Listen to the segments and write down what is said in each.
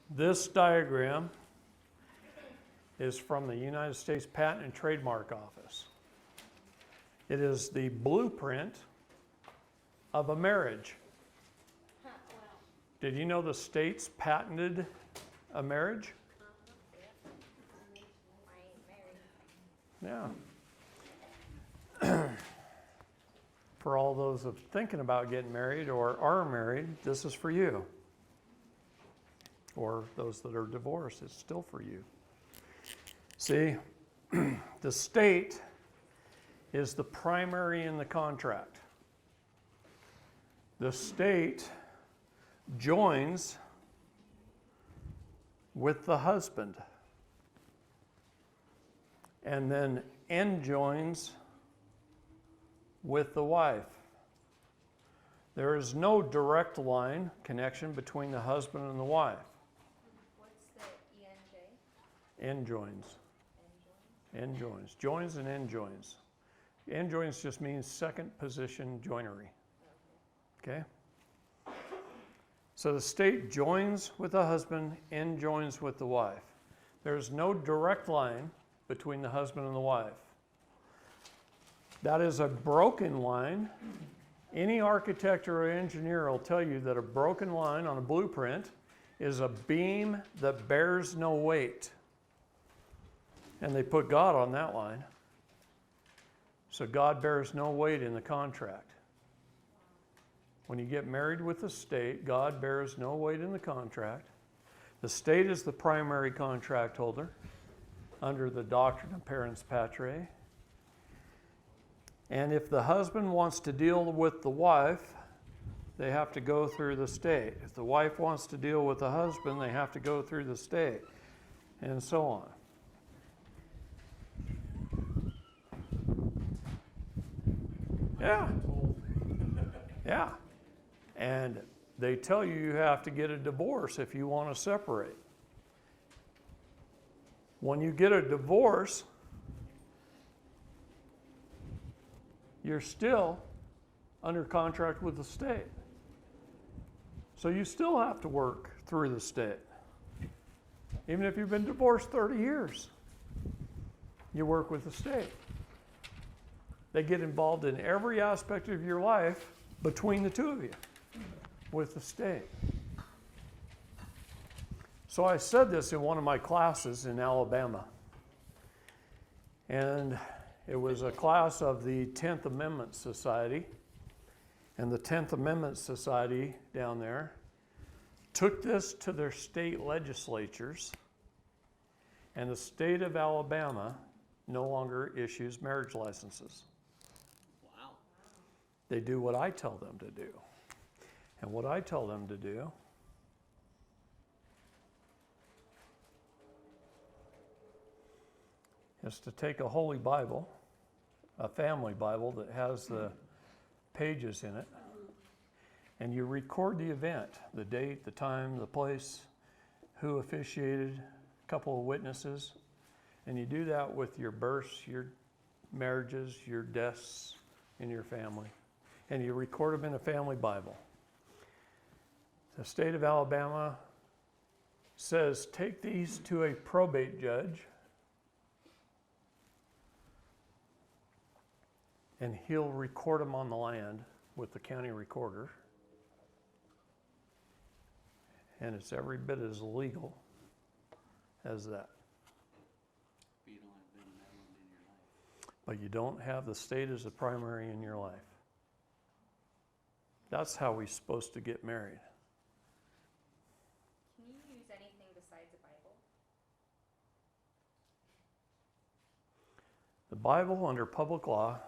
This diagram is from the United States Patent and Trademark Office. It is the blueprint of a marriage. Did you know the states patented a marriage? Yeah. For all those of thinking about getting married or are married, this is for you. Or those that are divorced, it's still for you. See, the state is the primary in the contract. The state joins with the husband and then enjoins with the wife. There is no direct line connection between the husband and the wife. What's the ENJ? Enjoins. Enjoins. Joins and enjoins. Enjoins just means second position joinery. Okay? So the state joins with the husband, enjoins with the wife. There's no direct line between the husband and the wife. That is a broken line. Any architect or engineer will tell you that a broken line on a blueprint is a beam that bears no weight. And they put God on that line. So God bears no weight in the contract. When you get married with the state, God bears no weight in the contract. The state is the primary contract holder under the doctrine of parens patriae. And if the husband wants to deal with the wife, they have to go through the state. If the wife wants to deal with the husband, they have to go through the state, and so on. Yeah. Yeah. And they tell you you have to get a divorce if you want to separate. When you get a divorce, you're still under contract with the state. So you still have to work through the state. Even if you've been divorced 30 years, you work with the state. They get involved in every aspect of your life between the two of you with the state. So I said this in one of my classes in Alabama. And it was a class of the 10th Amendment Society. And the 10th Amendment Society down there took this to their state legislatures. And the state of Alabama no longer issues marriage licenses. Wow. They do what I tell them to do. And what I tell them to do is to take a Holy Bible, a family Bible that has the pages in it, and you record the event, the date, the time, the place, who officiated, a couple of witnesses, and you do that with your births, your marriages, your deaths in your family, and you record them in a family Bible. The state of Alabama says, take these to a probate judge, and he'll record them on the land with the county recorder. And it's every bit as legal as that. But you don't have them meddling in your life. But you don't have the state as a primary in your life. That's how we're supposed to get married. Can you use anything besides a Bible? The Bible under public law,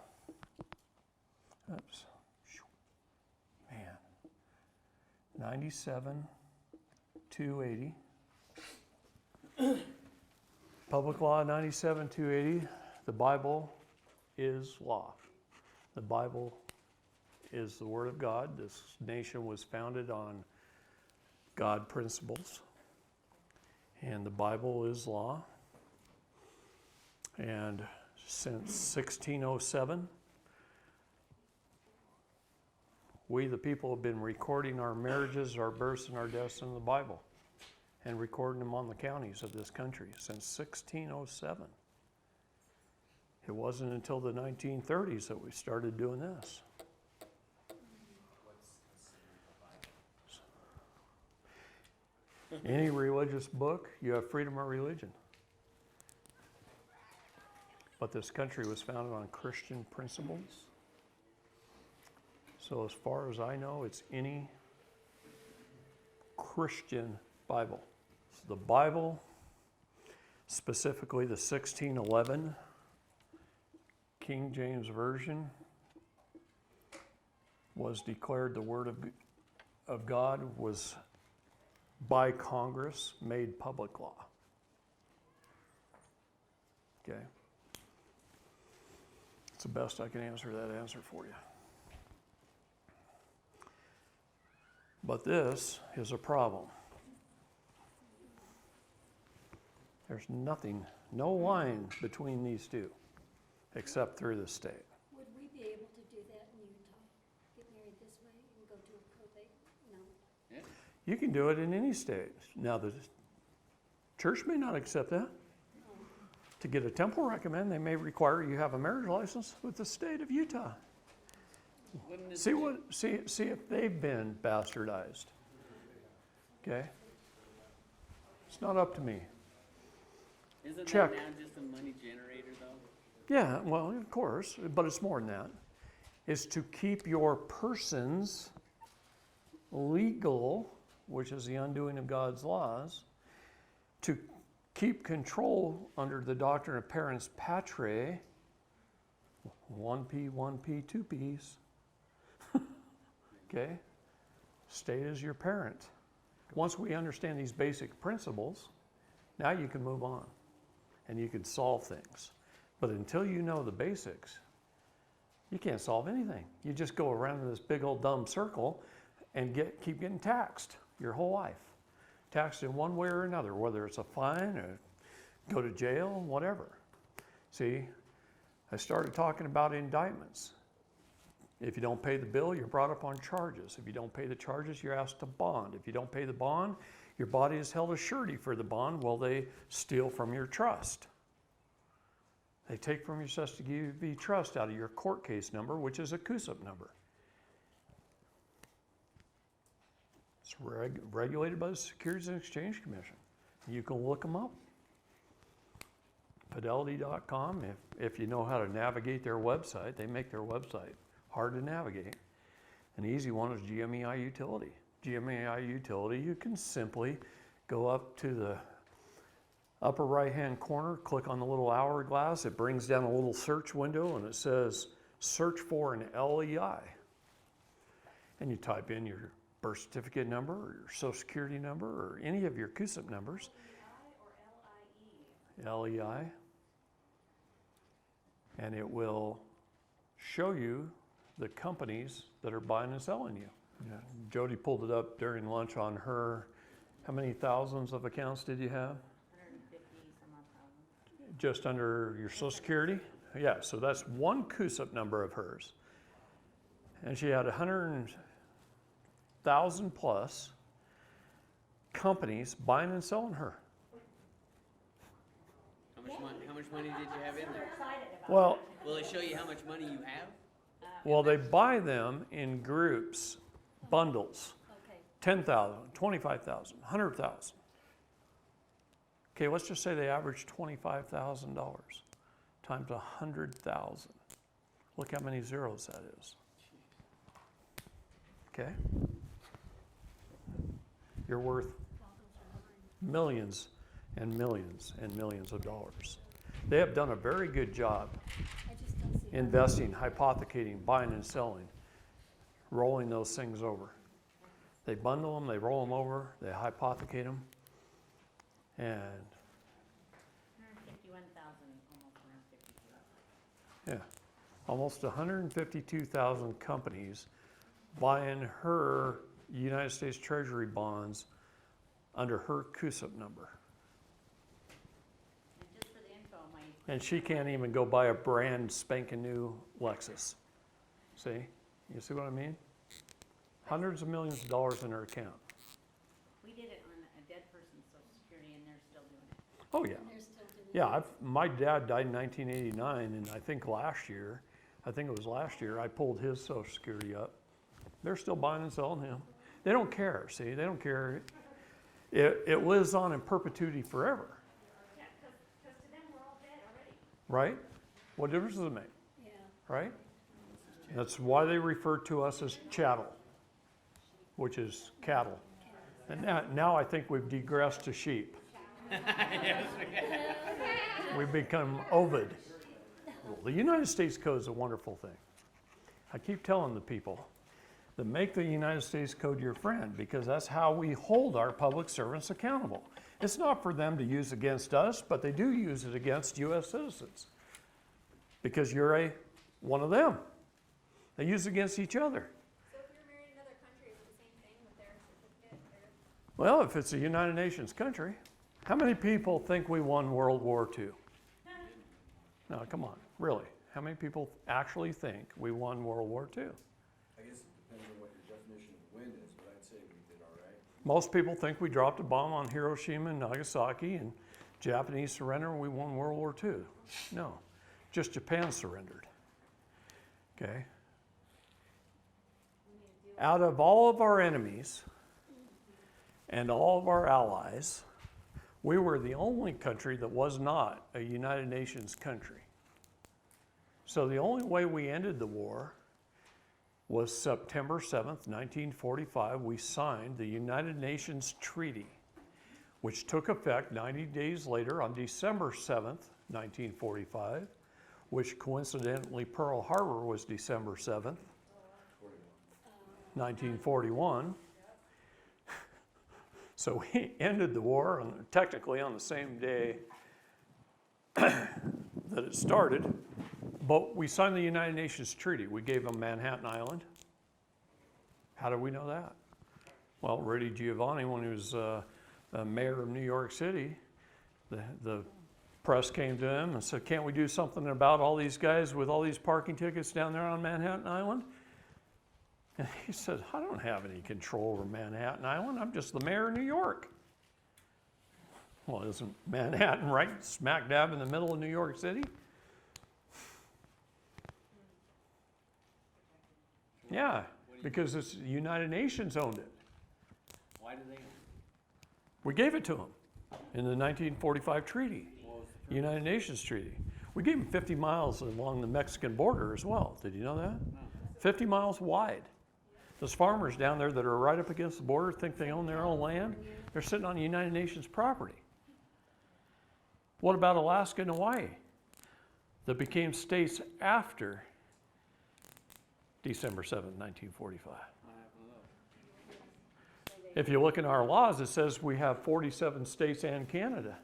oops, man, 97-280. Public law 97-280, the Bible is law. The Bible is the Word of God. This nation was founded on God principles, and the Bible is law. And since 1607, we, the people, have been recording our marriages, our births, and our deaths in the Bible. and recording them on the counties of this country since 1607. It wasn't until the 1930s that we started doing this. Any religious book, you have freedom of religion. But this country was founded on Christian principles. So as far as I know, it's any Christian Bible. So the Bible, specifically the 1611 King James Version, was declared the Word of God, was by Congress made public law. Okay. It's the best I can answer that answer for you. But this is a problem. There's nothing, no line between these two, except through the state. Would we be able to do that in Utah? Get married this way and go to a probate? No. Yeah. You can do it in any state. Now, the church may not accept that. To get a temple recommend, they may require you have a marriage license with the state of Utah. Wouldn't it See if they've been bastardized. Okay? It's not up to me. Isn't check. that now just a money generator, though? Yeah, well, of course, but it's more than that. It's to keep your persons legal, which is the undoing of God's laws, to keep control under the doctrine of parens patriae, 1P, 1P, 2Ps. Okay? State is your parent. Once we understand these basic principles, now you can move on and you can solve things. But until you know the basics, you can't solve anything. You just go around in this big old dumb circle and keep getting taxed your whole life. Taxed in one way or another, whether it's a fine or go to jail, whatever. See, I started talking about indictments. If you don't pay the bill, you're brought up on charges. If you don't pay the charges, you're asked to bond. If you don't pay the bond, your body is held as surety for the bond while they steal from your trust. They take from your custody trust out of your court case number, which is a CUSIP number. It's regulated by the Securities and Exchange Commission. You can look them up. Fidelity.com, if you know how to navigate their website, they make their website hard to navigate. An easy one is GMEI Utility. GMEI Utility, you can simply go up to the upper right-hand corner, click on the little hourglass. It brings down a little search window and it says, search for an LEI. And you type in your birth certificate number or your social security number or any of your CUSIP numbers. LEI or LIE? LEI. And it will show you the companies that are buying and selling you. Yeah. Jody pulled it up during lunch on her. How many thousands of accounts did you have? 150 some odd thousand. Just under your social security? Yeah, so that's one CUSIP number of hers. And she had 100,000 plus companies buying and selling her. How much money did you have in there? Well, Will it show you how much money you have? they buy them in groups, bundles. Okay. 10,000, 25,000, 100,000. Okay, let's just say they average $25,000 times 100,000. Look how many zeros that is. Okay? You're worth millions and millions and millions of dollars. They have done a very good job I just don't see. investing, hypothecating, buying and selling, rolling those things over. They bundle them, they roll them over, they hypothecate them, and 151,000, yeah, almost almost 152. 152,000 companies buying her United States Treasury bonds under her CUSIP number. And just for the info, my And she can't even go buy a brand spanking new Lexus. See? You see what I mean? Hundreds of millions of dollars in her account. we did it on a dead person's social security and they're still doing it. Oh, yeah. And they're still doing it. Yeah, my dad died in 1989, and I think it was last year, I pulled his social security up. They're still buying and selling him. They don't care, see, they don't care. It lives on in perpetuity forever, Yeah, because to them, we're all dead already. right? What difference does it make, Yeah. right? That's why they refer to us as chattel, which is cattle. And now I think we've digressed to sheep. We've become Ovid. Well, the United States Code is a wonderful thing. I keep telling the people that make the United States Code your friend, because that's how we hold our public servants accountable. It's not for them to use against us, but they do use it against U.S. citizens, because you're one of them. They use it against each other. So if you're married in another country, is it the same thing with their certificate? Well, if it's a United Nations country, how many people think we won World War II? No, come on, really. How many people actually think we won World War II? I guess it depends on what your definition of win is, but I'd say we did all right. Most people think we dropped a bomb on Hiroshima and Nagasaki and Japanese surrender and we won World War II. No, just Japan surrendered. Okay? Out of all of our enemies and all of our allies, we were the only country that was not a United Nations country. So the only way we ended the war was September 7th, 1945. We signed the United Nations Treaty, which took effect 90 days later on December 7th, 1945, which coincidentally Pearl Harbor was December 7th, 1941. So we ended the war technically on the same day that it started, but we signed the United Nations Treaty. We gave them Manhattan Island. How do we know that? Well, Rudy Giovanni, when he was mayor of New York City, the press came to him and said, can't we do something about all these guys with all these parking tickets down there on Manhattan Island? And he said, I don't have any control over Manhattan Island. I'm just the mayor of New York. Well, isn't Manhattan right smack dab in the middle of New York City? Yeah, because it's the United Nations owned it. Why do they? We gave it to them in the 1945 treaty, What was the United Nations Treaty. We gave them 50 miles along the Mexican border as well. Did you know that? No. 50 miles wide. Those farmers down there that are right up against the border think they own their own land. They're sitting on United Nations property. What about Alaska and Hawaii that became states after December 7th, 1945? I have to look. If you look in our laws, it says we have 47 states and Canada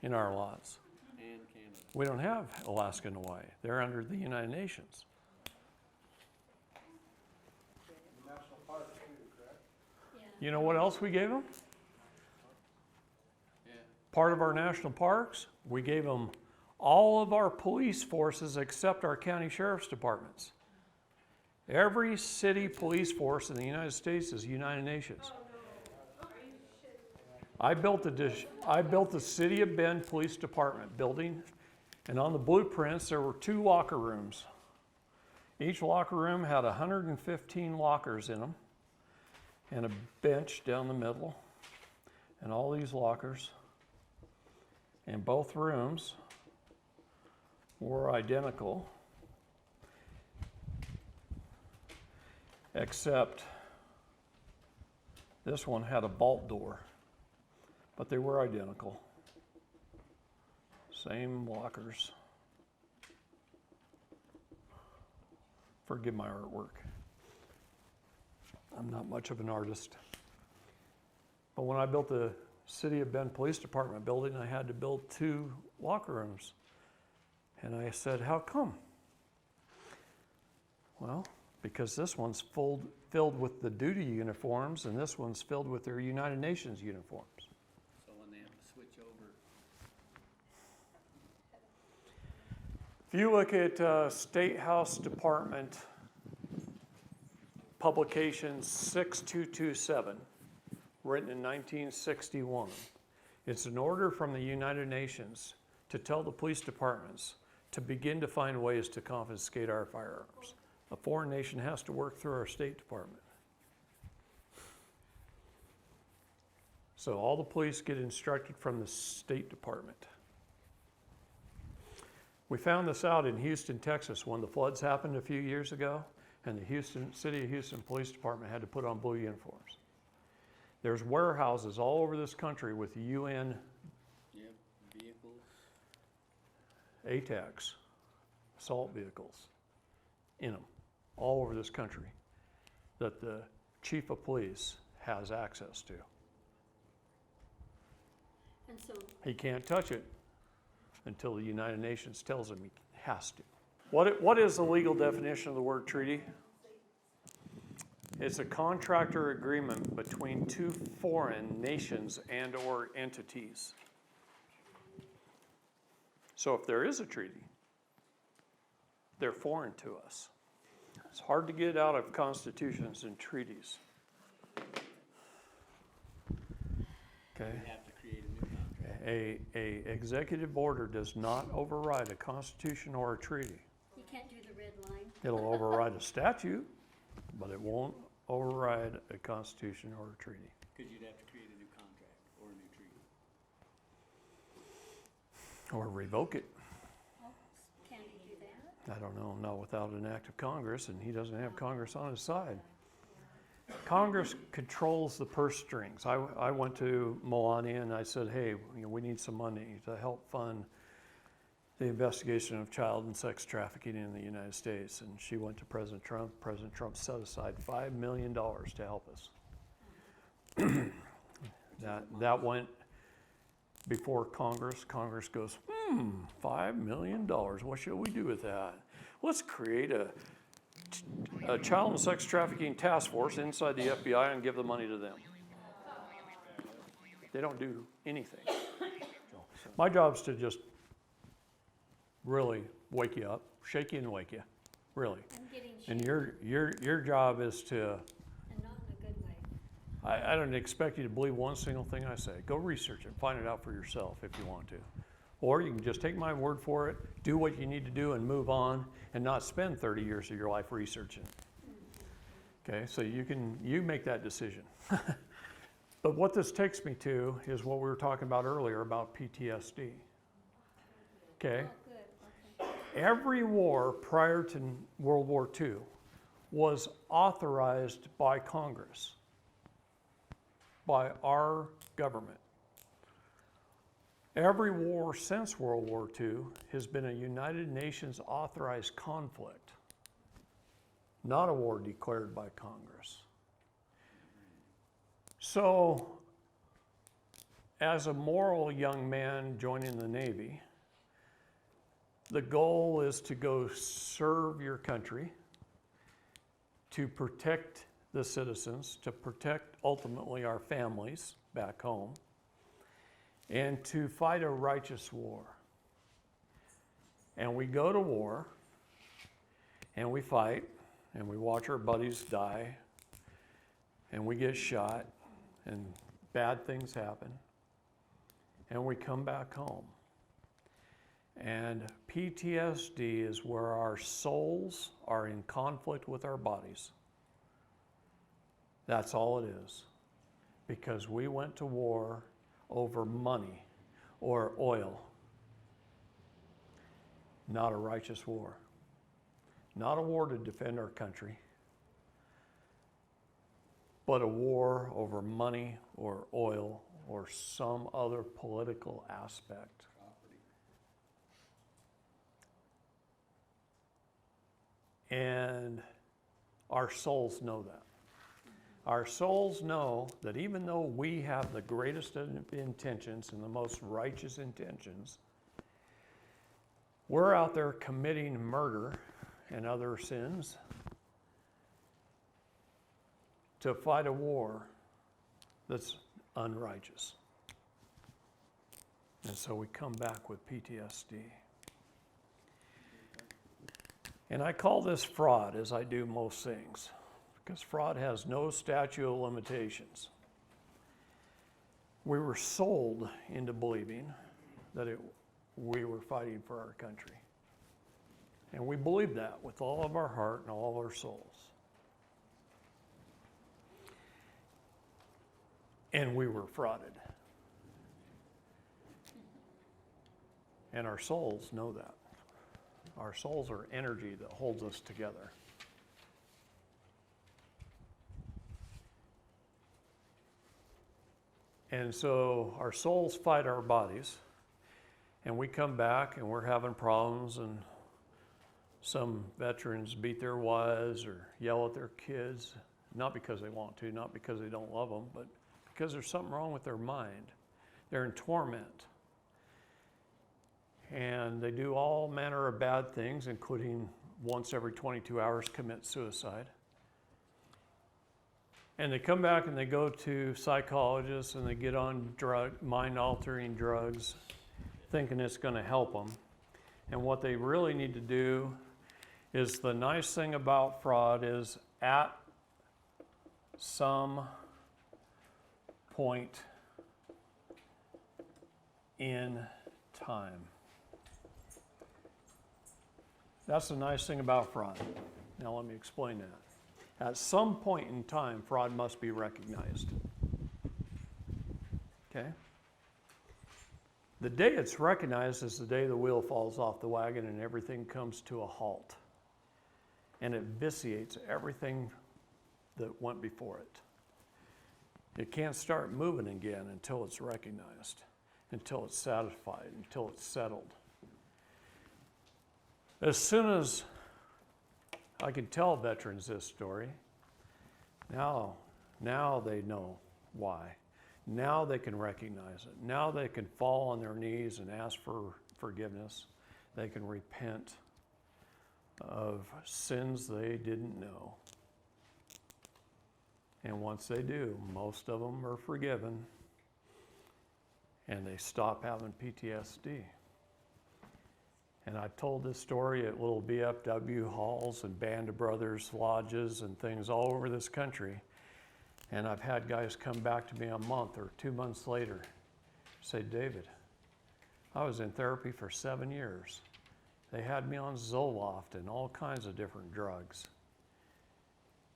in our laws. And Canada. We don't have Alaska and Hawaii. They're under the United Nations. National park too, correct? Yeah. You know what else we gave them? Yeah. Part of our national parks, we gave them all of our police forces except our county sheriff's departments. Every city police force in the United States is United Nations. I built the City of Bend Police Department building, and on the blueprints there were 2 locker rooms. Each locker room had 115 lockers in them, and a bench down the middle, and all these lockers. And both rooms were identical, except this one had a bolt door, but they were identical. Same lockers. Forgive my artwork. I'm not much of an artist. But when I built the City of Bend Police Department building, I had to build 2 locker rooms. And I said, how come? Well, because this one's filled with the duty uniforms, and this one's filled with their United Nations uniforms. So when they have to switch over, If you look at State House Department Publication 6227, written in 1961. It's an order from the United Nations to tell the police departments to begin to find ways to confiscate our firearms. A foreign nation has to work through our State Department. So all the police get instructed from the State Department. We found this out in Houston, Texas, when the floods happened a few years ago, and the City of Houston Police Department had to put on blue uniforms. There's warehouses all over this country with UN Yep, vehicles. ATACs, assault vehicles, in them, all over this country, that the chief of police has access to. And so, He can't touch it until the United Nations tells him he has to. What is the legal definition of the word treaty? It's a contract or agreement between two foreign nations and or entities. So if there is a treaty, they're foreign to us. It's hard to get out of constitutions and treaties. Okay. We have to create a new contract. A executive order does not override a constitution or a treaty. you can't do the red line. It'll override a statute, but it won't override a constitution or a treaty. Because you'd have to create a new contract or a new treaty. Or revoke it. Oh, can he do that? I don't know, not without an act of Congress, and he doesn't have Congress on his side. Congress controls the purse strings. I went to Melania and I said, hey, we need some money to help fund the investigation of child and sex trafficking in the United States. And she went to President Trump. President Trump set aside $5 million to help us. That went before Congress. Congress goes, $5 million, what should we do with that? Let's create a child and sex trafficking task force inside the FBI and give the money to them. They don't do anything. My job's to just really wake you up, shake you and wake you, really. I'm getting And shaky, your job is to, and not in a good way. I don't expect you to believe one single thing I say. Go research it, find it out for yourself if you want to. Or you can just take my word for it, do what you need to do and move on and not spend 30 years of your life researching. Okay, so you make that decision. But what this takes me to is what we were talking about earlier about PTSD. Okay? Oh, good, okay. Every war prior to World War II was authorized by Congress, by our government. Every war since World War II has been a United Nations authorized conflict, not a war declared by Congress. So, as a moral young man joining the Navy, the goal is to go serve your country, to protect the citizens, to protect ultimately our families back home, and to fight a righteous war. And we go to war, and we fight, and we watch our buddies die, and we get shot, and bad things happen, and we come back home. And PTSD is where our souls are in conflict with our bodies. That's all it is. Because we went to war over money or oil. Not a righteous war. Not a war to defend our country, but a war over money or oil or some other political aspect. And our souls know that. Our souls know that even though we have the greatest of intentions and the most righteous intentions, we're out there committing murder and other sins to fight a war that's unrighteous. And so we come back with PTSD. And I call this fraud, as I do most things, because fraud has no statute of limitations. we were sold into believing that we were fighting for our country. And we believed that with all of our heart and all of our souls. And we were frauded. And our souls know that. Our souls are energy that holds us together. And so our souls fight our bodies, and we come back and we're having problems, and some veterans beat their wives or yell at their kids, not because they want to, not because they don't love them, but because there's something wrong with their mind. They're in torment. And they do all manner of bad things, including once every 22 hours commit suicide. And they come back and they go to psychologists and they get on mind-altering drugs, thinking it's going to help them. And what they really need to do is, the nice thing about fraud is, at some point in time. That's the nice thing about fraud. Now let me explain that. At some point in time, fraud must be recognized. Okay? The day it's recognized is the day the wheel falls off the wagon and everything comes to a halt. And it vitiates everything that went before it. It can't start moving again until it's recognized, until it's satisfied, until it's settled. As soon as I can tell veterans this story, now they know why. Now they can recognize it. Now they can fall on their knees and ask for forgiveness. They can repent of sins they didn't know. And once they do, most of them are forgiven, and they stop having PTSD. And I've told this story at little VFW halls and Band of Brothers lodges and things all over this country. And I've had guys come back to me a month or 2 months later, say, David, I was in therapy for 7 years. They had me on Zoloft and all kinds of different drugs.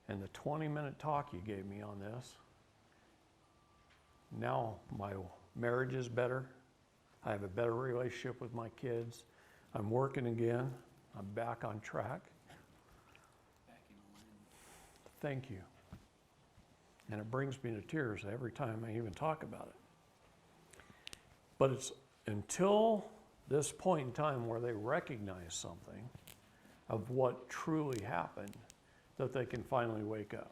And the 20-minute talk you gave me on this, now my marriage is better. I have a better relationship with my kids. I'm working again. I'm back on track. Back in line. Thank you. And it brings me to tears every time I even talk about it. But it's until this point in time where they recognize something of what truly happened that they can finally wake up.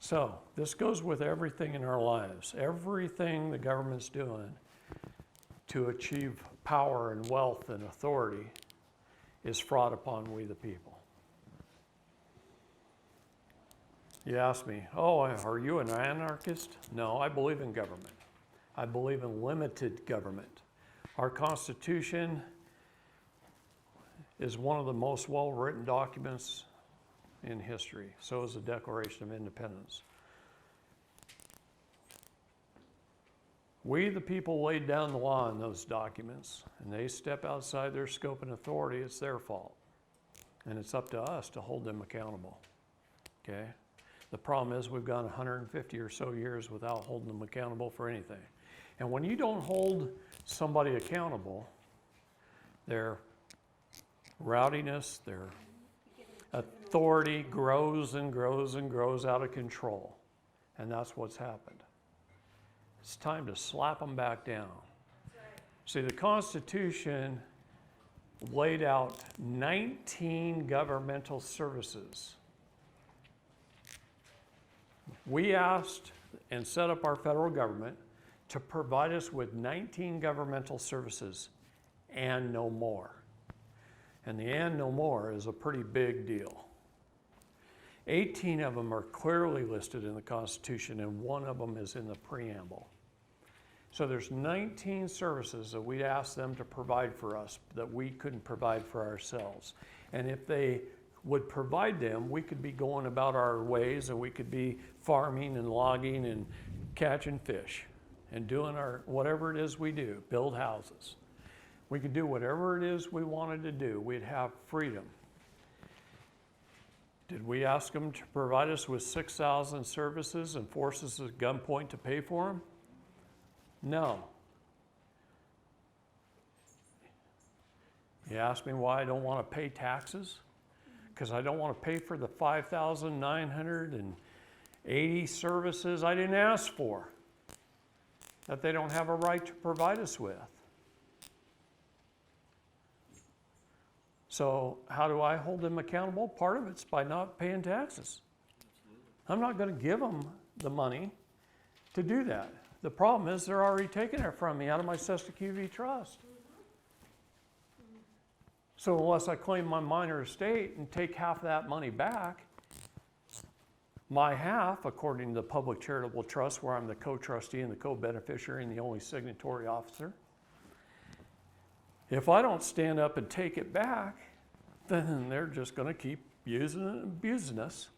So this goes with everything in our lives. Everything the government's doing to achieve power and wealth and authority is fraud upon we the people. You ask me, oh, are you an anarchist? No, I believe in government. I believe in limited government. Our Constitution is one of the most well-written documents in history. So is the Declaration of Independence. We, the people, laid down the law in those documents, and they step outside their scope and authority, it's their fault. And it's up to us to hold them accountable. Okay? The problem is we've gone 150 or so years without holding them accountable for anything. And when you don't hold somebody accountable, their rowdiness, their authority grows and grows and grows out of control. And that's what's happened. It's time to slap them back down. See, the Constitution laid out 19 governmental services. We asked and set up our federal government to provide us with 19 governmental services and no more. And the and no more is a pretty big deal. 18 of them are clearly listed in the Constitution, and one of them is in the preamble. So there's 19 services that we'd ask them to provide for us that we couldn't provide for ourselves. And if they would provide them, we could be going about our ways, and we could be farming and logging and catching fish. and doing our whatever it is we do, build houses. We could do whatever it is we wanted to do. We'd have freedom. Did we ask them to provide us with 6,000 services and force us at gunpoint to pay for them? No. You ask me why I don't want to pay taxes? Because I don't want to pay for the 5,980 services I didn't ask for, that they don't have a right to provide us with. So how do I hold them accountable? Part of it's by not paying taxes. I'm not going to give them the money to do that. The problem is they're already taking it from me out of my Sesta QV trust. So unless I claim my minor estate and take half of that money back, my half, according to the public charitable trust where I'm the co-trustee and the co-beneficiary and the only signatory officer, if I don't stand up and take it back, then they're just going to keep using it and abusing us.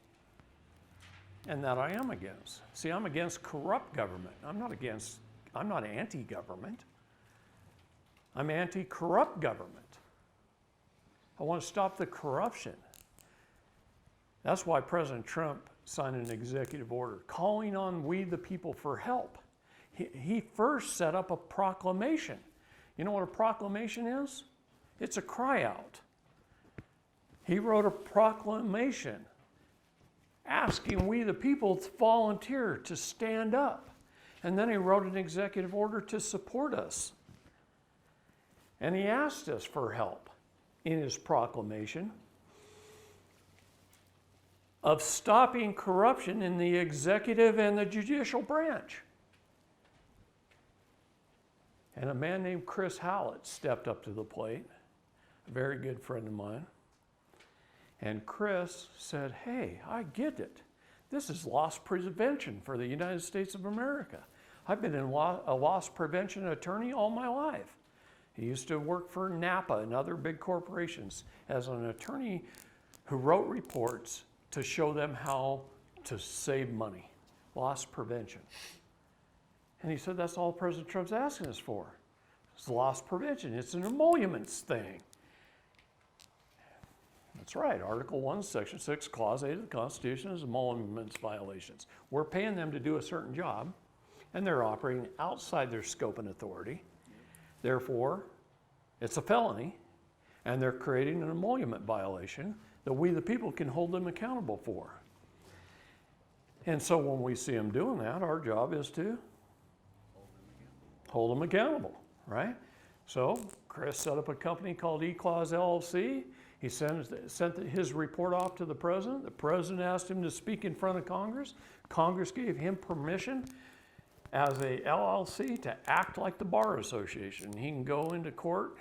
And that I am against. See, I'm against corrupt government. I'm not anti-government. I'm anti-corrupt government. I want to stop the corruption. That's why President Trump signed an executive order calling on we the people for help. He first set up a proclamation. You know what a proclamation is? It's a cry out. He wrote a proclamation asking we the people to volunteer, to stand up. And then he wrote an executive order to support us. And he asked us for help in his proclamation of stopping corruption in the executive and the judicial branch. And a man named Chris Hallett stepped up to the plate, a very good friend of mine. And Chris said, hey, I get it. This is loss prevention for the United States of America. I've been a loss prevention attorney all my life. He used to work for Napa and other big corporations as an attorney who wrote reports to show them how to save money, loss prevention. And he said, that's all President Trump's asking us for. It's loss prevention. It's an emoluments thing. That's right. Article 1, Section 6, Clause 8 of the Constitution is emoluments violations. We're paying them to do a certain job, and they're operating outside their scope and authority. Therefore, it's a felony, and they're creating an emolument violation that we, the people, can hold them accountable for. And so when we see them doing that, our job is to hold them accountable, right? So Chris set up a company called E-Clause LLC. He sent his report off to the president. The president asked him to speak in front of Congress. Congress gave him permission as a LLC to act like the Bar Association. He can go into court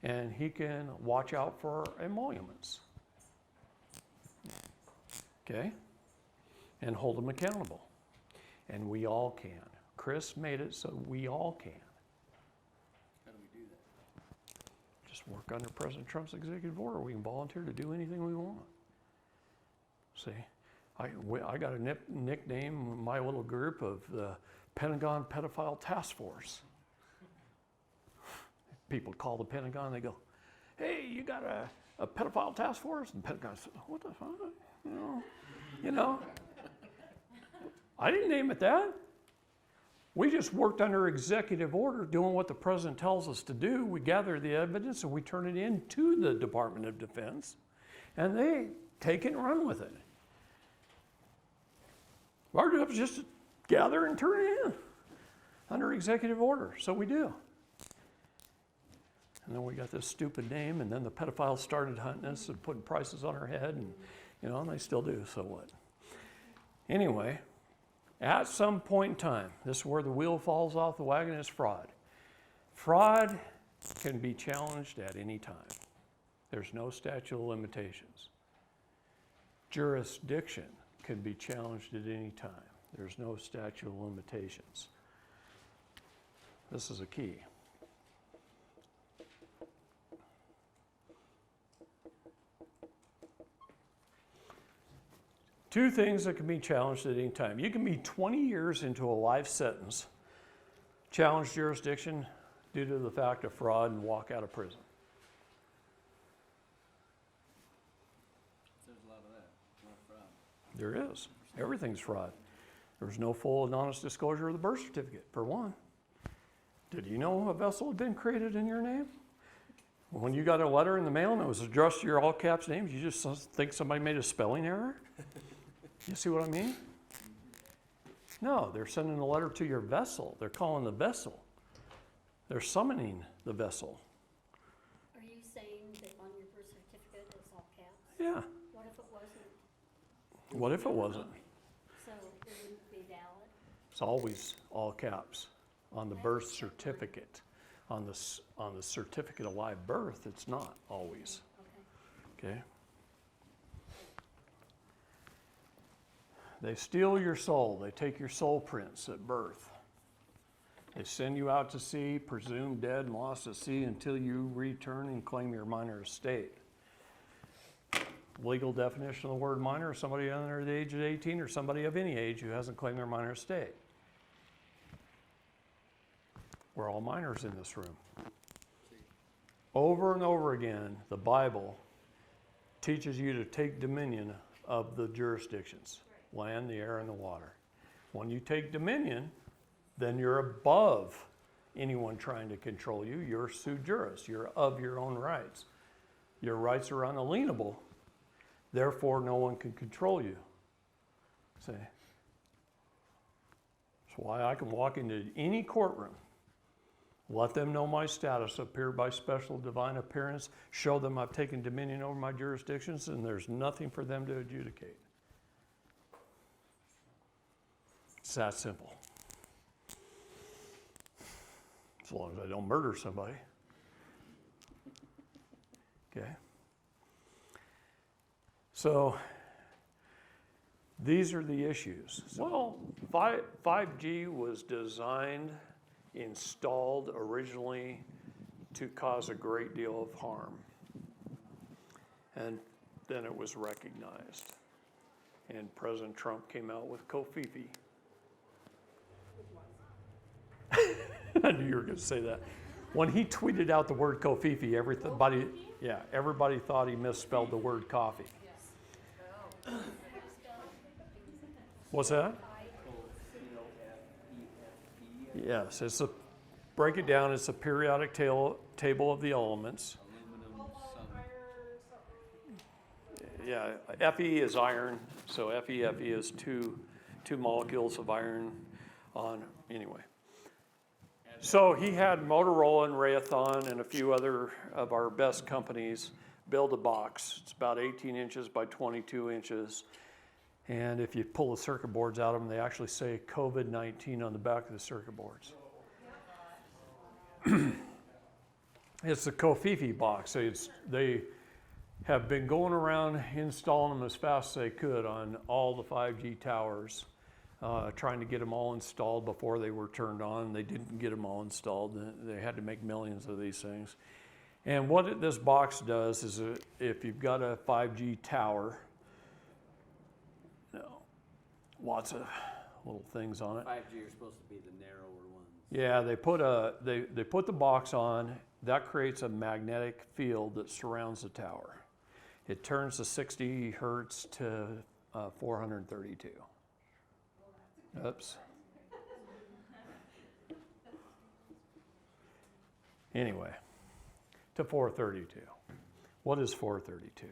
and he can watch out for emoluments. Okay? And hold them accountable. And we all can. Chris made it so we all can. How do we do that? Just work under President Trump's executive order. We can volunteer to do anything we want. See, I got a nickname in my little group of the Pentagon Pedophile Task Force. People call the Pentagon, they go, hey, you got a pedophile task force? And the Pentagon says, what the fuck? You know, I didn't name it that. We just worked under executive order doing what the president tells us to do. We gather the evidence and we turn it in to the Department of Defense, and they take it and run with it. Our job is just to gather and turn it in under executive order, so we do. And then we got this stupid name, and then the pedophiles started hunting us and putting prices on our head, and and they still do, so what? Anyway, at some point in time, this is where the wheel falls off the wagon, is fraud. Fraud can be challenged at any time. There's no statute of limitations. Jurisdiction can be challenged at any time. There's no statute of limitations. This is a key. Two things that can be challenged at any time. You can be 20 years into a life sentence challenge jurisdiction due to the fact of fraud and walk out of prison. There's a lot of that, a lot of fraud. There is. Everything's fraud. There's no full and honest disclosure of the birth certificate, for one. Did you know a vessel had been created in your name? When you got a letter in the mail and it was addressed to your all caps names, you just think somebody made a spelling error? You see what I mean? No, they're sending a letter to your vessel. They're calling the vessel. They're summoning the vessel. Are you saying that on your birth certificate it's all caps? Yeah. What if it wasn't? What if it wasn't? So it wouldn't be valid? It's always all caps on the birth certificate. On the certificate of live birth, it's not always. Okay. Okay? They steal your soul. They take your soul prints at birth. They send you out to sea, presumed dead and lost at sea until you return and claim your minor estate. Legal definition of the word minor is somebody under the age of 18 or somebody of any age who hasn't claimed their minor estate. We're all minors in this room. Over and over again, the Bible teaches you to take dominion of the jurisdictions, land, the air, and the water. When you take dominion, then you're above anyone trying to control you. You're sui juris. You're of your own rights. Your rights are unalienable. Therefore, no one can control you. See? That's why I can walk into any courtroom, let them know my status, appear by special divine appearance, show them I've taken dominion over my jurisdictions, and there's nothing for them to adjudicate. It's that simple. As long as I don't murder somebody. Okay? So, these are the issues. Well, 5G was designed, installed originally to cause a great deal of harm. And then it was recognized. And President Trump came out with Kofifi. I knew you were going to say that. When he tweeted out the word Kofifi, everybody thought he misspelled the word coffee. What's that? Yes, break it down, it's a periodic table of the elements. Aluminum, some. Yeah, Fe is iron, so Fe is two molecules of iron on, anyway. So he had Motorola and Raytheon and a few other of our best companies build a box. It's about 18 inches by 22 inches. And if you pull the circuit boards out of them, they actually say COVID-19 on the back of the circuit boards. It's the Kofifi box. They have been going around installing them as fast as they could on all the 5G towers, trying to get them all installed before they were turned on. They didn't get them all installed. They had to make millions of these things. And what this box does is if you've got a 5G tower, lots of little things on it. 5G are supposed to be the narrower ones. Yeah, they put the box on. That creates a magnetic field that surrounds the tower. It turns the 60 hertz to 432. Oops. Anyway, to 432. What is 432?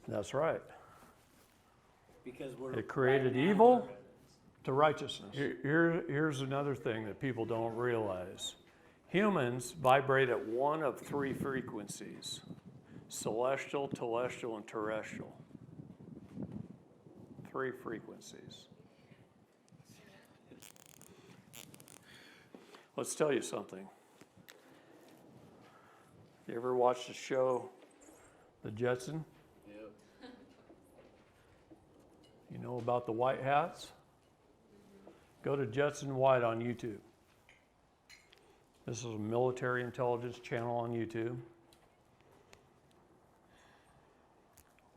That's right. Because It created evil to righteousness. Here's another thing that people don't realize. Humans vibrate at one of three frequencies: celestial, telestial, and terrestrial. Three frequencies. Let's tell you something. You ever watched the show, The Jetson? Yep. You know about the white hats? Go to Jetson White on YouTube. This is a military intelligence channel on YouTube.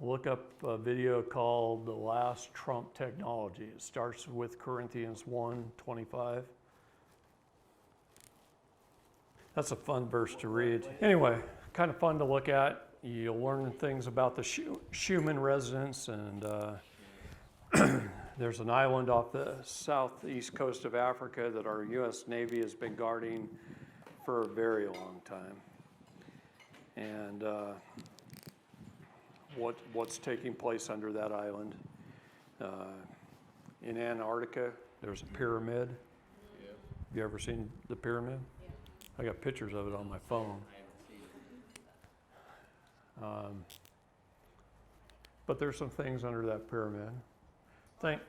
look up a video called The Last Trump Technology. It starts with Corinthians 1:25. That's a fun verse to read. Anyway, kind of fun to look at. You'll learn things about the Schumann resonance, and there's an island off the southeast coast of Africa that our U.S. Navy has been guarding for a very long time. And what's taking place under that island. In Antarctica, there's a pyramid. Yeah. Have you ever seen the pyramid? I got pictures of it on my phone. I haven't seen it. But there's some things under that pyramid.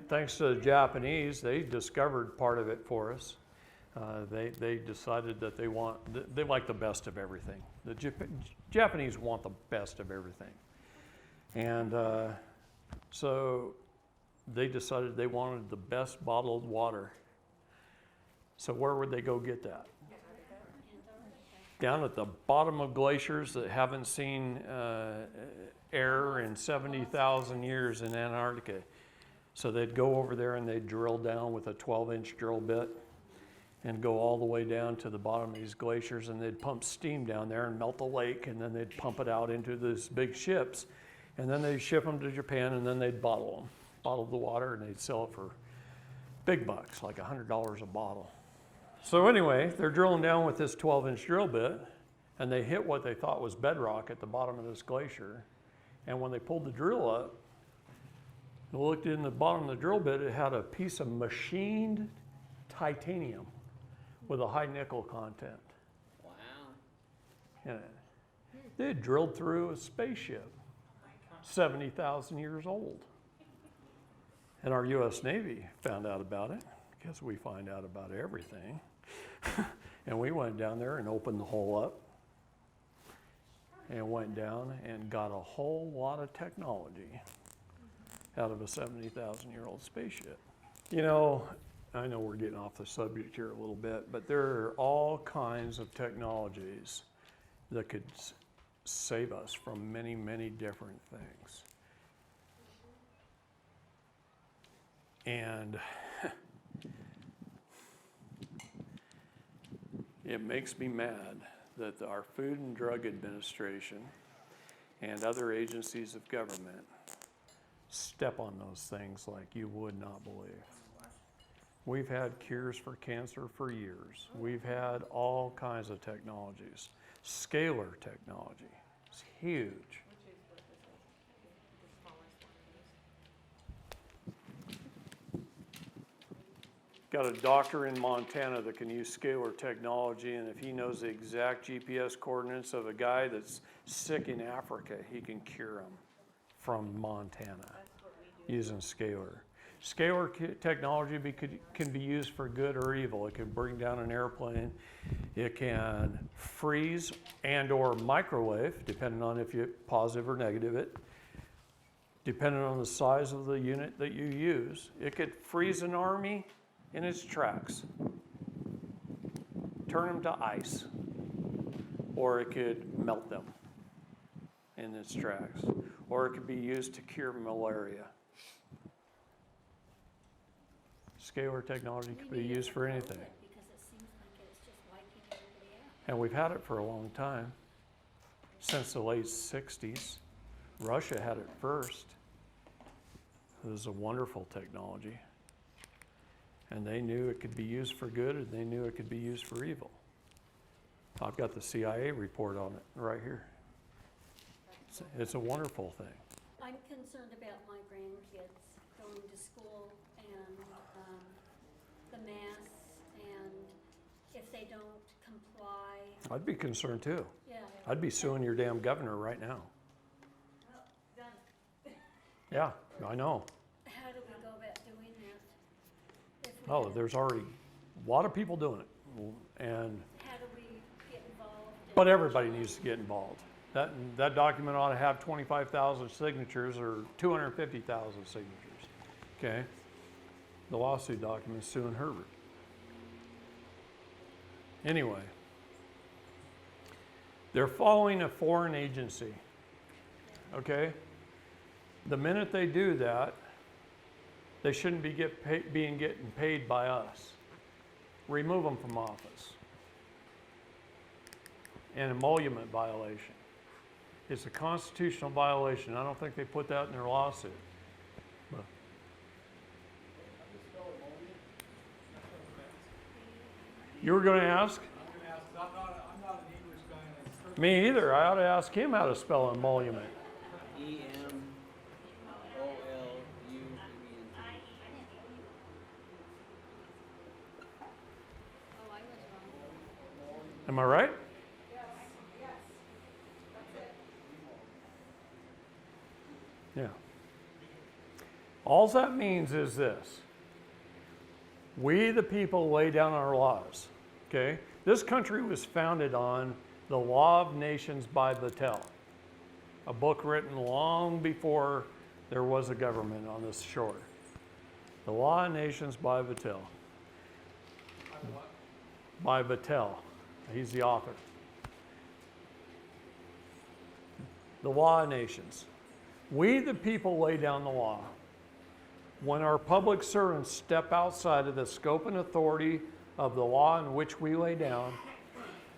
Thanks to the Japanese, they discovered part of it for us. They decided that they like the best of everything. The Japanese want the best of everything. And so they decided they wanted the best bottled water. So where would they go get that? Down at the bottom of glaciers that haven't seen air in 70,000 years in Antarctica. So they'd go over there and they'd drill down with a 12-inch drill bit and go all the way down to the bottom of these glaciers, and they'd pump steam down there and melt the lake, and then they'd pump it out into these big ships, and then they'd ship them to Japan, and then they'd bottle the water, and they'd sell it for big bucks, like $100 a bottle. So anyway, they're drilling down with this 12-inch drill bit, and they hit what they thought was bedrock at the bottom of this glacier, and when they pulled the drill up, they looked in the bottom of the drill bit, it had a piece of machined titanium with a high nickel content Wow. in it. They had drilled through a spaceship, 70,000 years old. And our U.S. Navy found out about it, because we find out about everything. And we went down there and opened the hole up and went down and got a whole lot of technology out of a 70,000-year-old spaceship. You know, I know we're getting off the subject here a little bit, but there are all kinds of technologies that could save us from many, many different things. And it makes me mad that our Food and Drug Administration and other agencies of government step on those things like you would not believe. We've had cures for cancer for years. We've had all kinds of technologies. Scalar technology is huge. Which is what this is, the smallest one is. Got a doctor in Montana that can use scalar technology, and if he knows the exact GPS coordinates of a guy that's sick in Africa, he can cure him from Montana using scalar. Scalar technology can be used for good or evil. It can bring down an airplane. It can freeze and or microwave, depending on if you positive or negative it. Depending on the size of the unit that you use. It could freeze an army in its tracks, turn them to ice, or it could melt them in its tracks, or it could be used to cure malaria. Scalar technology can be used for anything. Because it seems like it's just wiping everybody out. And we've had it for a long time, since the late 60s. Russia had it first. It was a wonderful technology. And they knew it could be used for good, and they knew it could be used for evil. I've got the CIA report on it right here. It's a wonderful thing. I'm concerned about my grandkids going to school and the masks, and if they don't comply, I'd be concerned too. yeah. I'd be suing your damn governor right now. Done. Yeah, I know. How do we go about doing that? If we Oh, had- there's already a lot of people doing it. And How do we get involved? but everybody needs to get involved. That document ought to have 25,000 signatures or 250,000 signatures. Okay? The lawsuit document's suing Herbert. Anyway, they're following a foreign agency. Okay? The minute they do that, they shouldn't be getting paid by us. Remove them from office. An emolument violation. It's a constitutional violation. I don't think they put that in their lawsuit. But you were going to ask? I'm going to ask, 'cause I'm not an English guy, and I certainly Me either. I ought to ask him how to spell emolument. EMOLUMENT. Oh, I was wrong. Am I right? Yeah. All that means is this. We, the people, lay down our laws. Okay? This country was founded on the Law of Nations by Vattel, a book written long before there was a government on this shore. The Law of Nations by Vattel. By Vattel. He's the author. The Law of Nations. We, the people, lay down the law. When our public servants step outside of the scope and authority of the law in which we lay down,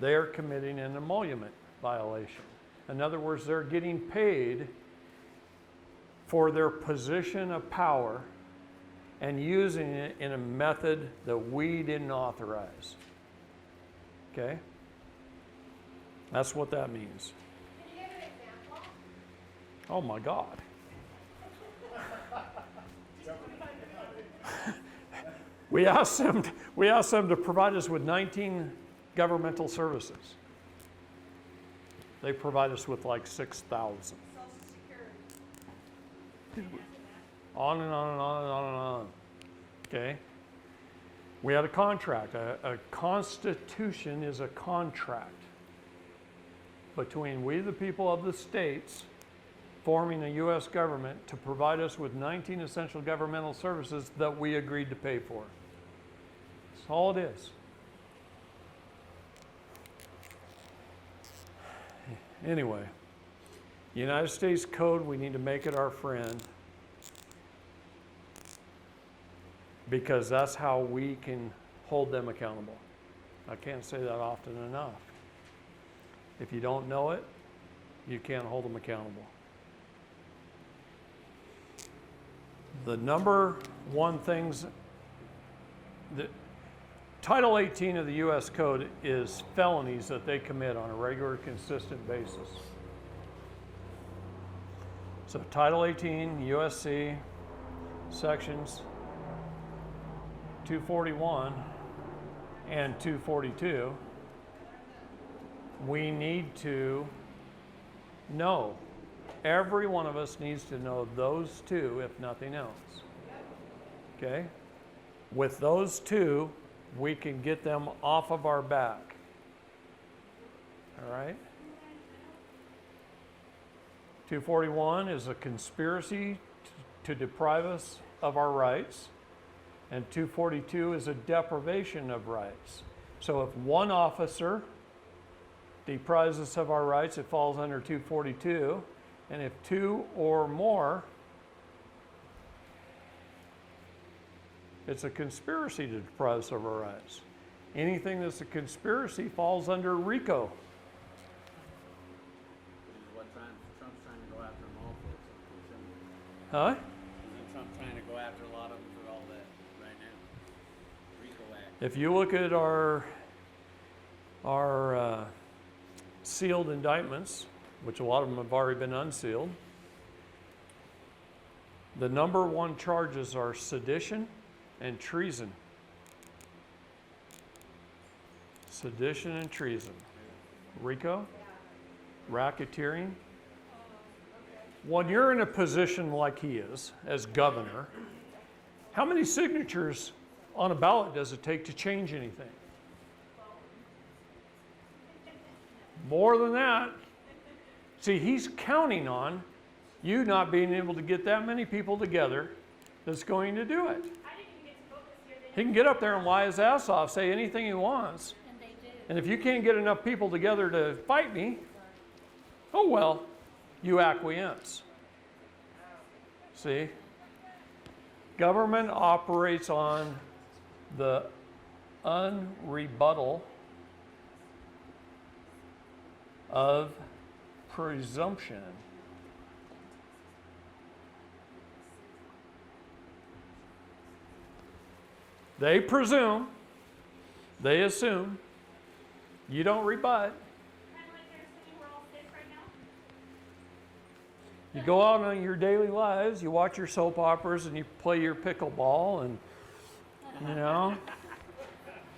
they are committing an emolument violation. In other words, they're getting paid for their position of power and using it in a method that we didn't authorize. Okay? That's what that means. Can you give an example? Oh my God. We asked them to provide us with 19 governmental services. They provide us with like 6,000. Social Security. On and on and on and on and on. Okay? We had a contract. A constitution is a contract between we, the people of the states, forming a U.S. government to provide us with 19 essential governmental services that we agreed to pay for. That's all it is. Anyway, the United States Code, we need to make it our friend because that's how we can hold them accountable. I can't say that often enough. If you don't know it, you can't hold them accountable. The number one things that Title 18 of the U.S. Code is felonies that they commit on a regular, consistent basis. So Title 18, USC, sections 241 and 242, we need to know. Every one of us needs to know those two, if nothing else. Okay? With those two, we can get them off of our back. All right? 241 is a conspiracy to deprive us of our rights, and 242 is a deprivation of rights. So if one officer deprives us of our rights, it falls under 242. And if two or more, it's a conspiracy to deprive us of our rights. Anything that's a conspiracy falls under RICO. Which is what Trump's trying to go after them all for. Huh? Isn't Trump trying to go after a lot of them for all that right now? RICO Act. If you look at our sealed indictments, which a lot of them have already been unsealed, the number one charges are sedition and treason. Sedition and treason. RICO, racketeering. When you're in a position like he is, as governor, how many signatures on a ballot does it take to change anything? More than that. See, he's counting on you not being able to get that many people together that's going to do it. I didn't even get to vote this year. He can get up there and lie his ass off, say anything he wants. And they do. And if you can't get enough people together to fight me, oh well, you acquiesce. See? Government operates on the unrebuttal of presumption. They presume, they assume, you don't rebut. Kind of like they're assuming we're all sick right now. You go out on your daily lives, you watch your soap operas, and you play your pickleball, and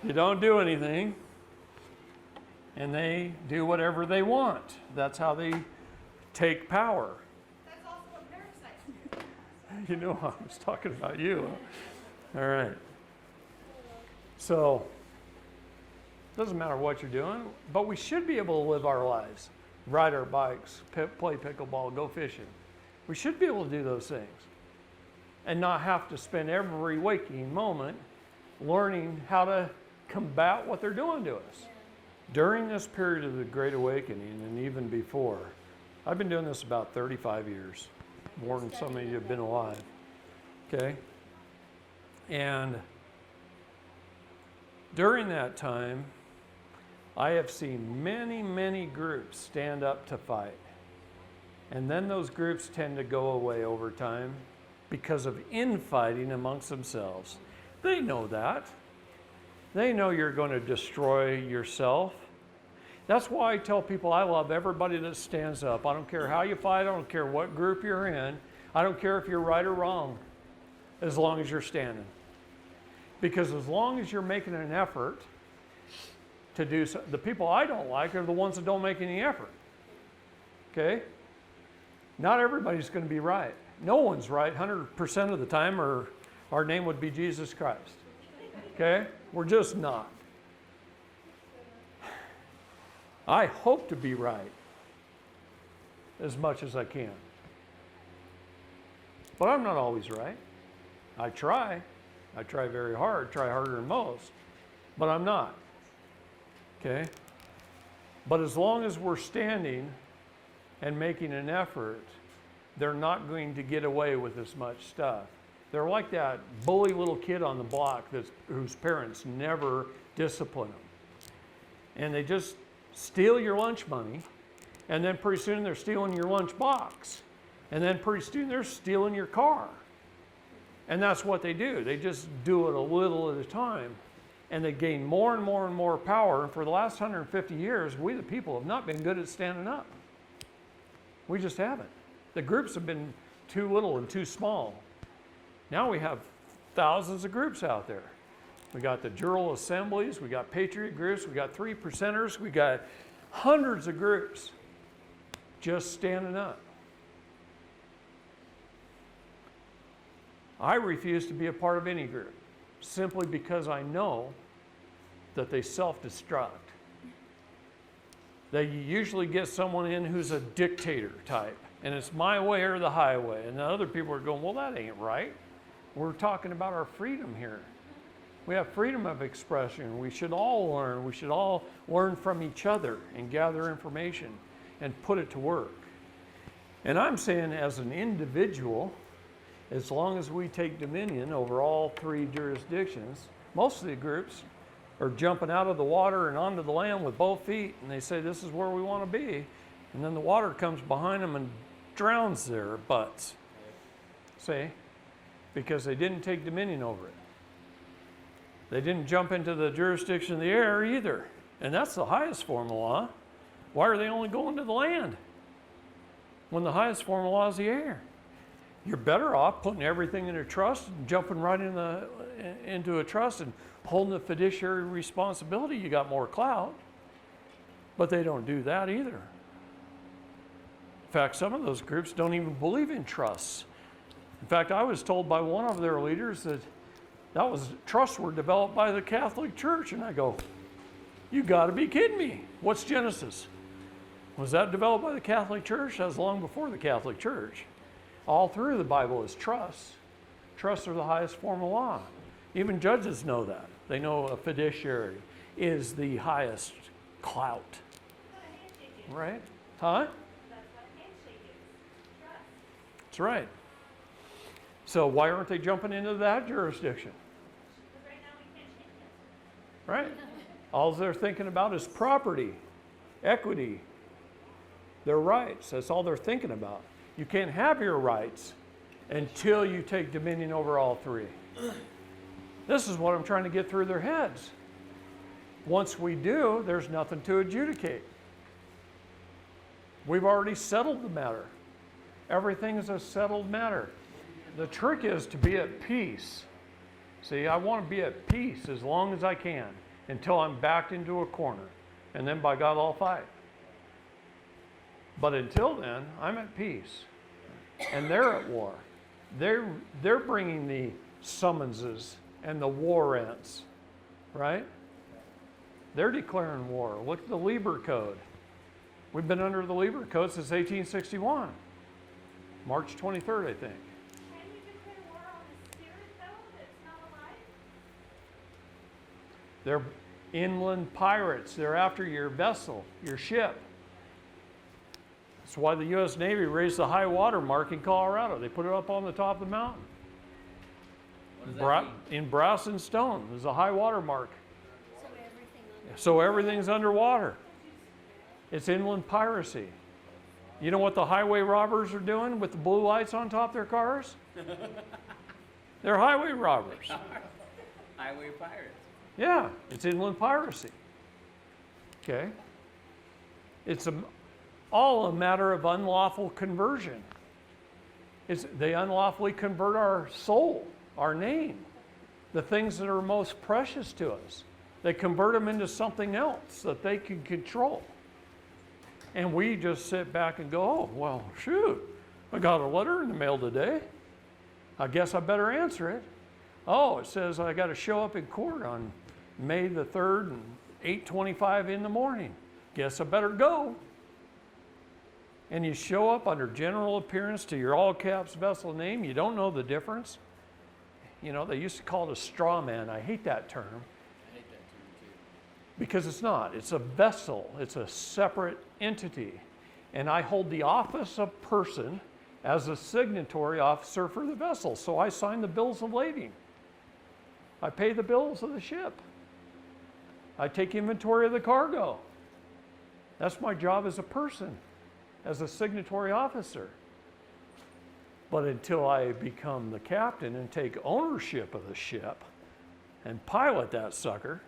you don't do anything. And they do whatever they want. That's how they take power. That's also what parasites do. You know, I was talking about you. All right. So, doesn't matter what you're doing, but we should be able to live our lives, ride our bikes, play pickleball, go fishing. We should be able to do those things and not have to spend every waking moment learning how to combat what they're doing to us. During this period of the Great Awakening and even before, I've been doing this about 35 years, more than some of you have been alive, okay? And during that time, I have seen many, many groups stand up to fight. And then those groups tend to go away over time because of infighting amongst themselves. They know that. They know you're going to destroy yourself. That's why I tell people I love everybody that stands up. I don't care how you fight. I don't care what group you're in. I don't care if you're right or wrong, as long as you're standing. Because as long as you're making an effort to do so, the people I don't like are the ones that don't make any effort. Okay? Not everybody's going to be right. No one's right 100% of the time, or our name would be Jesus Christ. Okay? We're just not. I hope to be right as much as I can. But I'm not always right. I try. I try very hard, try harder than most, but I'm not. Okay? But as long as we're standing and making an effort, they're not going to get away with as much stuff. They're like that bully little kid on the block whose parents never discipline them. And they just steal your lunch money, and then pretty soon they're stealing your lunch box. And then pretty soon they're stealing your car. And that's what they do. They just do it a little at a time. And they gain more and more and more power. And for the last 150 years, we the people have not been good at standing up. We just haven't. The groups have been too little and too small. Now we have thousands of groups out there. We got the Jural Assemblies, we got Patriot groups, we got 3%ers, we got hundreds of groups just standing up. I refuse to be a part of any group simply because I know that they self-destruct. They usually get someone in who's a dictator type, and it's my way or the highway. And the other people are going, well, that ain't right. We're talking about our freedom here. We have freedom of expression. We should all learn. We should all learn from each other and gather information and put it to work. And I'm saying as an individual, as long as we take dominion over all three jurisdictions, most of the groups are jumping out of the water and onto the land with both feet, and they say, this is where we want to be. And then the water comes behind them and drowns their butts. See? Because they didn't take dominion over it. They didn't jump into the jurisdiction of the air either. And that's the highest form of law. Why are they only going to the land when the highest form of law is the air? You're better off putting everything in a trust and jumping right into a trust and holding the fiduciary responsibility. You got more clout. But they don't do that either. In fact, some of those groups don't even believe in trusts. In fact, I was told by one of their leaders that trusts were developed by the Catholic Church. And I go, you got to be kidding me. What's Genesis? Was that developed by the Catholic Church? That was long before the Catholic Church. All through the Bible is trusts. Trusts are the highest form of law. Even judges know that. They know a fiduciary is the highest clout. That's what a handshake is. Right? Huh? That's what a handshake is. Trust. That's right. So why aren't they jumping into that jurisdiction? Because right now we can't change it. Right? All they're thinking about is property, equity, their rights. That's all they're thinking about. You can't have your rights until you take dominion over all three. This is what I'm trying to get through their heads. Once we do, there's nothing to adjudicate. We've already settled the matter. Everything is a settled matter. The trick is to be at peace. See, I want to be at peace as long as I can until I'm backed into a corner. And then by God, I'll fight. But until then, I'm at peace. And they're at war. They're bringing the summonses and the warrants, right? They're declaring war. Look at the Lieber Code. We've been under the Lieber Code since 1861, March 23rd, I think. Can you declare war on the spirit, though, that's not alive? They're inland pirates. They're after your vessel, your ship. That's why the U.S. Navy raised the high water mark in Colorado. They put it up on the top of the mountain. What does that mean? In brass and stone, there's a high water mark. So everything under. So everything's underwater. It's inland piracy. You know what the highway robbers are doing with the blue lights on top of their cars? They're highway robbers. Highway pirates. Yeah, it's inland piracy. Okay? It's all a matter of unlawful conversion. They unlawfully convert our soul, our name, the things that are most precious to us. They convert them into something else that they can control. And we just sit back and go, oh, well, shoot, I got a letter in the mail today. I guess I better answer it. Oh, it says I got to show up in court on May the 3rd and 8:25 in the morning. Guess I better go. And you show up under general appearance to your all caps vessel name. You don't know the difference. You know, they used to call it a straw man. I hate that term. I hate that term too. Because it's not. It's a vessel. It's a separate entity. And I hold the office of person as a signatory officer for the vessel. So I sign the bills of lading. I pay the bills of the ship. I take inventory of the cargo. That's my job as a person, as a signatory officer. But until I become the captain and take ownership of the ship and pilot that sucker,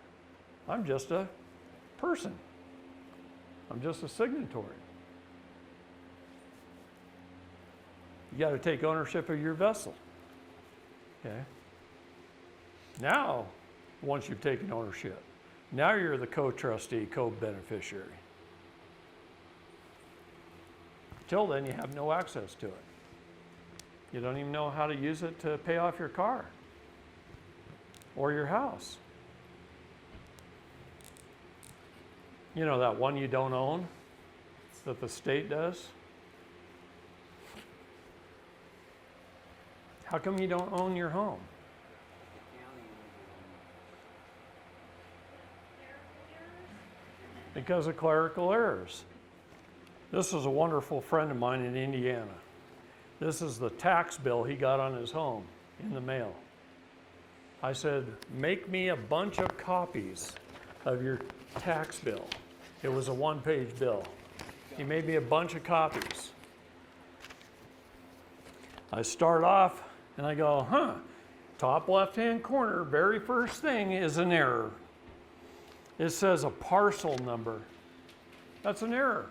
I'm just a person. I'm just a signatory. You got to take ownership of your vessel. Okay? Now, once you've taken ownership, now you're the co-trustee, co-beneficiary. Till then, you have no access to it. You don't even know how to use it to pay off your car or your house. You know that one you don't own that the state does? How come you don't own your home? Because of clerical errors. This is a wonderful friend of mine in Indiana. This is the tax bill he got on his home in the mail. I said, make me a bunch of copies of your tax bill. It was a one-page bill. He made me a bunch of copies. I start off and I go, top left-hand corner, very first thing is an error. It says a parcel number. That's an error.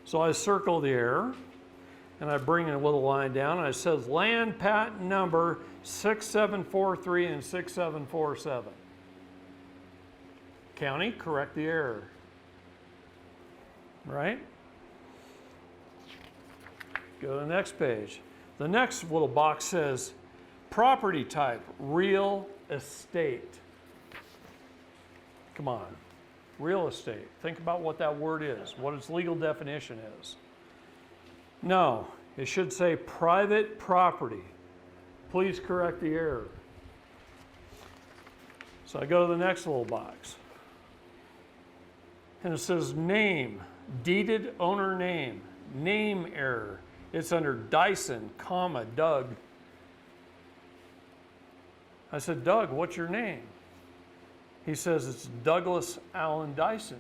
So I circle the error and I bring a little line down and it says land patent number 6743 and 6747. County, correct the error. Right? Go to the next page. The next little box says property type, real estate. Come on. Real estate. Think about what that word is, what its legal definition is. No, it should say private property. Please correct the error. So I go to the next little box. And it says name, deeded owner name, name error. It's under Dyson, comma, Doug. I said, Doug, what's your name? He says, it's Douglas Allen Dyson.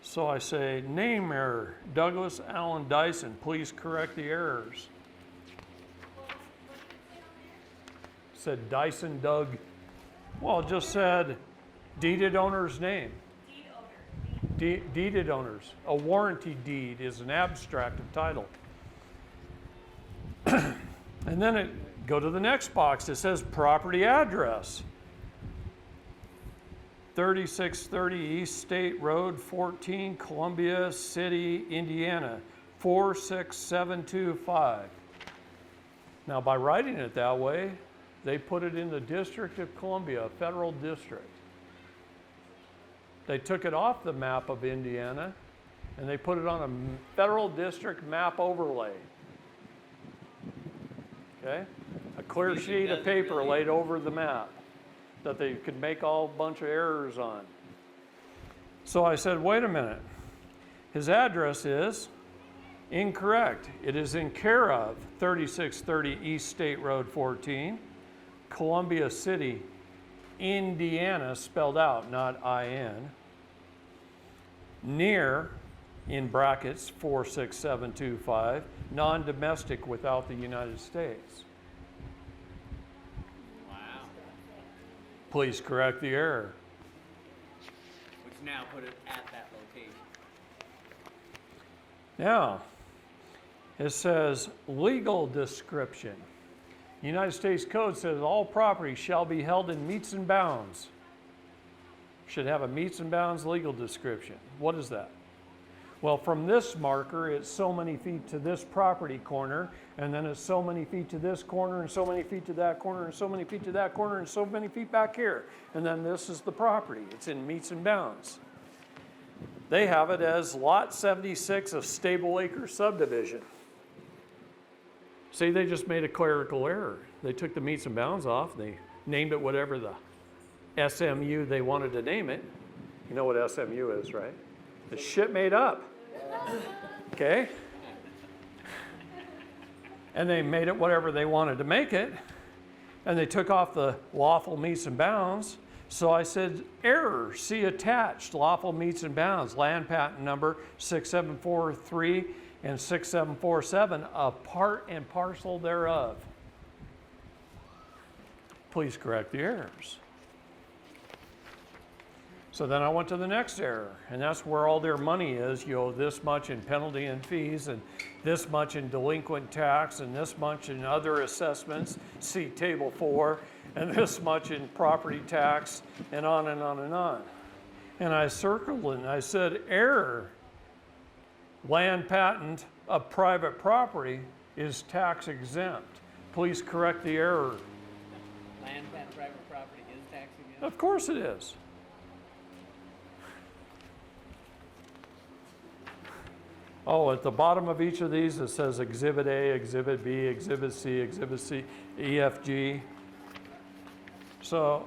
So I say, name error, Douglas Allen Dyson. Please correct the errors. What did it say on there? Said Dyson Doug. Well, it just said deeded owner's name. Deed owner. Deeded owners. A warranty deed is an abstract of title. And then go to the next box. It says property address. 3630 East State Road, 14, Columbia City, Indiana, 46725. Now, by writing it that way, they put it in the District of Columbia, a federal district. They took it off the map of Indiana, and they put it on a federal district map overlay. Okay? A clear sheet of paper laid over the map that they could make all bunch of errors on. So I said, wait a minute. His address is incorrect. It is in care of 3630 East State Road 14, Columbia City, Indiana, spelled out, not I-N, near, in brackets, 46725, non-domestic without the United States. Wow. Please correct the error. Which now put it at that location. Now, it says legal description. United States Code says all property shall be held in metes and bounds. Should have a metes and bounds legal description. What is that? Well, from this marker, it's so many feet to this property corner, and then it's so many feet to this corner, and so many feet to that corner, and so many feet to that corner, and so many feet back here. And then this is the property. It's in metes and bounds. They have it as Lot 76 of Stable Acre subdivision. See, they just made a clerical error. They took the metes and bounds off. They named it whatever the SMU they wanted to name it. You know what SMU is, right? It's shit made up. Okay? And they made it whatever they wanted to make it. And they took off the lawful metes and bounds. So I said, error, see attached, lawful metes and bounds, land patent number 6743 and 6747, a part and parcel thereof. Please correct the errors. So then I went to the next error, and that's where all their money is. You owe this much in penalty and fees, and this much in delinquent tax, and this much in other assessments, see table 4, and this much in property tax, and on and on and on. And I circled it, and I said, error, land patent of private property is tax exempt. Please correct the error. Land patent private property is tax exempt? Of course it is. Oh, at the bottom of each of these, it says Exhibit A, Exhibit B, Exhibit C, EFG. So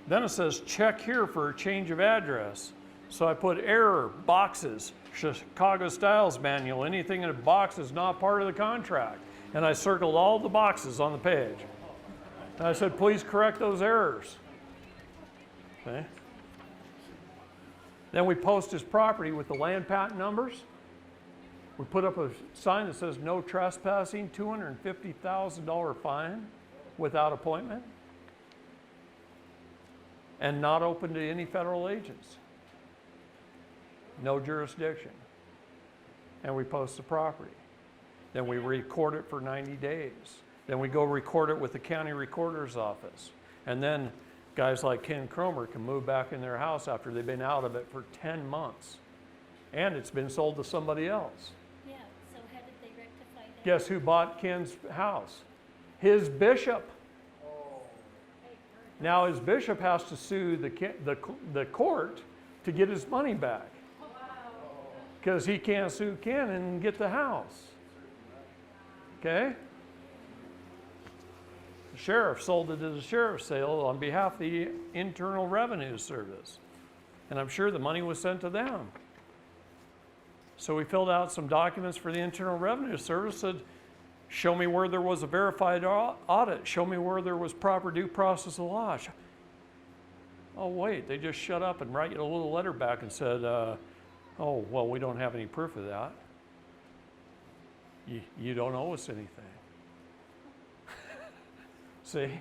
then it says check here for a change of address. So I put error, boxes, Chicago Styles Manual, anything in a box is not part of the contract. And I circled all the boxes on the page. And I said, please correct those errors. Okay. Then we post his property with the land patent numbers. We put up a sign that says no trespassing, $250,000 fine without appointment, and not open to any federal agents. No jurisdiction. And we post the property. Then we record it for 90 days. Then we go record it with the county recorder's office. And then guys like Ken Cromer can move back in their house after they've been out of it for 10 months. And it's been sold to somebody else. Yeah, so how did they rectify that? Guess who bought Ken's house? His bishop. Now his bishop has to sue the court to get his money back. Because he can't sue Ken and get the house. Okay? The sheriff sold it as a sheriff's sale on behalf of the Internal Revenue Service. And I'm sure the money was sent to them. So we filled out some documents for the Internal Revenue Service, said, Show me where there was a verified audit. Show me where there was proper due process of law. Oh, wait, they just shut up and write you a little letter back and said, oh, well, we don't have any proof of that. You don't owe us anything. See? So when you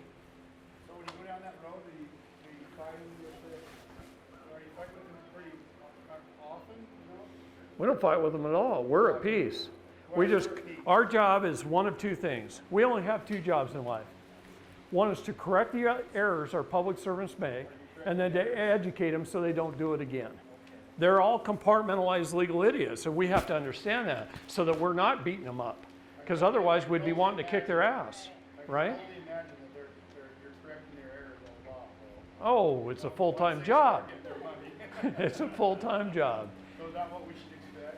go down that road, are you fighting with them pretty often, you know? We don't fight with them at all. We're at peace. Our job is one of two things. We only have two jobs in life. One is to correct the errors our public servants make, and then to educate them so they don't do it again. They're all compartmentalized legal idiots, and we have to understand that so that we're not beating them up. Because otherwise we'd be wanting to kick their ass, right? I can only imagine that you're correcting their errors a lot, though. Oh, it's a full-time job. Get their money. It's a full-time job. So is that what we should expect?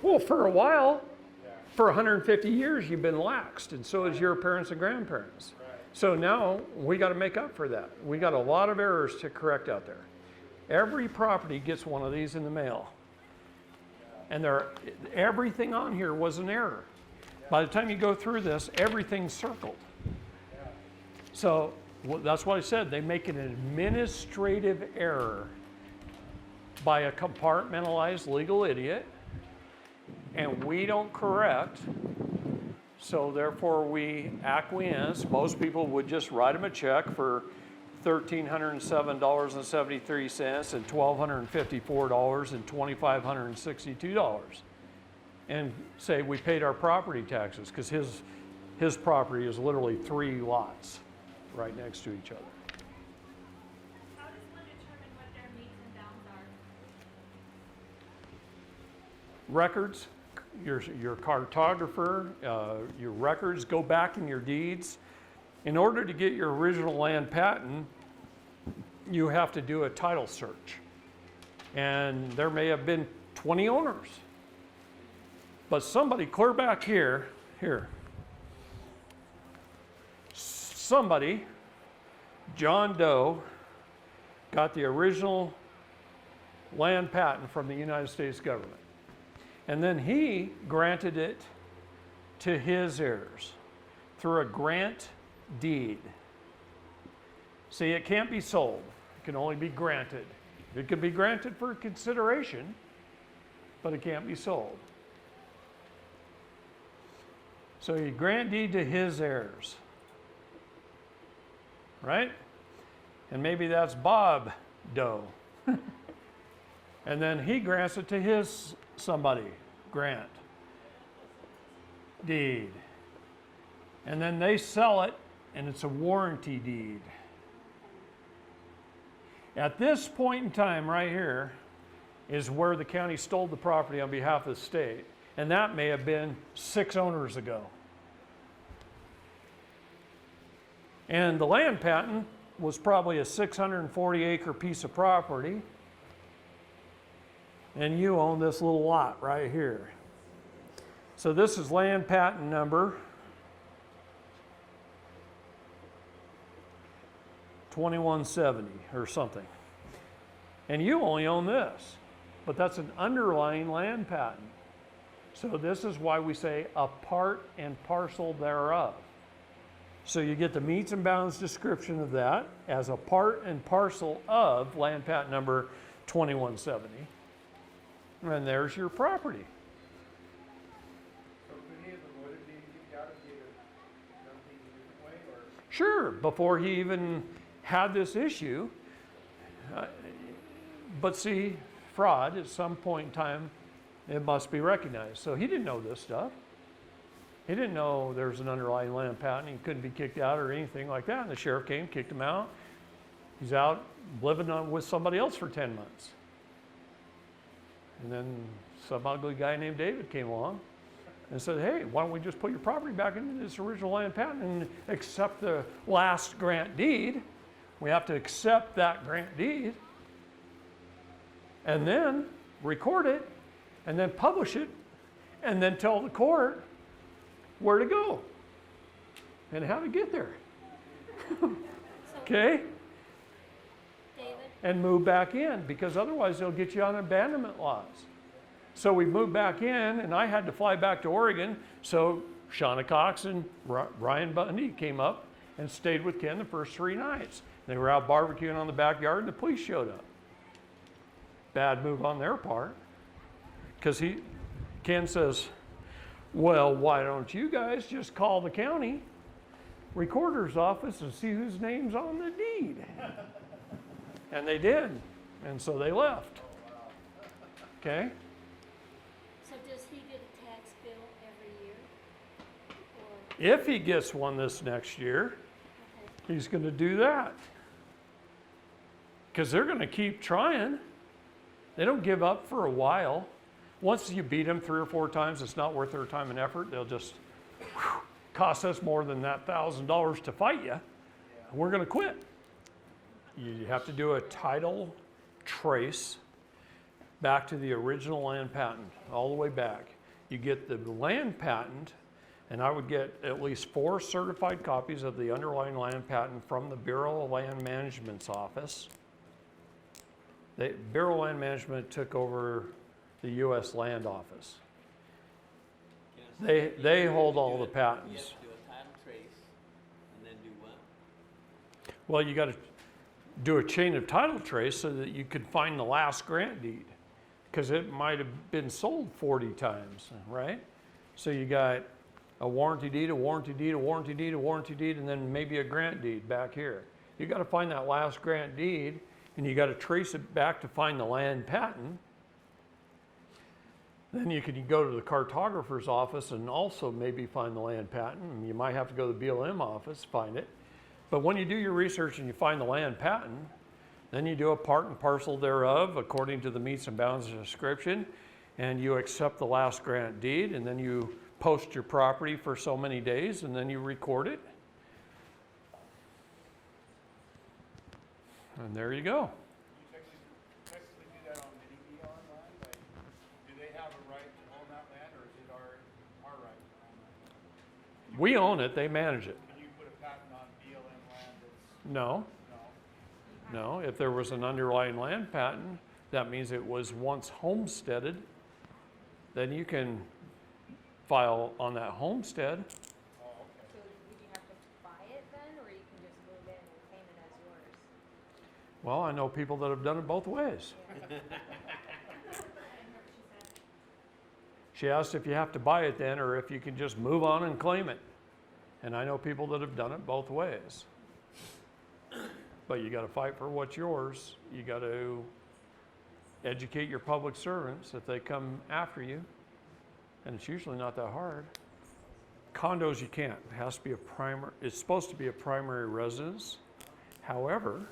Well, for a while, Yeah. for 150 years, you've been laxed, and so has your parents and grandparents. Right. So now we got to make up for that. We got a lot of errors to correct out there. Every property gets one of these in the mail. And everything on here was an error. By the time you go through this, everything's circled. So that's what I said. They make an administrative error by a compartmentalized legal idiot, and we don't correct. So therefore we acquiesce. Most people would just write them a check for $1,307.73 and $1,254 and $2,562 and say we paid our property taxes, because his property is literally 3 lots right next to each other. How does one determine what their meets and bounds are? Records, your cartographer, your records, go back in your deeds. In order to get your original land patent, you have to do a title search. And there may have been 20 owners. But somebody clear back here, somebody, John Doe, got the original land patent from the United States government. And then he granted it to his heirs through a grant deed. See, it can't be sold. It can only be granted. It can be granted for consideration, but it can't be sold. So you grant deed to his heirs, right? And maybe that's Bob Doe. And then he grants it to his somebody, grant deed. And then they sell it, and it's a warranty deed. At this point in time right here is where the county stole the property on behalf of the state. And that may have been 6 owners ago. And the land patent was probably a 640-acre piece of property. And you own this little lot right here. So this is land patent number 2170 or something. And you only own this, but that's an underlying land patent. So this is why we say a part and parcel thereof. So you get the meets and bounds description of that as a part and parcel of land patent number 2170. And there's your property. So could he have avoided being kicked out if he had done things a different way, or? Sure, before he even had this issue. But see, fraud at some point in time, it must be recognized. So he didn't know this stuff. He didn't know there was an underlying land patent. He couldn't be kicked out or anything like that. And the sheriff came, kicked him out. He's out living with somebody else for 10 months. And then some ugly guy named David came along and said, hey, why don't we just put your property back into this original land patent and accept the last grant deed. We have to accept that grant deed and then record it and then publish it and then tell the court where to go and how to get there. Okay? David, And move back in, because otherwise they'll get you on abandonment laws. So we moved back in, and I had to fly back to Oregon. So Shauna Cox and Ryan Bundy came up and stayed with Ken the first 3 nights. They were out barbecuing on the backyard and the police showed up. Bad move on their part. Because Ken says, well, why don't you guys just call the county recorder's office and see whose name's on the deed? And they did. And so they left. Okay? So does he get a tax bill every year? Or, If he gets one this next year, okay, he's going to do that. Because they're going to keep trying. They don't give up for a while. Once you beat them 3 or 4 times, it's not worth their time and effort. They'll just cost us more than that $1,000 to fight you. We're going to quit. You have to do a title trace back to the original land patent, all the way back. You get the land patent, and I would get at least 4 certified copies of the underlying land patent from the Bureau of Land Management's office. Bureau of Land Management took over the U.S. Land Office. They hold all the You patents. have to do a title trace and then do what? Well, you got to do a chain of title trace so that you could find the last grant deed, because it might have been sold 40 times, right? So you got a warranty deed, a warranty deed, a warranty deed, a warranty deed, and then maybe a grant deed back here. You got to find that last grant deed, and you got to trace it back to find the land patent. Then you can go to the cartographer's office and also maybe find the land patent. And you might have to go to the BLM office, find it. But when you do your research and you find the land patent, then you do a part and parcel thereof according to the metes and bounds description, and you accept the last grant deed, and then you post your property for so many days, and then you record it. And there you go. You technically do that on any BLM land? Like, do they have a right to own that land, or is it our right to own that land? We own it, they manage it. Can you put a patent on BLM land that's, No, no? no. If there was an underlying land patent, that means it was once homesteaded, then you can file on that homestead. Oh, okay. So would you have to buy it then, or you can just move in and claim it as yours? Well, I know people that have done it both ways. She asked if you have to buy it then, or if you can just move on and claim it. And I know people that have done it both ways. But you got to fight for what's yours. You got to educate your public servants if they come after you. And it's usually not that hard. Condos you can't. It has to be it's supposed to be a primary residence. However,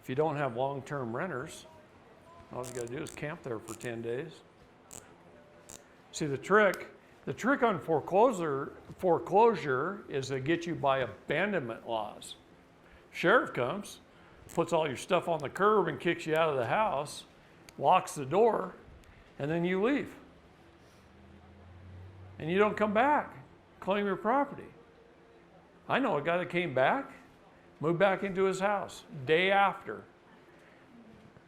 if you don't have long-term renters, all you got to do is camp there for 10 days. See, the trick on foreclosure is to get you by abandonment laws. Sheriff comes, puts all your stuff on the curb and kicks you out of the house, locks the door, and then you leave. And you don't come back, claim your property. I know a guy that came back, moved back into his house, day after.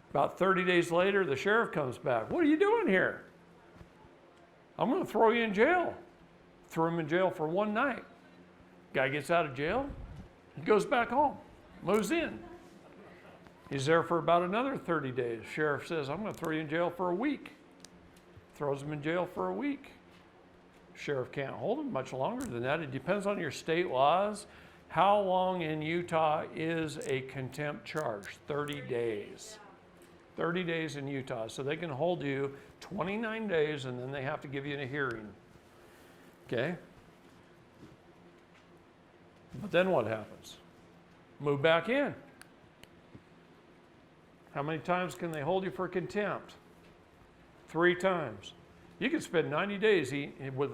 About 30 days later, the sheriff comes back. What are you doing here? I'm going to throw you in jail. Threw him in jail for one night. Guy gets out of jail, he goes back home, moves in. He's there for about another 30 days. Sheriff says, I'm going to throw you in jail for a week. Throws him in jail for a week. Sheriff can't hold him much longer than that. It depends on your state laws. How long in Utah is a contempt charge? 30 days. 30 days in Utah. So they can hold you 29 days and then they have to give you a hearing. Okay? But then what happens? Move back in. How many times can they hold you for contempt? 3 times. You can spend 90 days with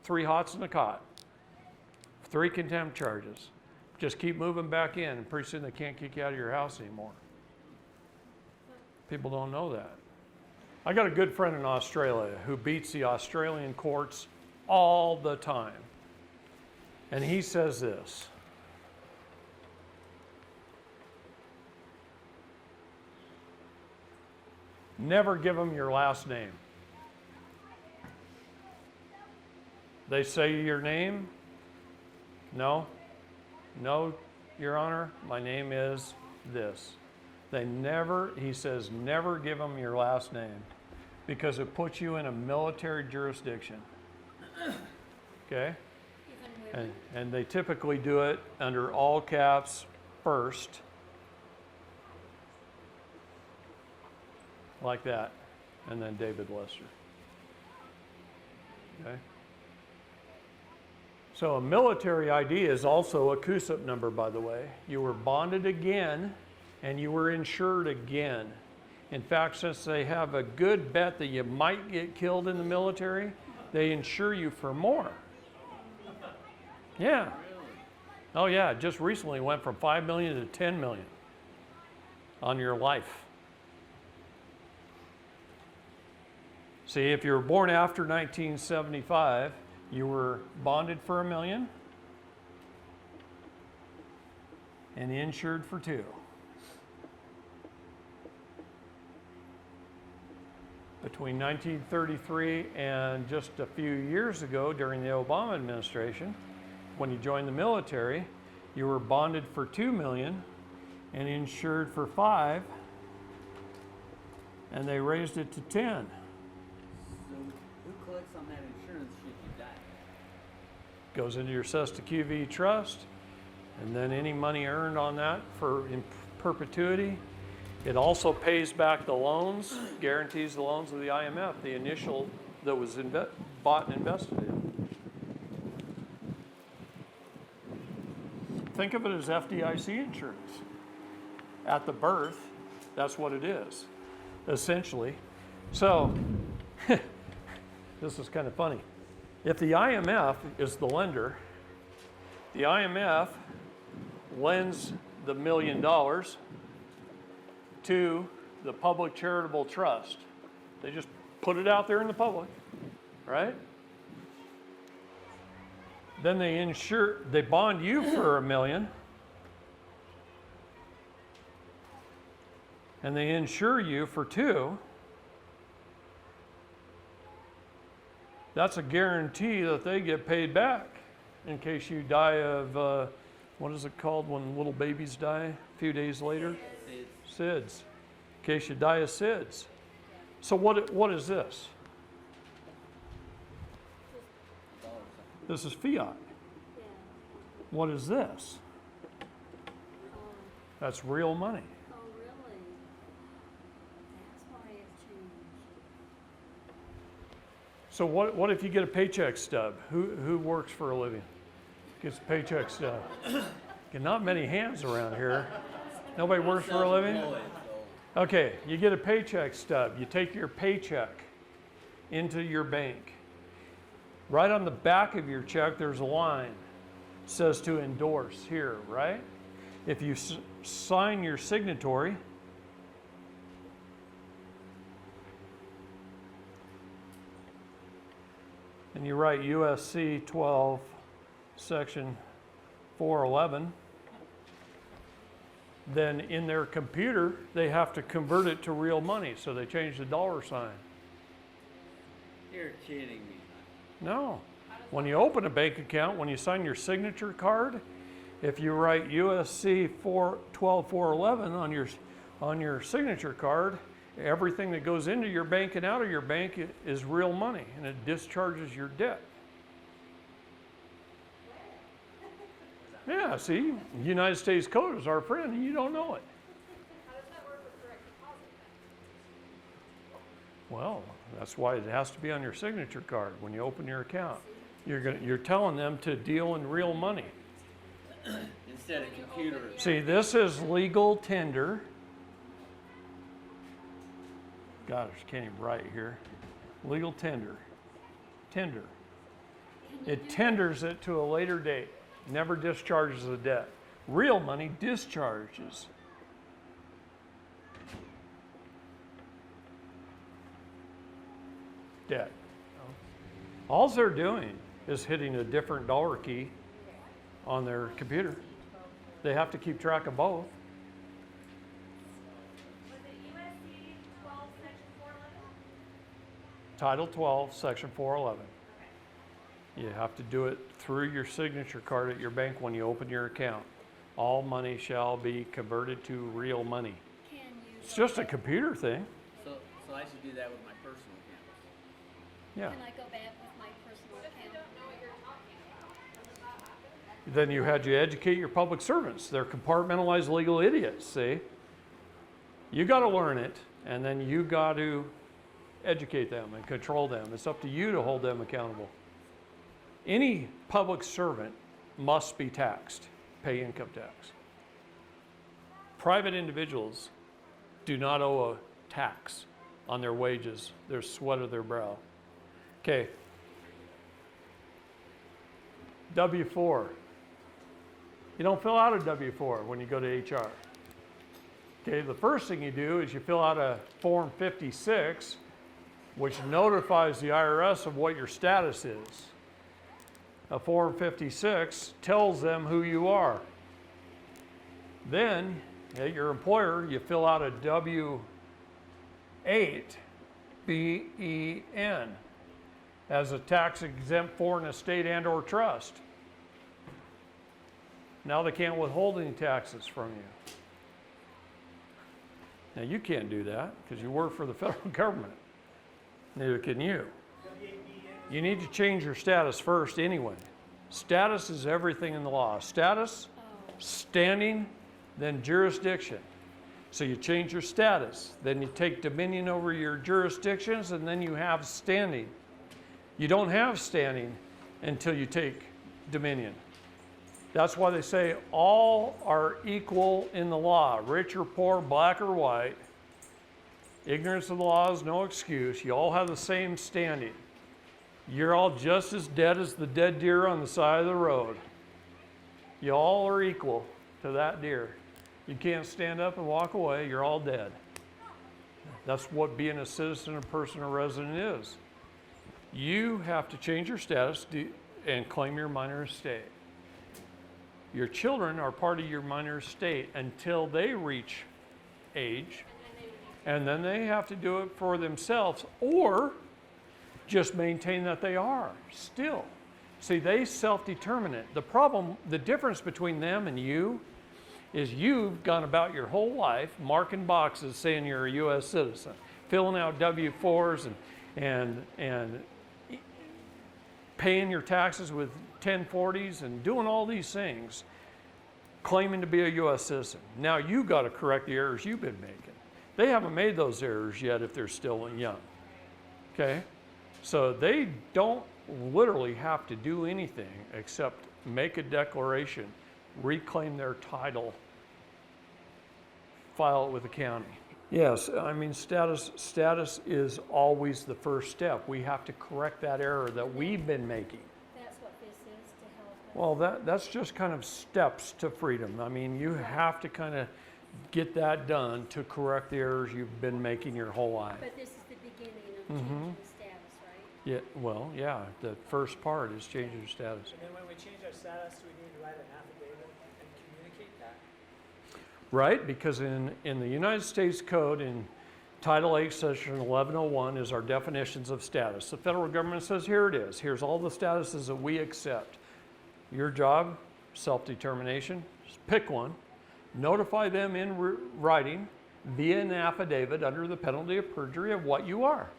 3 hots and a cot. 3 contempt charges. Just keep moving back in, and pretty soon they can't kick you out of your house anymore. People don't know that. I got a good friend in Australia who beats the Australian courts all the time. And he says this: never give them your last name. They say your name? No? No, Your Honor, my name is this. They never, he says, never give them your last name because it puts you in a military jurisdiction. Okay? Even women? And they typically do it under all caps first. Like that. And then David Lester. Okay? So a military ID is also a CUSIP number, by the way. You were bonded again, and you were insured again. In fact, since they have a good bet that you might get killed in the military, they insure you for more. Yeah. Oh yeah, it just recently went from 5 million to 10 million on your life. See, if you were born after 1975, you were bonded for $1 million and insured for $2 million. Between 1933 and just a few years ago during the Obama administration, when you joined the military, you were bonded for $2 million and insured for $5 million, and they raised it to $10 million. So who collects on that insurance should you die? Goes into your Cesta QV trust, and then any money earned on that for in perpetuity. It also pays back the loans, guarantees the loans of the IMF, the initial that was bought and invested in. Think of it as FDIC insurance. At the birth, that's what it is, essentially. So, this is kind of funny. If the IMF is the lender, the IMF lends the $1 million to the public charitable trust. They just put it out there in the public, right? Then they bond you for $1 million, and they insure you for $2 million. That's a guarantee that they get paid back in case you die of, what is it called when little babies die a few days later? SIDS. In case you die of SIDS. So what is this? This is fiat. Yeah. What is this? Oh, That's real money. oh, really? That's why it changed. So what if you get a paycheck stub? Who works for a living? Gets a paycheck stub. Okay, not many hands around here. Nobody works for a living? Okay, you get a paycheck stub. You take your paycheck into your bank. Right on the back of your check, there's a line. It says to endorse here, right? If you sign your signatory, and you write USC 12, section 411, then in their computer, they have to convert it to real money, so they change the dollar sign. You're kidding me. No. When you open a bank account, when you sign your signature card, if you write USC 12411 on your signature card, everything that goes into your bank and out of your bank is real money, and it discharges your debt. Yeah, see, United States Code is our friend, and you don't know it. How does that work with direct deposit then? Well, that's why it has to be on your signature card when you open your account. You're telling them to deal in real money. Instead of computer. See, this is legal tender. Gosh, I can't even write here. Legal tender. Tender. It tenders it to a later date. Never discharges the debt. Real money discharges. Debt. All they're doing is hitting a different dollar key on their computer. They have to keep track of both. Was it USC 12, section 411? Title 12, Section 411. You have to do it through your signature card at your bank when you open your account. All money shall be converted to real money. Can you? It's go just a back- computer thing. So I should do that with my personal accounts. Yeah. Can I go back with my personal account? Then you had to educate your public servants. They're compartmentalized legal idiots, see? You got to learn it, and then you got to educate them and control them. It's up to you to hold them accountable. Any public servant must be taxed, pay income tax. Private individuals do not owe a tax on their wages, their sweat of their brow. Okay. W-4. You don't fill out a W-4 when you go to HR. Okay, the first thing you do is you fill out a Form 56, which notifies the IRS of what your status is. A Form 56 tells them who you are. Then, at your employer, you fill out a W-8, B-E-N, as a tax-exempt foreign estate and or trust. Now they can't withhold any taxes from you. Now you can't do that because you work for the federal government. Neither can you. You need to change your status first anyway. Status is everything in the law. Status, standing, then jurisdiction. So you change your status, then you take dominion over your jurisdictions, and then you have standing. You don't have standing until you take dominion. That's why they say all are equal in the law, rich or poor, black or white. Ignorance of the law is no excuse. You all have the same standing. You're all just as dead as the dead deer on the side of the road. You all are equal to that deer. You can't stand up and walk away. You're all dead. That's what being a citizen, a person, a resident is. You have to change your status and claim your minor estate. Your children are part of your minor estate until they reach age, and then they have to do it for themselves or just maintain that they are still. See, they self-determine it. The problem, the difference between them and you is you've gone about your whole life marking boxes saying you're a U.S. citizen, filling out W-4s and paying your taxes with 1040s and doing all these things, claiming to be a U.S. citizen. Now you got to correct the errors you've been making. They haven't made those errors yet if they're still young. Okay? So they don't literally have to do anything except make a declaration, reclaim their title, file it with the county. Yes, I mean status is always the first step. We have to correct that error that we've been making. That's what this is to help us. Well, that's just kind of steps to freedom. I mean, you have to kind of get that done to correct the errors you've been making your whole life. But this is the beginning of changing the status, right? Yeah, well, yeah, the first part is changing your status. And then when we change our status, do we need to write an affidavit and communicate that? Right, because in the United States Code, in Title 8, Section 1101 is our definitions of status. The federal government says, here it is. Here's all the statuses that we accept. Your job, self-determination, just pick one. Notify them in writing via an affidavit under the penalty of perjury of what you are.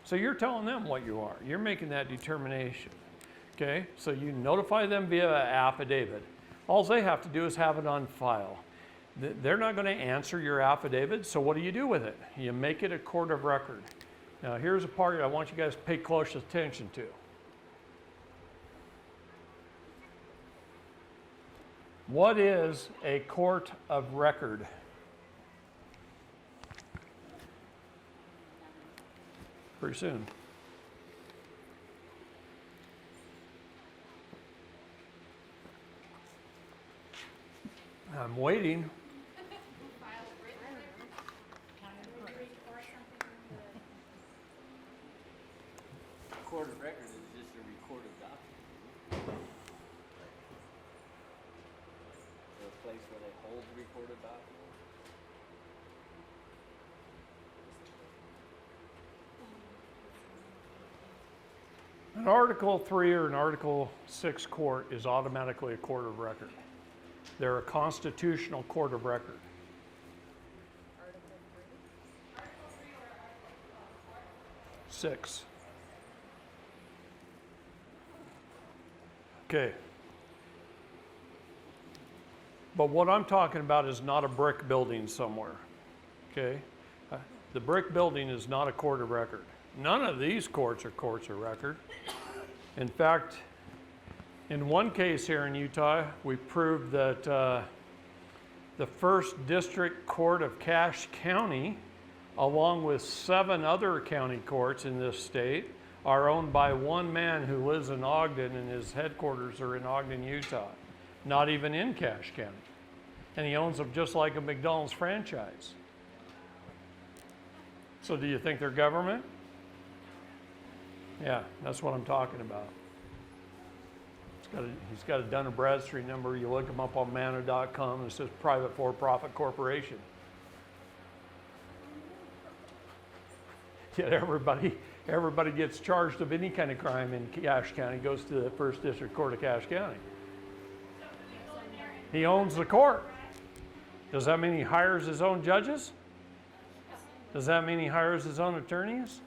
So you're telling them what you are. You're making that determination. Okay, so you notify them via affidavit. All they have to do is have it on file. They're not going to answer your affidavit, so what do you do with it? You make it a court of record. Now here's a part I want you guys to pay close attention to. What is a court of record? Pretty soon. I'm waiting. Court of record is just a recorded document. The place where they hold the recorded document. An Article 3 or an Article 6 court is automatically a court of record. They're a constitutional court of record. Article 6. Okay. But what I'm talking about is not a brick building somewhere. Okay? The brick building is not a court of record. None of these courts are courts of record. In fact, in one case here in Utah, we proved that the First District Court of Cache County, along with 7 other county courts in this state, are owned by one man who lives in Ogden, and his headquarters are in Ogden, Utah, not even in Cache County. And he owns them just like a McDonald's franchise. So do you think they're government? Yeah, that's what I'm talking about. He's got a Dun & Bradstreet number. You look him up on manna.com, and it says private for-profit corporation. Yet everybody gets charged of any kind of crime in Cache County, goes to the First District Court of Cache County. He owns the court. Does that mean he hires his own judges? Does that mean he hires his own attorneys?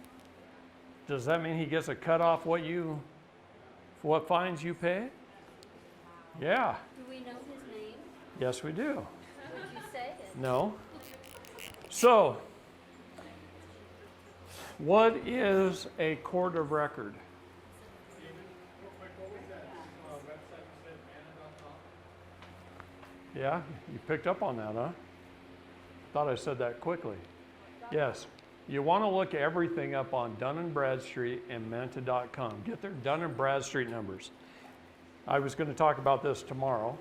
Does that mean he gets a cut off what fines you pay? Yeah. Do we know his name? Yes, we do. Would you say it? No. So, what is a court of record? Yeah, you picked up on that, huh? Thought I said that quickly. Yes. You want to look everything up on Dun & Bradstreet and Manta.com. Get their Dun & Bradstreet numbers. I was going to talk about this tomorrow.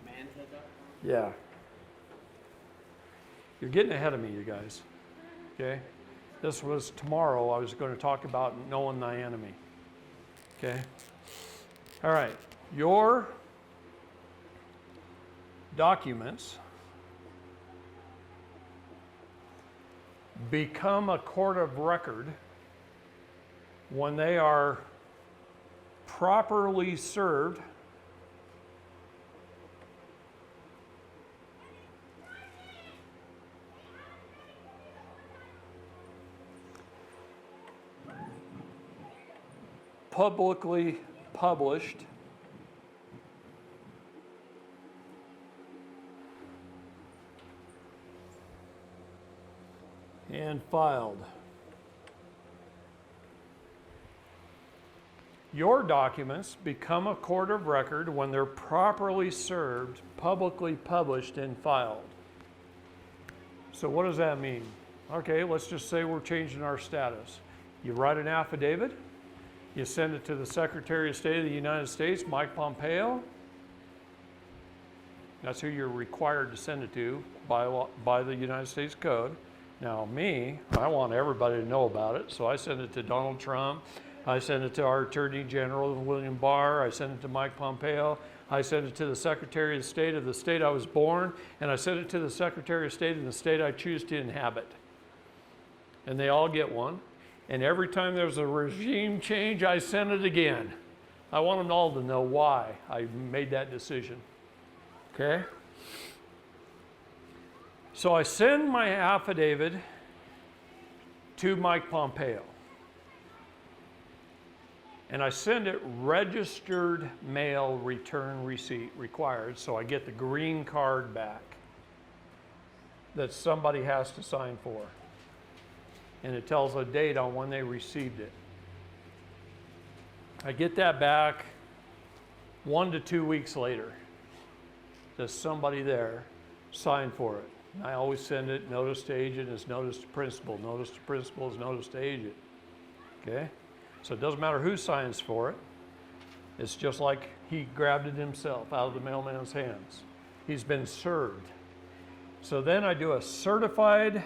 Manta.com? Yeah. You're getting ahead of me, you guys. Okay? This was tomorrow. I was going to talk about knowing thy enemy. Okay? All right. Your documents become a court of record when they are properly served publicly published and filed. Your documents become a court of record when they're properly served, publicly published, and filed. So what does that mean? Okay, let's just say we're changing our status. You write an affidavit, you send it to the Secretary of State of the United States, Mike Pompeo. That's who you're required to send it to by the United States Code. Now me, I want everybody to know about it, so I send it to Donald Trump, I send it to our Attorney General, William Barr, I send it to Mike Pompeo, I send it to the Secretary of State of the state I was born, and I send it to the Secretary of State in the state I choose to inhabit. And they all get one, and every time there's a regime change, I send it again. I want them all to know why I made that decision, okay? So I send my affidavit to Mike Pompeo. And I send it registered mail return receipt required, so I get the green card back that somebody has to sign for. And it tells a date on when they received it. I get that back 1 to 2 weeks later. There's somebody there sign for it. I always send it, notice to agent is notice to principal. Notice to principal is notice to agent. Okay? So it doesn't matter who signs for it. It's just like he grabbed it himself out of the mailman's hands. He's been served. So then I do a certified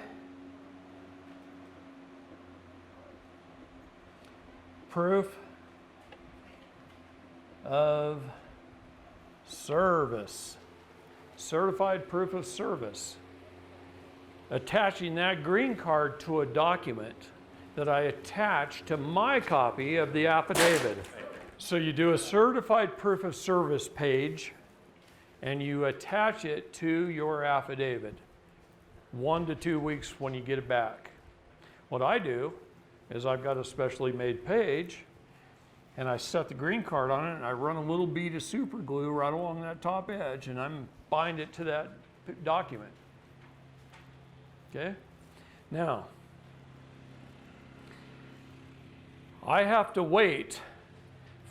proof of service. Certified proof of service. Attaching that green card to a document that I attach to my copy of the affidavit. So you do a certified proof of service page and you attach it to your affidavit 1 to 2 weeks when you get it back. What I do is I've got a specially made page and I set the green card on it and I run a little bead of super glue right along that top edge and I'm bind it to that document. Okay? Now, I have to wait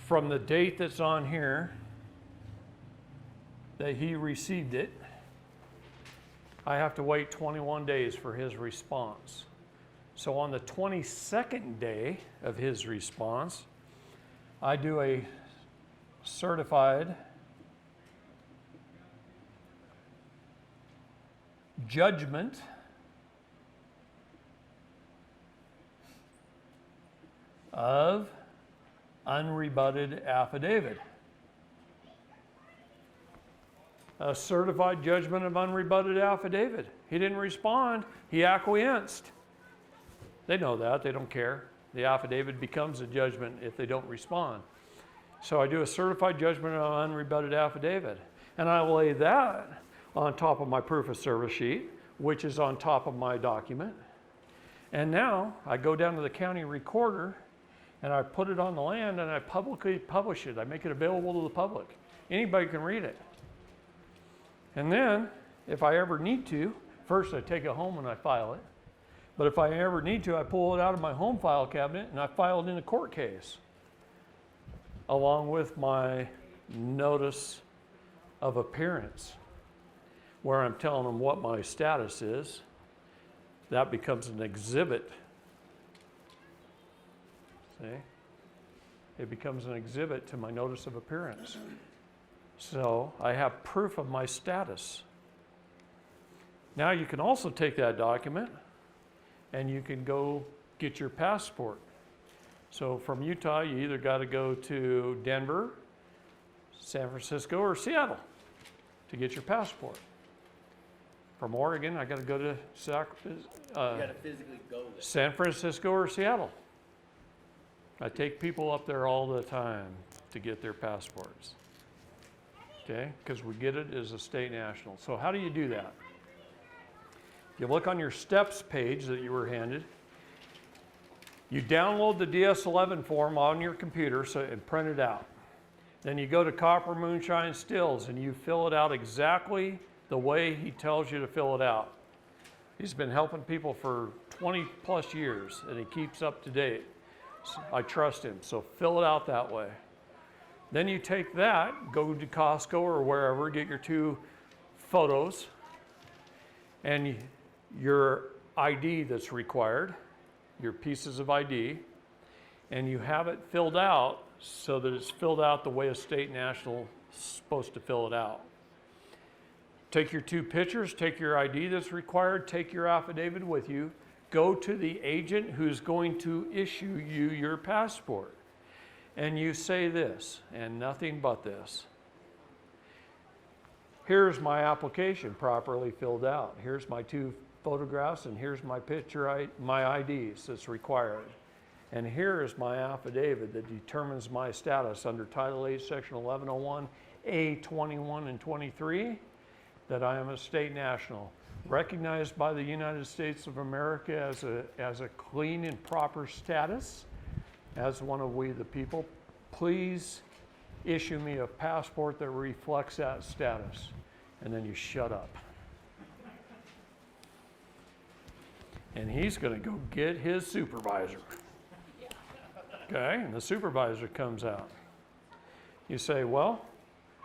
from the date that's on here that he received it. I have to wait 21 days for his response. So on the 22nd day of his response, I do a certified judgment of unrebutted affidavit. A certified judgment of unrebutted affidavit. He didn't respond, he acquiesced. They know that, they don't care. The affidavit becomes a judgment if they don't respond. So I do a certified judgment of unrebutted affidavit. And I lay that on top of my proof of service sheet, which is on top of my document. And now I go down to the county recorder and I put it on the land and I publicly publish it. I make it available to the public. Anybody can read it. And then, if I ever need to, first I take it home and I file it. But if I ever need to, I pull it out of my home file cabinet and I file it in a court case, along with my notice of appearance, where I'm telling them what my status is. That becomes an exhibit. See? It becomes an exhibit to my notice of appearance. So I have proof of my status. Now you can also take that document and you can go get your passport. So from Utah, you either got to go to Denver, San Francisco, or Seattle to get your passport. From Oregon, I got to go to You gotta physically go there. San Francisco or Seattle. I take people up there all the time to get their passports. Okay, because we get it as a state national. So how do you do that? You look on your steps page that you were handed. You download the DS11 form on your computer and print it out. Then you go to Copper Moonshine Stills and you fill it out exactly the way he tells you to fill it out. He's been helping people for 20 plus years and he keeps up to date. So I trust him, so fill it out that way. Then you take that, go to Costco or wherever, get your 2 photos and your ID that's required, your pieces of ID, and you have it filled out so that it's filled out the way a state national is supposed to fill it out. Take your 2 pictures, take your ID that's required, take your affidavit with you, go to the agent who's going to issue you your passport. And you say this, and nothing but this. Here's my application properly filled out. Here's my 2 photographs, and here's my picture, my IDs that's required. And here is my affidavit that determines my status under Title 8, Section 1101, A21 and 23, that I am a state national, recognized by the United States of America as a clean and proper status, as one of we the people. Please issue me a passport that reflects that status. And then you shut up. And he's going to go get his supervisor. Okay, and the supervisor comes out. You say, well,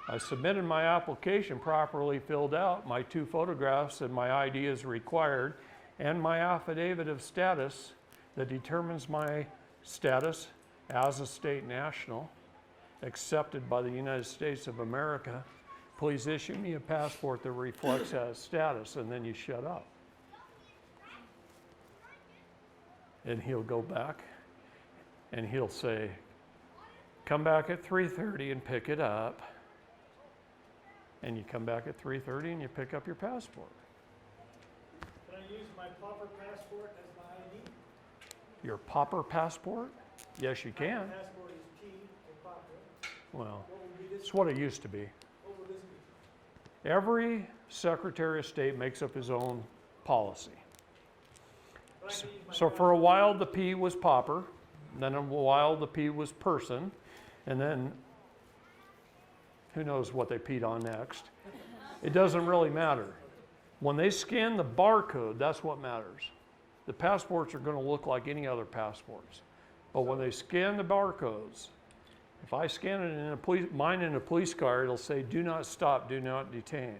I submitted my application properly filled out, my 2 photographs and my ID is required, and my affidavit of status that determines my status as a state national accepted by the United States of America. Please issue me a passport that reflects that status, and then you shut up. And he'll go back and he'll say, come back at 3:30 and pick it up. And you come back at 3:30 and you pick up your passport. Can I use my proper passport as my ID? Your pauper passport? Yes, you can. Passport is P for Papa. Well, What would be this? it's what it used to be. What would this be? Every Secretary of State makes up his own policy. But I can use my So for a while, the P was pauper, then a while the P was person, and then who knows what they peed on next. It doesn't really matter. When they scan the barcode, that's what matters. The passports are going to look like any other passports. But when they scan the barcodes, if I scan it in mine in a police car, it'll say, do not stop, do not detain.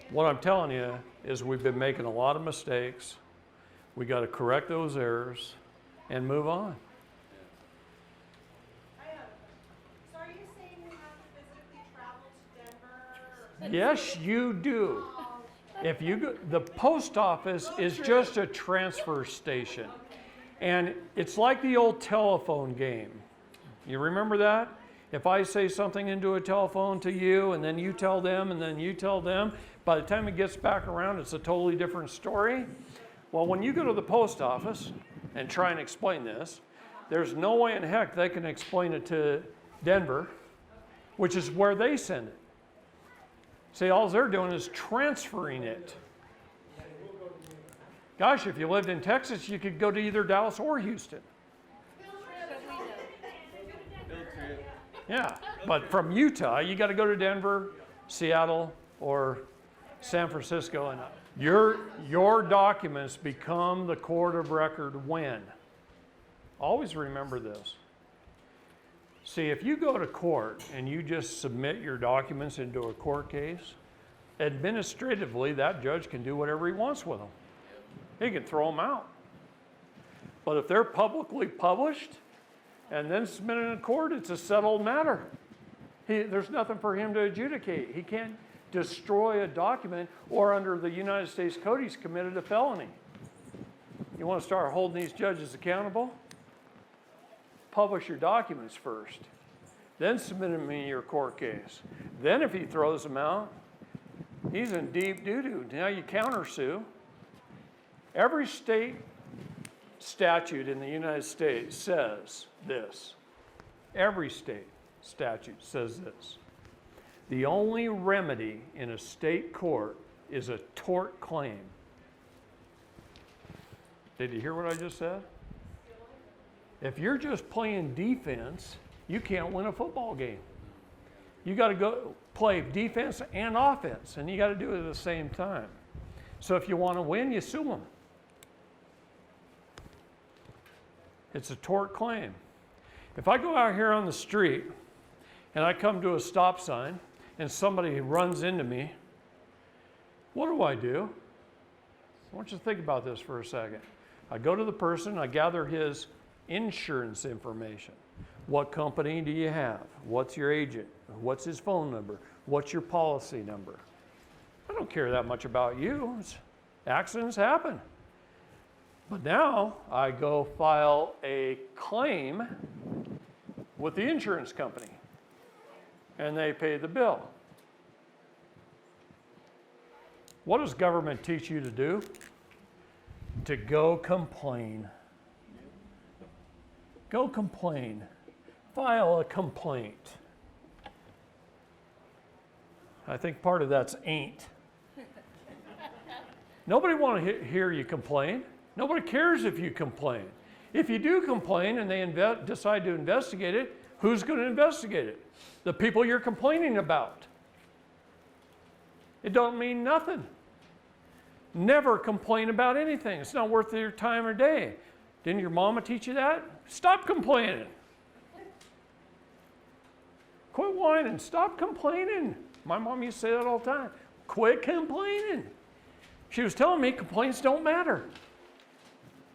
What I'm telling you is we've been making a lot of mistakes. We got to correct those errors and move on. So are you saying you have to physically travel to Denver? Yes, you do. If you go, the post office is just a transfer station. And it's like the old telephone game. You remember that? If I say something into a telephone to you, and then you tell them, and then you tell them, by the time it gets back around, it's a totally different story. Well, when you go to the post office and try and explain this, there's no way in heck they can explain it to Denver, which is where they send it. See, all they're doing is transferring it. Gosh, if you lived in Texas, you could go to either Dallas or Houston. Yeah, but from Utah, you got to go to Denver, Seattle, or San Francisco, and your documents become the court of record when. Always remember this. See, if you go to court and you just submit your documents into a court case, administratively, that judge can do whatever he wants with them. He can throw them out. But if they're publicly published and then submitted in court, it's a settled matter. There's nothing for him to adjudicate. He can't destroy a document, or under the United States Code, he's committed a felony. You want to start holding these judges accountable? Publish your documents first. Then submit them in your court case. Then if he throws them out, he's in deep doo-doo. Now you countersue. Every state statute in the United States says this. Every state statute says this. The only remedy in a state court is a tort claim. Did you hear what I just said? If you're just playing defense, you can't win a football game. You got to go play defense and offense, and you got to do it at the same time. So if you want to win, you sue them. It's a tort claim. If I go out here on the street and I come to a stop sign and somebody runs into me, what do? I want you to think about this for a second. I go to the person, I gather his insurance information. What company do you have? What's your agent? What's his phone number? What's your policy number? I don't care that much about you. Accidents happen. But now I go file a claim with the insurance company, and they pay the bill. What does government teach you to do? To go complain. Go complain. File a complaint. I think part of that's ain't. Nobody want to hear you complain. Nobody cares if you complain. If you do complain and they decide to investigate it, who's going to investigate it? The people you're complaining about. It don't mean nothing. Never complain about anything. It's not worth your time or day. Didn't your mama teach you that? Stop complaining. Quit whining. Stop complaining. My mom used to say that all the time. Quit complaining. She was telling me complaints don't matter.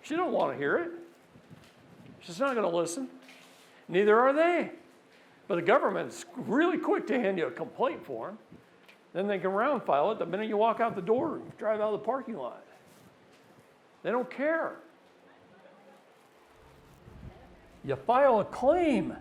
She don't want to hear it. She's not going to listen. Neither are they. But the government's really quick to hand you a complaint form. Then they can round file it the minute you walk out the door and drive out of the parking lot. They don't care. You file a claim.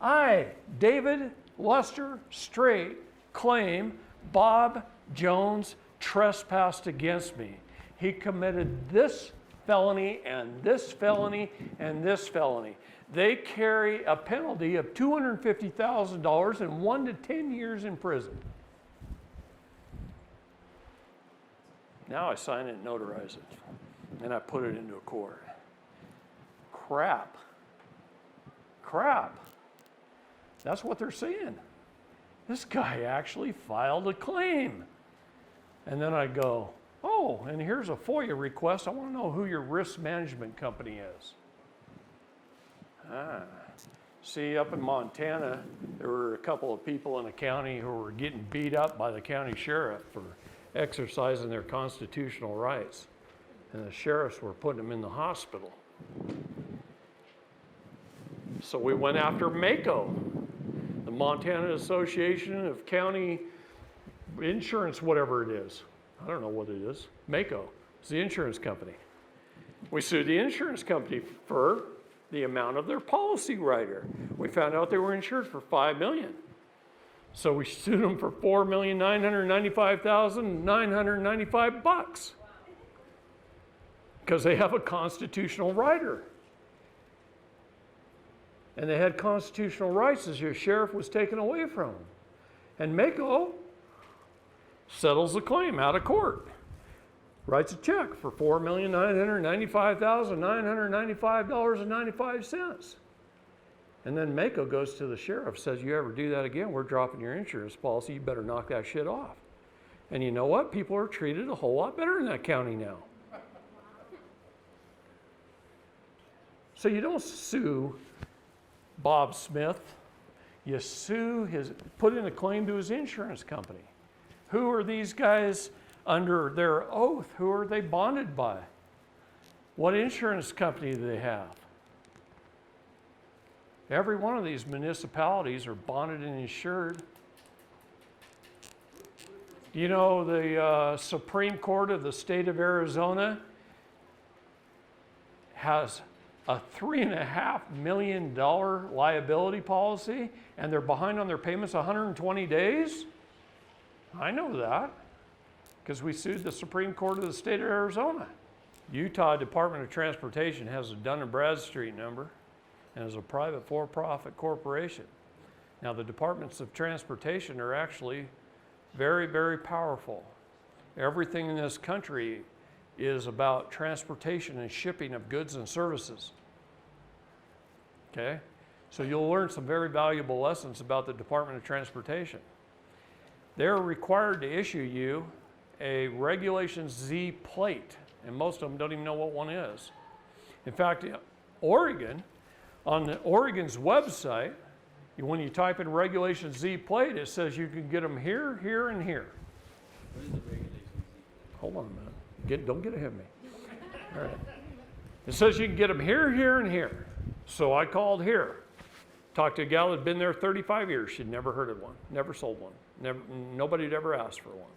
I, David Lester Straight, claim Bob Jones trespassed against me. He committed this felony and this felony and this felony. They carry a penalty of $250,000 and 1 to 10 years in prison. Now I sign it and notarize it, and I put it into a court. Crap. That's what they're saying. This guy actually filed a claim. And then I go, oh, and here's a FOIA request. I want to know who your risk management company is. See, up in Montana, there were a couple of people in the county who were getting beat up by the county sheriff for exercising their constitutional rights. And the sheriffs were putting them in the hospital. So we went after MACO, the Montana Association of County Insurance, whatever it is. I don't know what it is. MACO. It's the insurance company. We sued the insurance company for the amount of their policy rider. We found out they were insured for $5 million. So we sued them for $4,995,995 because they have a constitutional rider. And they had constitutional rights as your sheriff was taken away from them. And MACO settles the claim out of court. Writes a check for $4,995,995.95. And then MACO goes to the sheriff, says, you ever do that again, we're dropping your insurance policy, you better knock that shit off. And you know what? People are treated a whole lot better in that county now. So you don't sue Bob Smith. You put in a claim to his insurance company. Who are these guys under their oath? Who are they bonded by? What insurance company do they have? Every one of these municipalities are bonded and insured. You know, the Supreme Court of the state of Arizona has a $3.5 million liability policy, and they're behind on their payments 120 days? I know that, because we sued the Supreme Court of the state of Arizona. Utah Department of Transportation has a Dun & Bradstreet number and is a private for-profit corporation. Now, the departments of transportation are actually very, very powerful. Everything in this country is about transportation and shipping of goods and services. Okay? So you'll learn some very valuable lessons about the Department of Transportation. They're required to issue you a Regulation Z plate, and most of them don't even know what one is. In fact, Oregon, on Oregon's website, when you type in Regulation Z plate, it says you can get them here, here, and here. What is the Regulation Z? Hold on a minute. Don't get ahead of me. All right. It says you can get them here, here, and here. So I called here. Talked to a gal that had been there 35 years. She'd never heard of one, never sold one. Nobody had ever asked for one.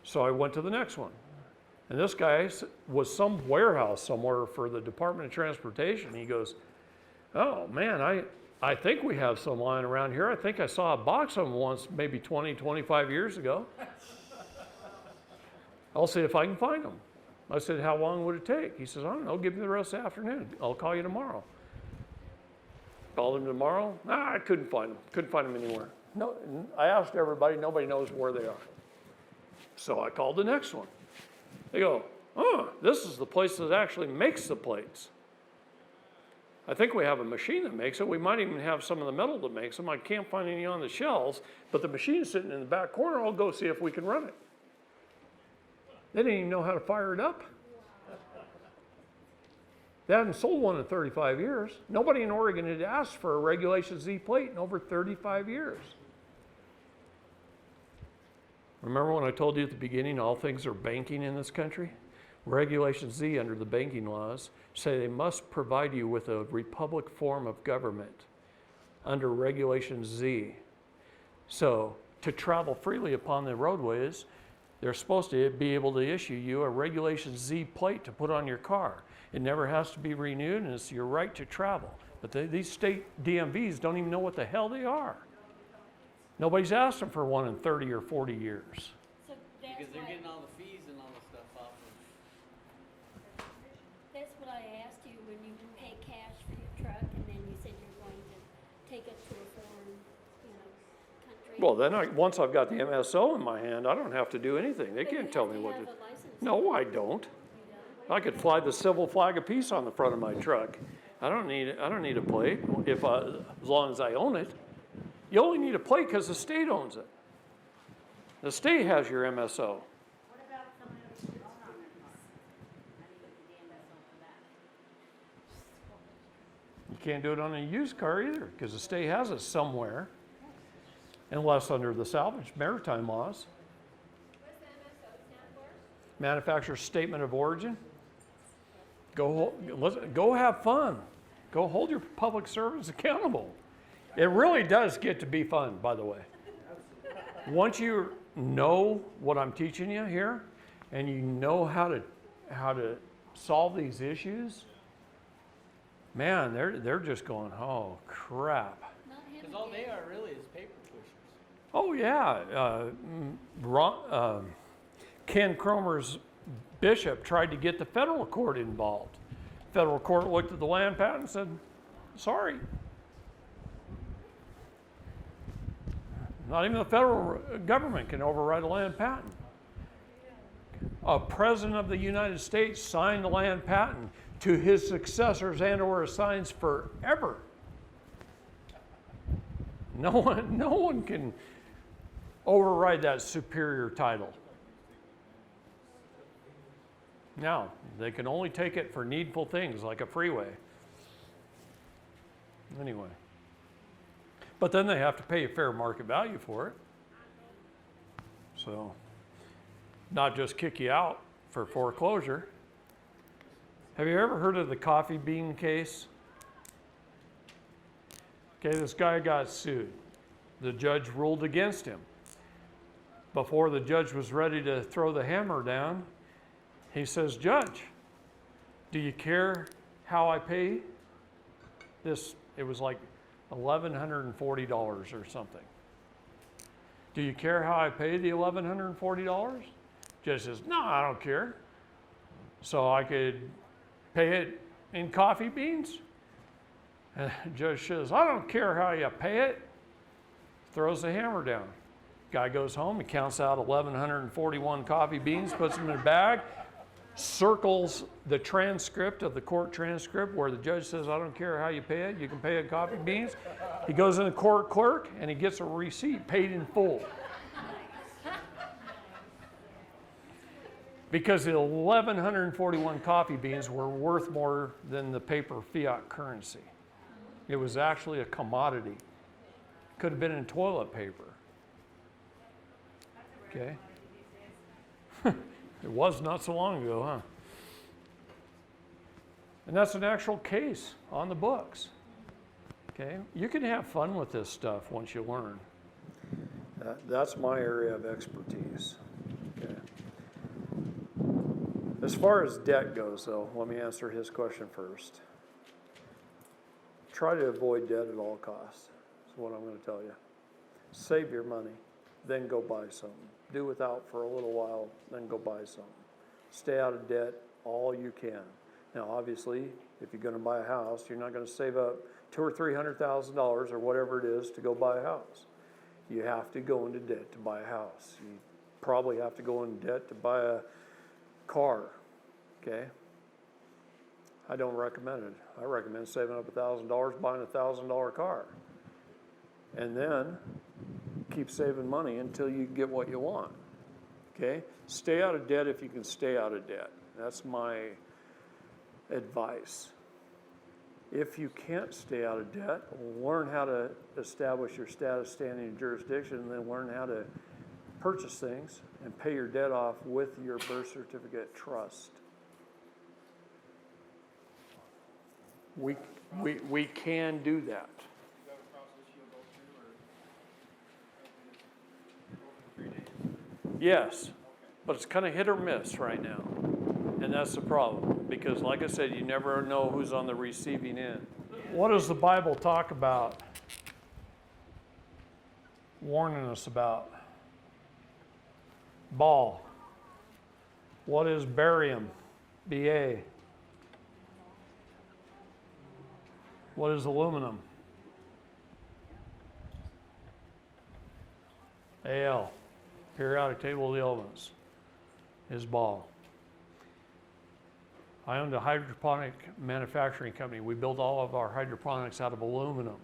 So I went to the next one. And this guy was some warehouse somewhere for the Department of Transportation. He goes, oh man, I think we have some lying around here. I think I saw a box of them once, maybe 20, 25 years ago. I'll see if I can find them. I said, how long would it take? He says, I don't know, give me the rest of the afternoon. I'll call you tomorrow. Called him tomorrow. I couldn't find them. Couldn't find them anywhere. No, I asked everybody, nobody knows where they are. So I called the next one. They go, oh, this is the place that actually makes the plates. I think we have a machine that makes it. We might even have some of the metal that makes them. I can't find any on the shelves, but the machine's sitting in the back corner. I'll go see if we can run it. They didn't even know how to fire it up. They hadn't sold one in 35 years. Nobody in Oregon had asked for a Regulation Z plate in over 35 years. Remember when I told you at the beginning all things are banking in this country? Regulation Z under the banking laws say they must provide you with a republic form of government under Regulation Z. So to travel freely upon the roadways, they're supposed to be able to issue you a Regulation Z plate to put on your car. It never has to be renewed, and it's your right to travel. But these state DMVs don't even know what the hell they are. Nobody's asked them for one in 30 or 40 years. So that's Because they're why, getting all the fees and all the stuff off Well, then once I've got the MSO in my hand, I don't have to do anything. They But you can't tell have me to what have to. a license. No, I don't. I could fly the civil flag of peace on the front of my truck. I don't need a plate as long as I own it. You only need a plate because the state owns it. The state has your MSO. What about someone who's own on their car? How do you get the DMSO for that? You can't do it on a used car either because the state has it somewhere, unless under the salvage maritime laws. What's the MSO stand for? Manufacturer's statement of origin. Go have fun. Go hold your public servants accountable. It really does get to be fun, by the way. Once you know what I'm teaching you here, and you know how to solve these issues, man, they're just going, oh crap. Not him Because all again. they are really is paper pushers. Oh yeah, Ken Cromer's bishop tried to get the federal court involved. Federal court looked at the land patent and said, sorry. Not even the federal government can override a land patent. A president of the United States signed the land patent to his successors and or assigns forever. No one can override that superior title. Now, they can only take it for needful things like a freeway. Anyway. But then they have to pay a fair market value for it. So, not just kick you out for foreclosure. Have you ever heard of the coffee bean case? Okay, this guy got sued. The judge ruled against him. Before the judge was ready to throw the hammer down, he says, Judge, do you care how I pay this? It was like $1,140 or something. Do you care how I pay the $1,140? Judge says, no, I don't care. So I could pay it in coffee beans? And the judge says, I don't care how you pay it. Throws the hammer down. Guy goes home, he counts out 1,141 coffee beans, puts them in a bag, circles the transcript of the court transcript where the judge says, I don't care how you pay it, you can pay it coffee beans. He goes in the court clerk and he gets a receipt paid in full. Because the 1,141 coffee beans were worth more than the paper fiat currency. It was actually a commodity. Could have been in toilet paper. Okay? It was not so long ago, huh? And that's an actual case on the books. Okay? You can have fun with this stuff once you learn. That's my area of expertise. Okay? As far as debt goes, though, let me answer his question first. Try to avoid debt at all costs. That's what I'm going to tell you. Save your money, then go buy something. Do without for a little while, then go buy something. Stay out of debt all you can. Now, obviously, if you're going to buy a house, you're not going to save up $200,000 or $300,000 or whatever it is to go buy a house. You have to go into debt to buy a house. You probably have to go into debt to buy a car. Okay? I don't recommend it. I recommend saving up $1,000, buying a $1,000 car. And then keep saving money until you get what you want. Okay? Stay out of debt if you can stay out of debt. That's my advice. If you can't stay out of debt, learn how to establish your status, standing, and jurisdiction, and then learn how to purchase things and pay your debt off with your birth certificate trust. We can do that. Is that a process you'll go through, or over the 3 days? Yes, but it's kind of hit or miss right now. And that's the problem, because like I said, you never know who's on the receiving end. What does the Bible talk about? Warning us about? Ball. What is barium? Ba. What is aluminum? AL, periodic table of the elements, is ball. I owned a hydroponic manufacturing company. We built all of our hydroponics out of aluminum.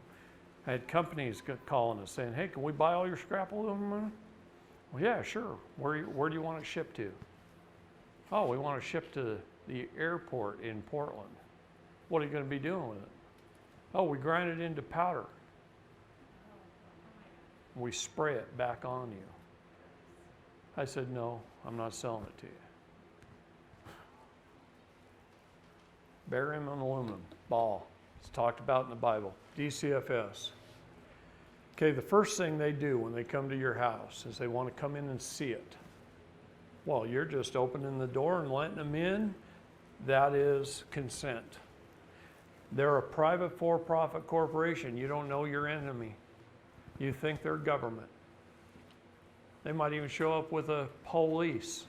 I had companies calling us saying, hey, can we buy all your scrap aluminum? Well, yeah, sure. Where do you want it shipped to? Oh, we want to ship to the airport in Portland. What are you going to be doing with it? Oh, we grind it into powder. We spray it back on you. I said, no, I'm not selling it to you. Barium and aluminum, ball. It's talked about in the Bible. DCFS. Okay, the first thing they do when they come to your house is they want to come in and see it. Well, you're just opening the door and letting them in. That is consent. They're a private for-profit corporation. You don't know your enemy. You think they're government. They might even show up with a police,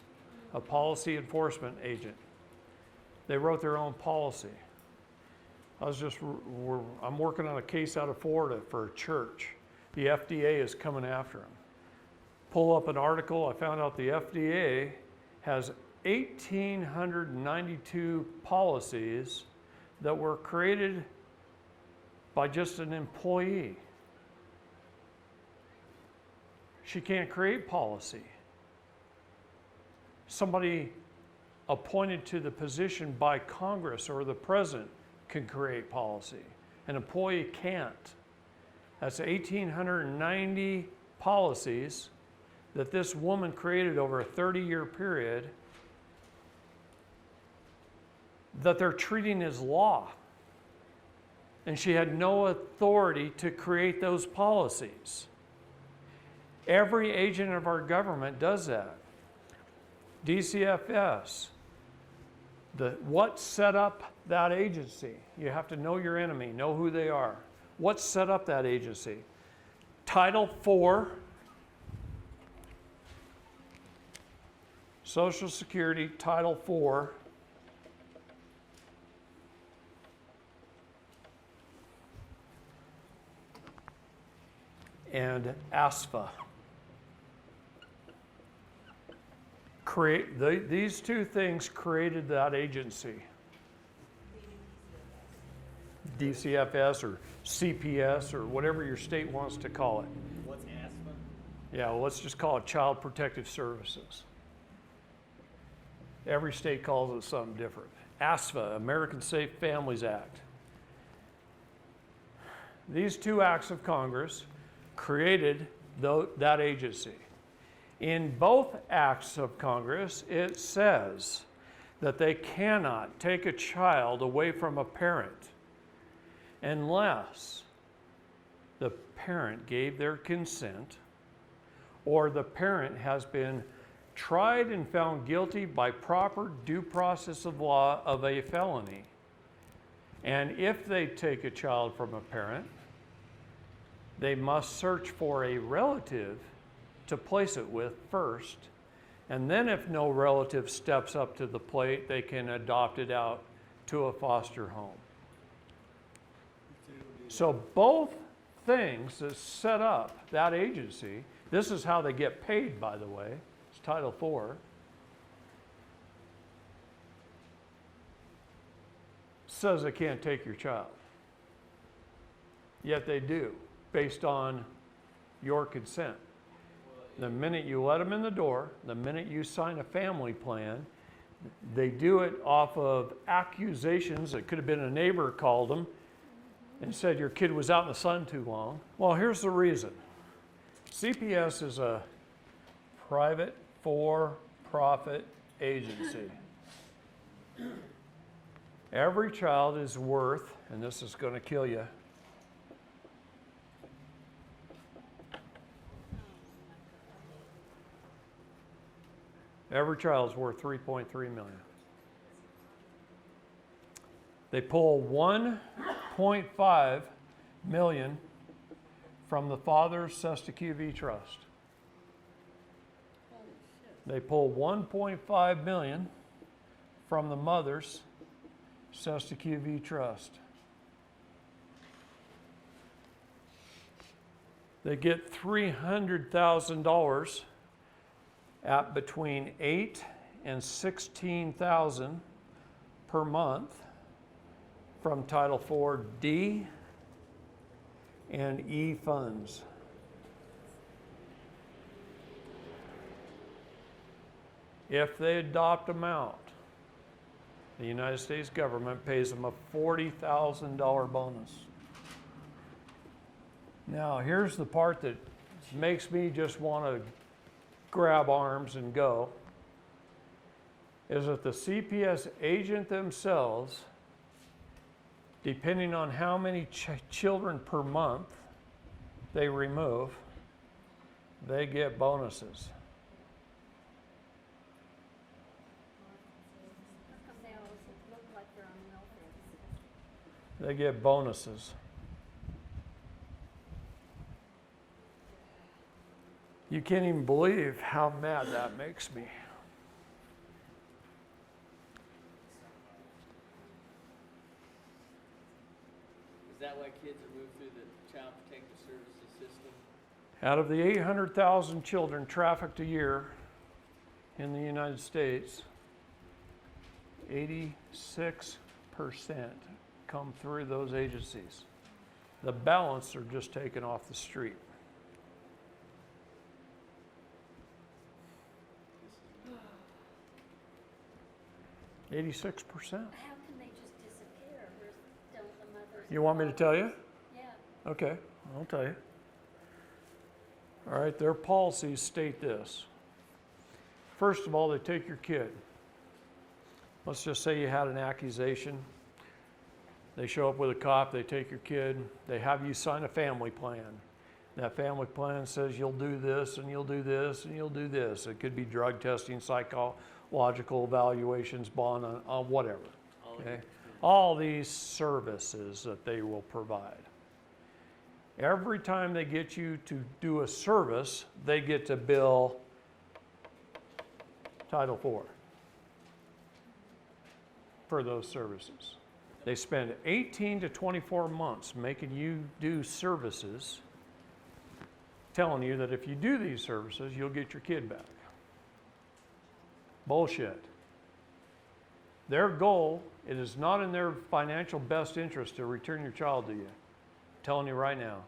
a policy enforcement agent. They wrote their own policy. I'm working on a case out of Florida for a church. The FDA is coming after them. Pull up an article, I found out the FDA has 1,892 policies that were created by just an employee. She can't create policy. Somebody appointed to the position by Congress or the president can create policy. An employee can't. That's 1,890 policies that this woman created over a 30-year period that they're treating as law. And she had no authority to create those policies. Every agent of our government does that. DCFS, what set up that agency? You have to know your enemy, know who they are. What set up that agency? Title IV, Social Security, Title IV, and ASFA. These two things created that agency. DCFS or CPS or whatever your state wants to call it. What's asthma? Yeah, well, let's just call it Child Protective Services. Every state calls it something different. ASFA, American Safe Families Act. These two acts of Congress created that agency. In both acts of Congress, it says that they cannot take a child away from a parent unless the parent gave their consent or the parent has been tried and found guilty by proper due process of law of a felony. And if they take a child from a parent, they must search for a relative to place it with first, and then if no relative steps up to the plate, they can adopt it out to a foster home. So both things that set up that agency, this is how they get paid, by the way, it's Title IV, says they can't take your child. Yet they do, based on your consent. The minute you let them in the door, the minute you sign a family plan, they do it off of accusations. It could have been a neighbor called them and said your kid was out in the sun too long. Well, here's the reason. CPS is a private for-profit agency. Every child is worth, and this is going to kill you, every child is worth $3.3 million. They pull $1.5 million from the father's Sesta QV trust. They pull $1.5 million from the mother's Sesta QV trust. They get $300,000 at between $8,000 and $16,000 per month from Title IV D and E funds. If they adopt them out, the United States government pays them a $40,000 bonus. Now, here's the part that makes me just want to grab arms and go, is that the CPS agent themselves, depending on how many children per month they remove, they get bonuses. How come they always look like they're on welfare? They get bonuses. You can't even believe how mad that makes me. Is that why kids are moved through the Child Protective Services system? Out of the 800,000 children trafficked a year in the United States, 86% come through those agencies. The balance are just taken off the street. 86%. How can they just disappear? Don't the mothers? You want me to tell you? Yeah. Okay, I'll tell you. All right, their policies state this. First of all, they take your kid. Let's just say you had an accusation. They show up with a cop, they take your kid, they have you sign a family plan. That family plan says you'll do this and you'll do this and you'll do this. It could be drug testing, psychological evaluations, bond, on whatever. Okay? All these services that they will provide. Every time they get you to do a service, they get to bill Title IV for those services. They spend 18 to 24 months making you do services, telling you that if you do these services, you'll get your kid back. Bullshit. Their goal, it is not in their financial best interest to return your child to you. I'm telling you right now.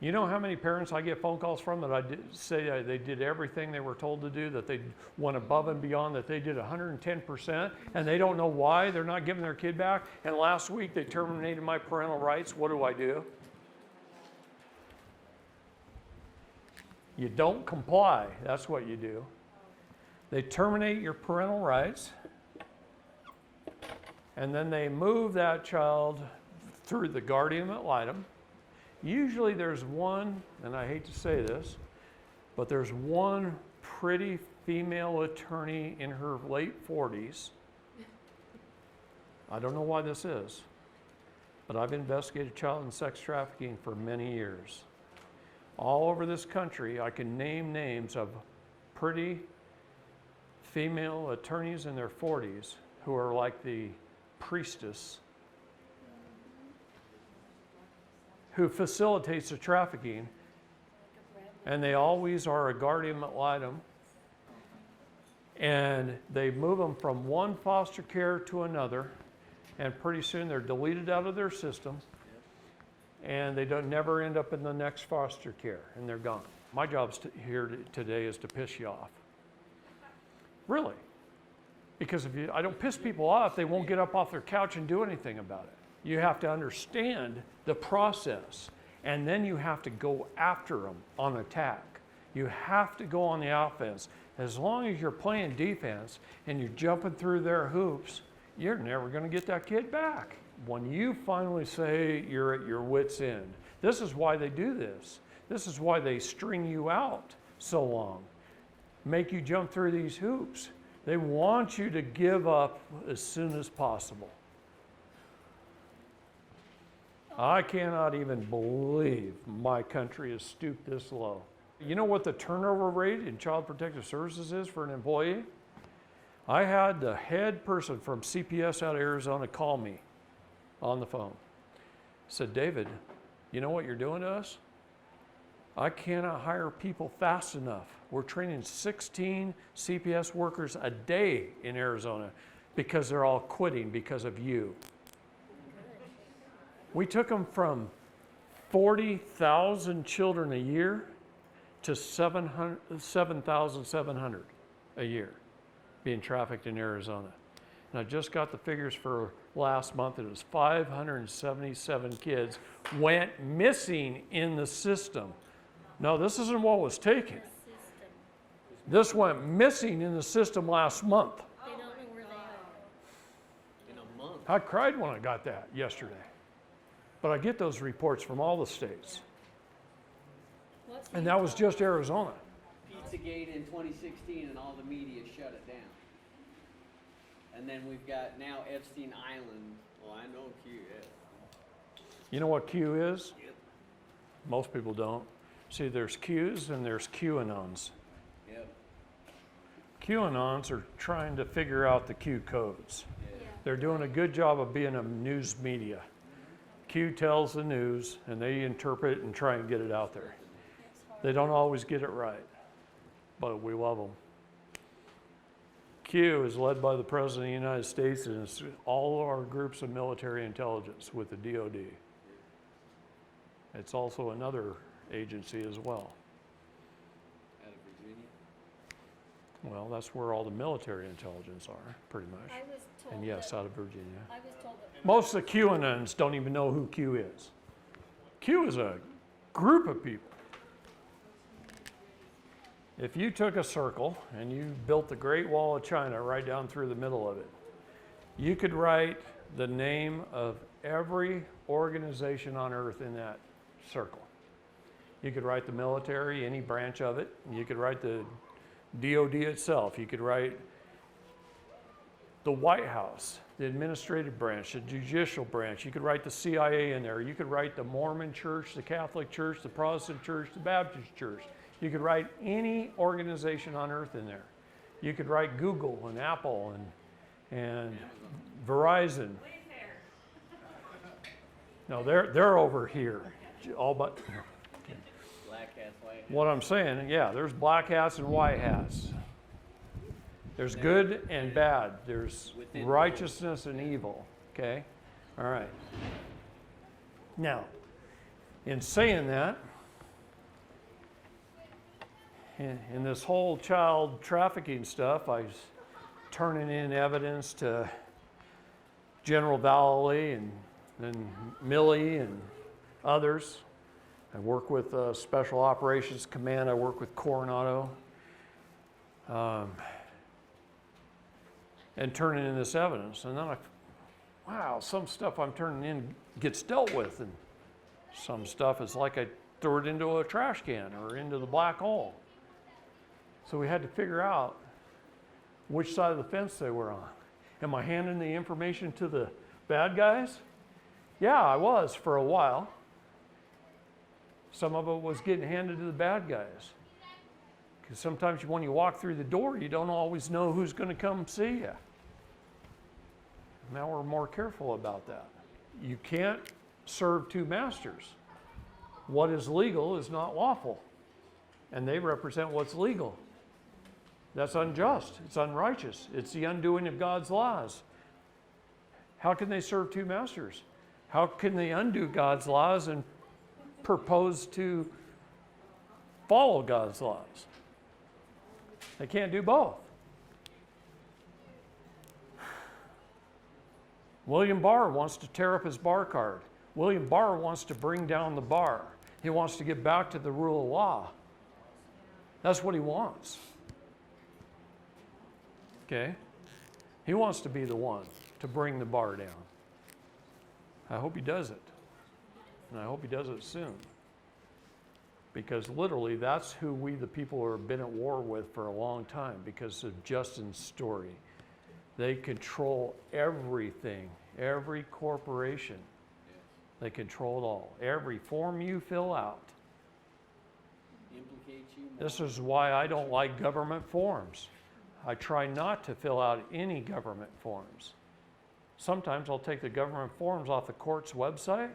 You know how many parents I get phone calls from that say they did everything they were told to do, that they went above and beyond, that they did 110%, and they don't know why they're not giving their kid back? And last week they terminated my parental rights. What do? You don't comply. That's what you do. They terminate your parental rights, and then they move that child through the guardian ad litem. Usually there's one, and I hate to say this, but there's one pretty female attorney in her late 40s. I don't know why this is, but I've investigated child and sex trafficking for many years. All over this country, I can name names of pretty female attorneys in their 40s who are like the priestess who facilitates the trafficking, and they always are a guardian ad litem, and they move them from one foster care to another, and pretty soon they're deleted out of their system, and they don't never end up in the next foster care, and they're gone. My job here today is to piss you off. Really. Because if I don't piss people off, they won't get up off their couch and do anything about it. You have to understand the process, and then you have to go after them on attack. You have to go on the offense. As long as you're playing defense and you're jumping through their hoops, you're never going to get that kid back. When you finally say you're at your wit's end, this is why they do this. This is why they string you out so long, make you jump through these hoops. They want you to give up as soon as possible. I cannot even believe my country has stooped this low. You know what the turnover rate in Child Protective Services is for an employee? I had the head person from CPS out of Arizona call me on the phone. Said, David, you know what you're doing to us? I cannot hire people fast enough. We're training 16 CPS workers a day in Arizona because they're all quitting because of you. We took them from 40,000 children a year to 7,700 a year being trafficked in Arizona. And I just got the figures for last month. It was 577 kids went missing in the system. No, this isn't what was taken. System. This went missing in the system last month. They don't know where they are. In a month. I cried when I got that yesterday. But I get those reports from all the states. What's And that was Utah? just Arizona. Pizzagate in 2016 and all the media shut it down. And then we've got now Epstein Island. Well, I know Q, yeah. You know what Q is? Yep. Most people don't. See, there's Qs and there's QAnons. Yep. QAnons are trying to figure out the Q codes. Yeah. They're doing a good job of being a news media. Q tells the news and they interpret it and try and get it out there. They don't always get it right, but we love them. Q is led by the President of the United States and it's all our groups of military intelligence with the DOD. It's also another agency as well. Out of Virginia. Well, that's where all the military intelligence are, pretty much. I was told And yes, that, out of Virginia. I was told that Most of the QAnons don't even know who Q is. Q is a group of people. If you took a circle and you built the Great Wall of China right down through the middle of it, you could write the name of every organization on earth in that circle. You could write the military, any branch of it. You could write the DOD itself. You could write the White House, the administrative branch, the judicial branch. You could write the CIA in there. You could write the Mormon Church, the Catholic Church, the Protestant Church, the Baptist Church. You could write any organization on earth in there. You could write Google and Apple and Verizon. No, they're over here, all but. Black hats, white hats. What I'm saying, yeah, there's black hats and white hats. There's good and bad. There's Within righteousness and evil. Okay? All right. Now, in saying that, in this whole child trafficking stuff, I was turning in evidence to General Valley and Milley and others. I work with Special Operations Command. I work with Coronado. And turning in this evidence. And then wow, some stuff I'm turning in gets dealt with, and some stuff is like I threw it into a trash can or into the black hole. So we had to figure out which side of the fence they were on. Am I handing the information to the bad guys? Yeah, I was for a while. Some of it was getting handed to the bad guys. Because sometimes when you walk through the door, you don't always know who's going to come see you. Now we're more careful about that. You can't serve two masters. What is legal is not lawful. And they represent what's legal. That's unjust. It's unrighteous. It's the undoing of God's laws. How can they serve two masters? How can they undo God's laws and propose to follow God's laws? They can't do both. William Barr wants to tear up his bar card. William Barr wants to bring down the bar. He wants to get back to the rule of law. That's what he wants. Okay? He wants to be the one to bring the bar down. I hope he does it. And I hope he does it soon. Because literally, that's who we, the people, have been at war with for a long time because of Justin's story. They control everything, every corporation. They control it all. Every form you fill out. Implicate you more. This is why I don't like government forms. I try not to fill out any government forms. Sometimes I'll take the government forms off the court's website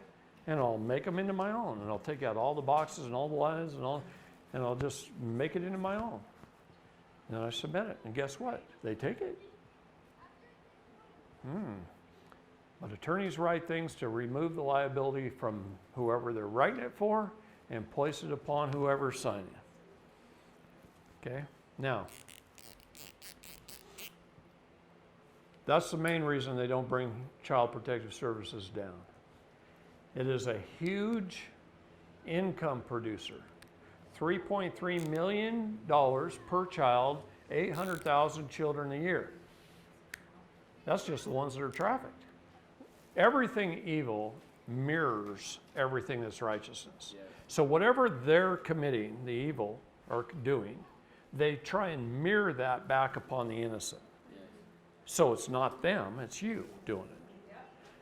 and I'll make them into my own, and I'll take out all the boxes and all the lines and I'll just make it into my own. And then I submit it, and guess what? They take it. But attorneys write things to remove the liability from whoever they're writing it for and place it upon whoever's signing it. Okay? Now, that's the main reason they don't bring Child Protective Services down. It is a huge income producer. $3.3 million per child, 800,000 children a year. That's just the ones that are trafficked. Everything evil mirrors everything that's righteousness. Yes. So whatever they're committing, the evil, or doing, they try and mirror that back upon the innocent. Yes. So it's not them, it's you doing it.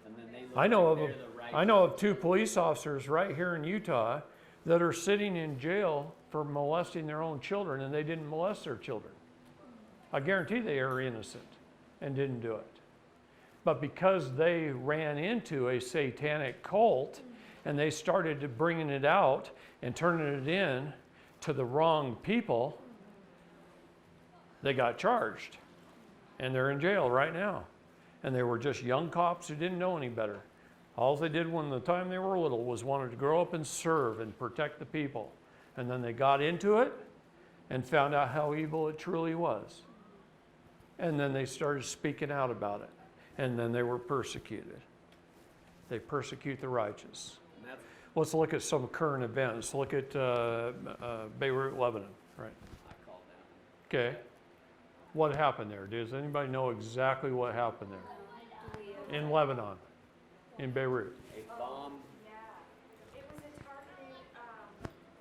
And then they look I know like of they're the right. I know of 2 police officers right here in Utah that are sitting in jail for molesting their own children, and they didn't molest their children. I guarantee they are innocent and didn't do it. But because they ran into a satanic cult and they started to bringing it out and turning it in to the wrong people, they got charged. And they're in jail right now. And they were just young cops who didn't know any better. All they did when the time they were little was wanted to grow up and serve and protect the people. And then they got into it and found out how evil it truly was. And then they started speaking out about it. And then they were persecuted. They persecute the righteous. And that's, Let's look at some current events. Look at Beirut, Lebanon, right? I call that. Okay. What happened there? Does anybody know exactly what happened there? In Lebanon, in Beirut. A bomb. Yeah, it was a targeted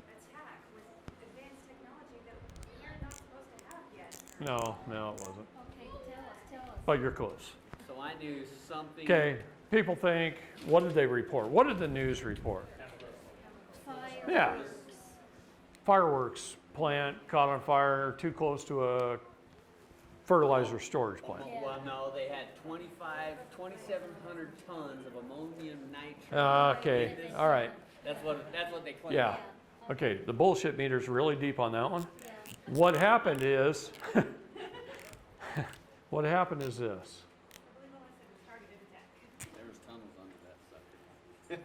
attack with advanced technology that we're not supposed to have yet. No, it wasn't. Okay, tell us. But you're close. So I knew something. Okay, people think, what did they report? What did the news report? Fireworks. Yeah. Fireworks plant caught on fire too close to a fertilizer storage plant. Well, no, they had 2,700 tons of ammonium nitrate. Okay, all right. That's what they claim. Yeah. Okay, the bullshit meter's really deep on that one. Yeah. What happened is, what happened is this. I believe Melissa was targeted attack. There was tunnels under that sucker.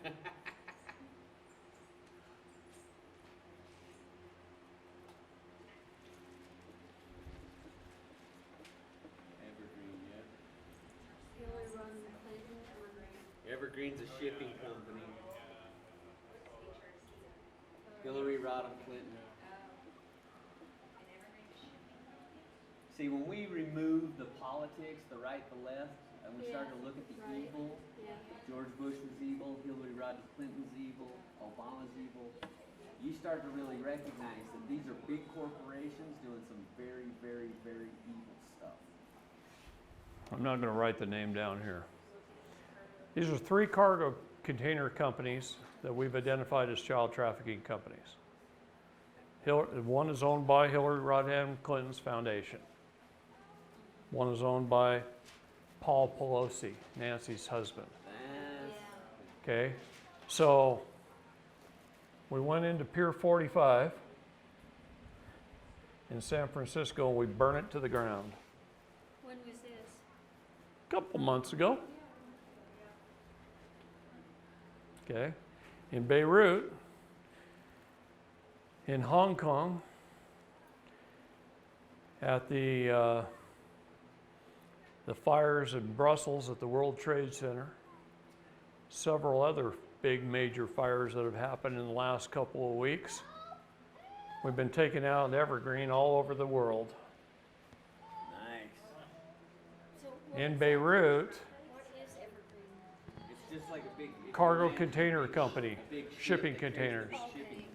Evergreen, yeah. Hillary Clinton. Evergreen's a shipping company. Hillary Rodham Clinton. See, when we remove the politics, the right, the left, and we start to look at the Right. evil, Yeah. George Bush was evil, Hillary Rodham Clinton's evil, Obama's evil, you start to really recognize that these are big corporations doing some very, very, very evil stuff. I'm not going to write the name down here. These are 3 cargo container companies that we've identified as child trafficking companies. One is owned by Hillary Rodham Clinton's foundation. One is owned by Paul Pelosi, Nancy's husband. That's, Okay, so we went into Pier 45 in San Francisco and we burned it to the ground When was this? a couple months ago. Okay, in Beirut, in Hong Kong, at the fires in Brussels at the World Trade Center, several other big major fires that have happened in the last couple of weeks. We've been taking out evergreen all over the world. nice. So what In is Beirut, What is Evergreen? It's just like a big cargo big- container big- company, big shipping ship that carries containers. big Okay. shipping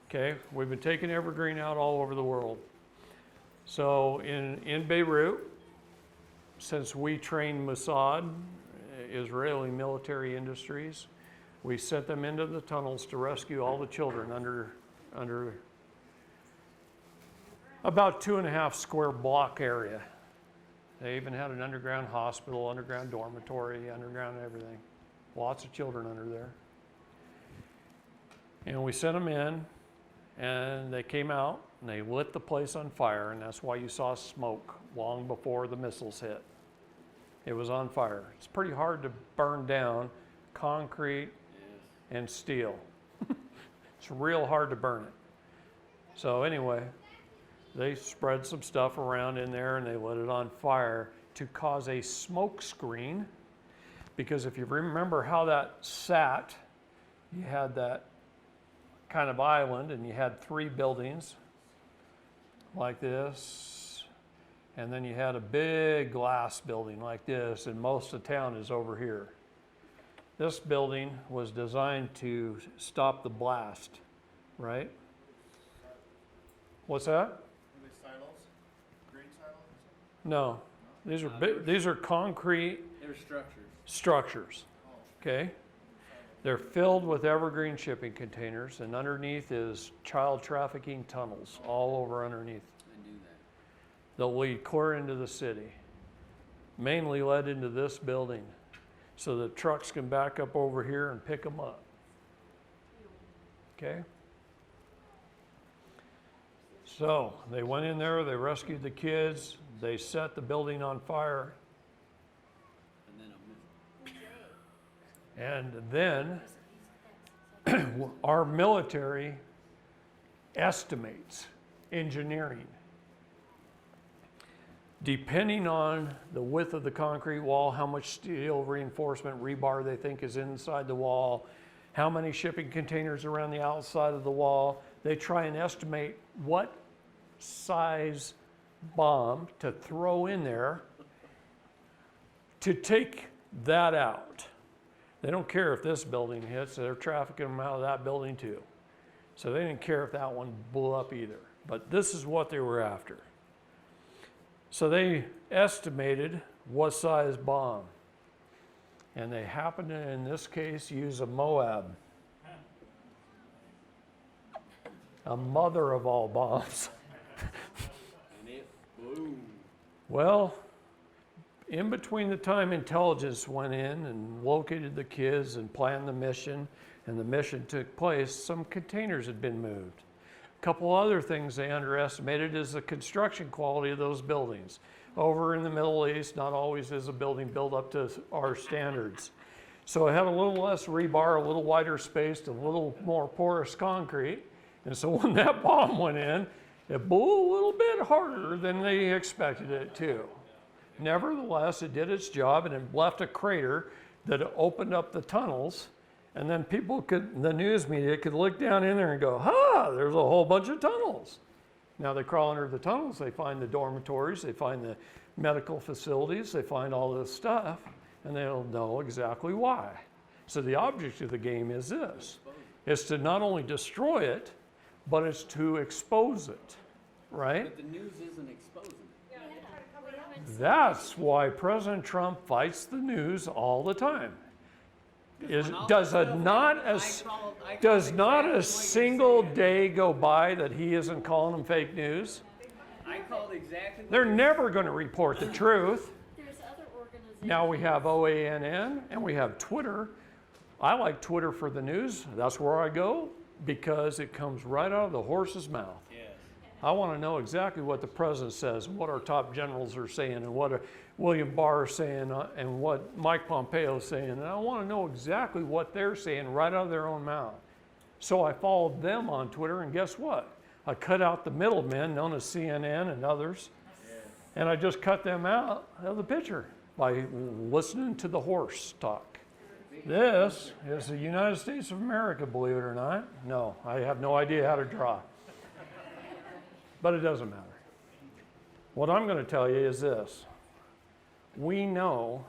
containers. Okay, we've been taking evergreen out all over the world. So in Beirut, since we train Mossad, Israeli military industries, we sent them into the tunnels to rescue all the children under about 2.5 square block area. They even had an underground hospital, underground dormitory, underground everything. Lots of children under there. And we sent them in, and they came out, and they lit the place on fire, and that's why you saw smoke long before the missiles hit. It was on fire. It's pretty hard to burn down concrete and steel. It's real hard to burn it. So anyway, they spread some stuff around in there, and they lit it on fire to cause a smoke screen, because if you remember how that sat, you had that kind of island, and you had 3 buildings like this, and then you had a big glass building like this, and most of town is over here. This building was designed to stop the blast, right? What's that? Are they silos? Grain silos or something? No, these are concrete They're structures. structures, okay? They're filled with evergreen shipping containers, and underneath is child trafficking tunnels all over underneath. I knew that. They'll lead clear into the city, mainly led into this building, so the trucks can back up over here and pick them up. Okay? So they went in there, they rescued the kids, they set the building on fire, And then a missile. and then our military estimates engineering. Depending on the width of the concrete wall, how much steel reinforcement rebar they think is inside the wall, how many shipping containers around the outside of the wall, they try and estimate what size bomb to throw in there to take that out. They don't care if this building hits, they're trafficking them out of that building too. So they didn't care if that one blew up either. But this is what they were after. So they estimated what size bomb. And they happened to, in this case, use a Moab. A mother of all bombs. And it boom. Well, in between the time intelligence went in and located the kids and planned the mission, and the mission took place, some containers had been moved. A couple other things they underestimated is the construction quality of those buildings. Over in the Middle East, not always is a building built up to our standards. So it had a little less rebar, a little wider spaced, a little more porous concrete. And so when that bomb went in, it blew a little bit harder than they expected it to. Nevertheless, it did its job, and it left a crater that opened up the tunnels, and then people could, the news media could look down in there and go, there's a whole bunch of tunnels. Now they crawl under the tunnels, they find the dormitories, they find the medical facilities, they find all this stuff, and they'll know exactly why. So the object of the game is this, is to not only destroy it, but it's to expose it, right? But the news isn't exposing it. Yeah, they try to cover it up. That's why President Trump fights the news all the time. Does not a single day go by that he isn't calling them fake news? I called exactly what They're you never going to report the truth. There's other organizations. Now we have OANN and we have Twitter. I like Twitter for the news. That's where I go because it comes right out of the horse's mouth. Yes. I want to know exactly what the president says, what our top generals are saying, and what William Barr is saying, and what Mike Pompeo is saying. And I want to know exactly what they're saying right out of their own mouth. So I followed them on Twitter, and guess what? I cut out the middlemen, known as CNN and others, and I just cut them out of the picture by listening to the horse talk. This is the United States of America, believe it or not. No, I have no idea how to draw. But it doesn't matter. What I'm going to tell you is this. We know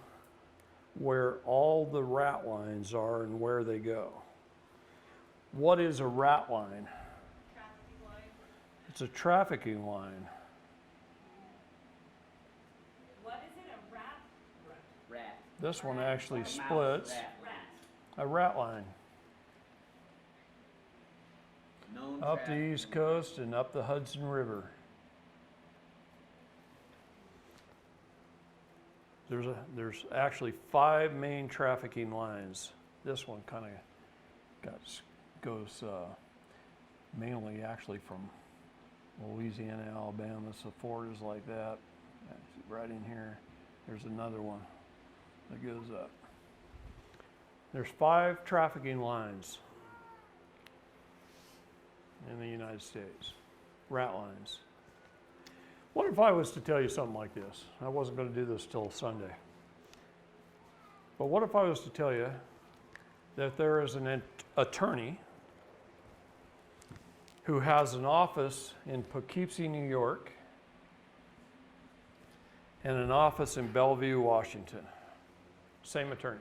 where all the rat lines are and where they go. What is a rat line? Traffic line. It's a trafficking line. What is it, a rat? Rat. This one actually Mouse, splits. rat. A rat line. Known Up the traffic East in Coast and up the Hudson River. There's actually 5 main trafficking lines. This one kind of goes mainly actually from Louisiana, Alabama, so Florida's like that. Right in here, there's another one that goes up. There's 5 trafficking lines in the United States, rat lines. What if I was to tell you something like this? I wasn't going to do this till Sunday. But what if I was to tell you that there is an attorney who has an office in Poughkeepsie, New York, and an office in Bellevue, Washington. Same attorney.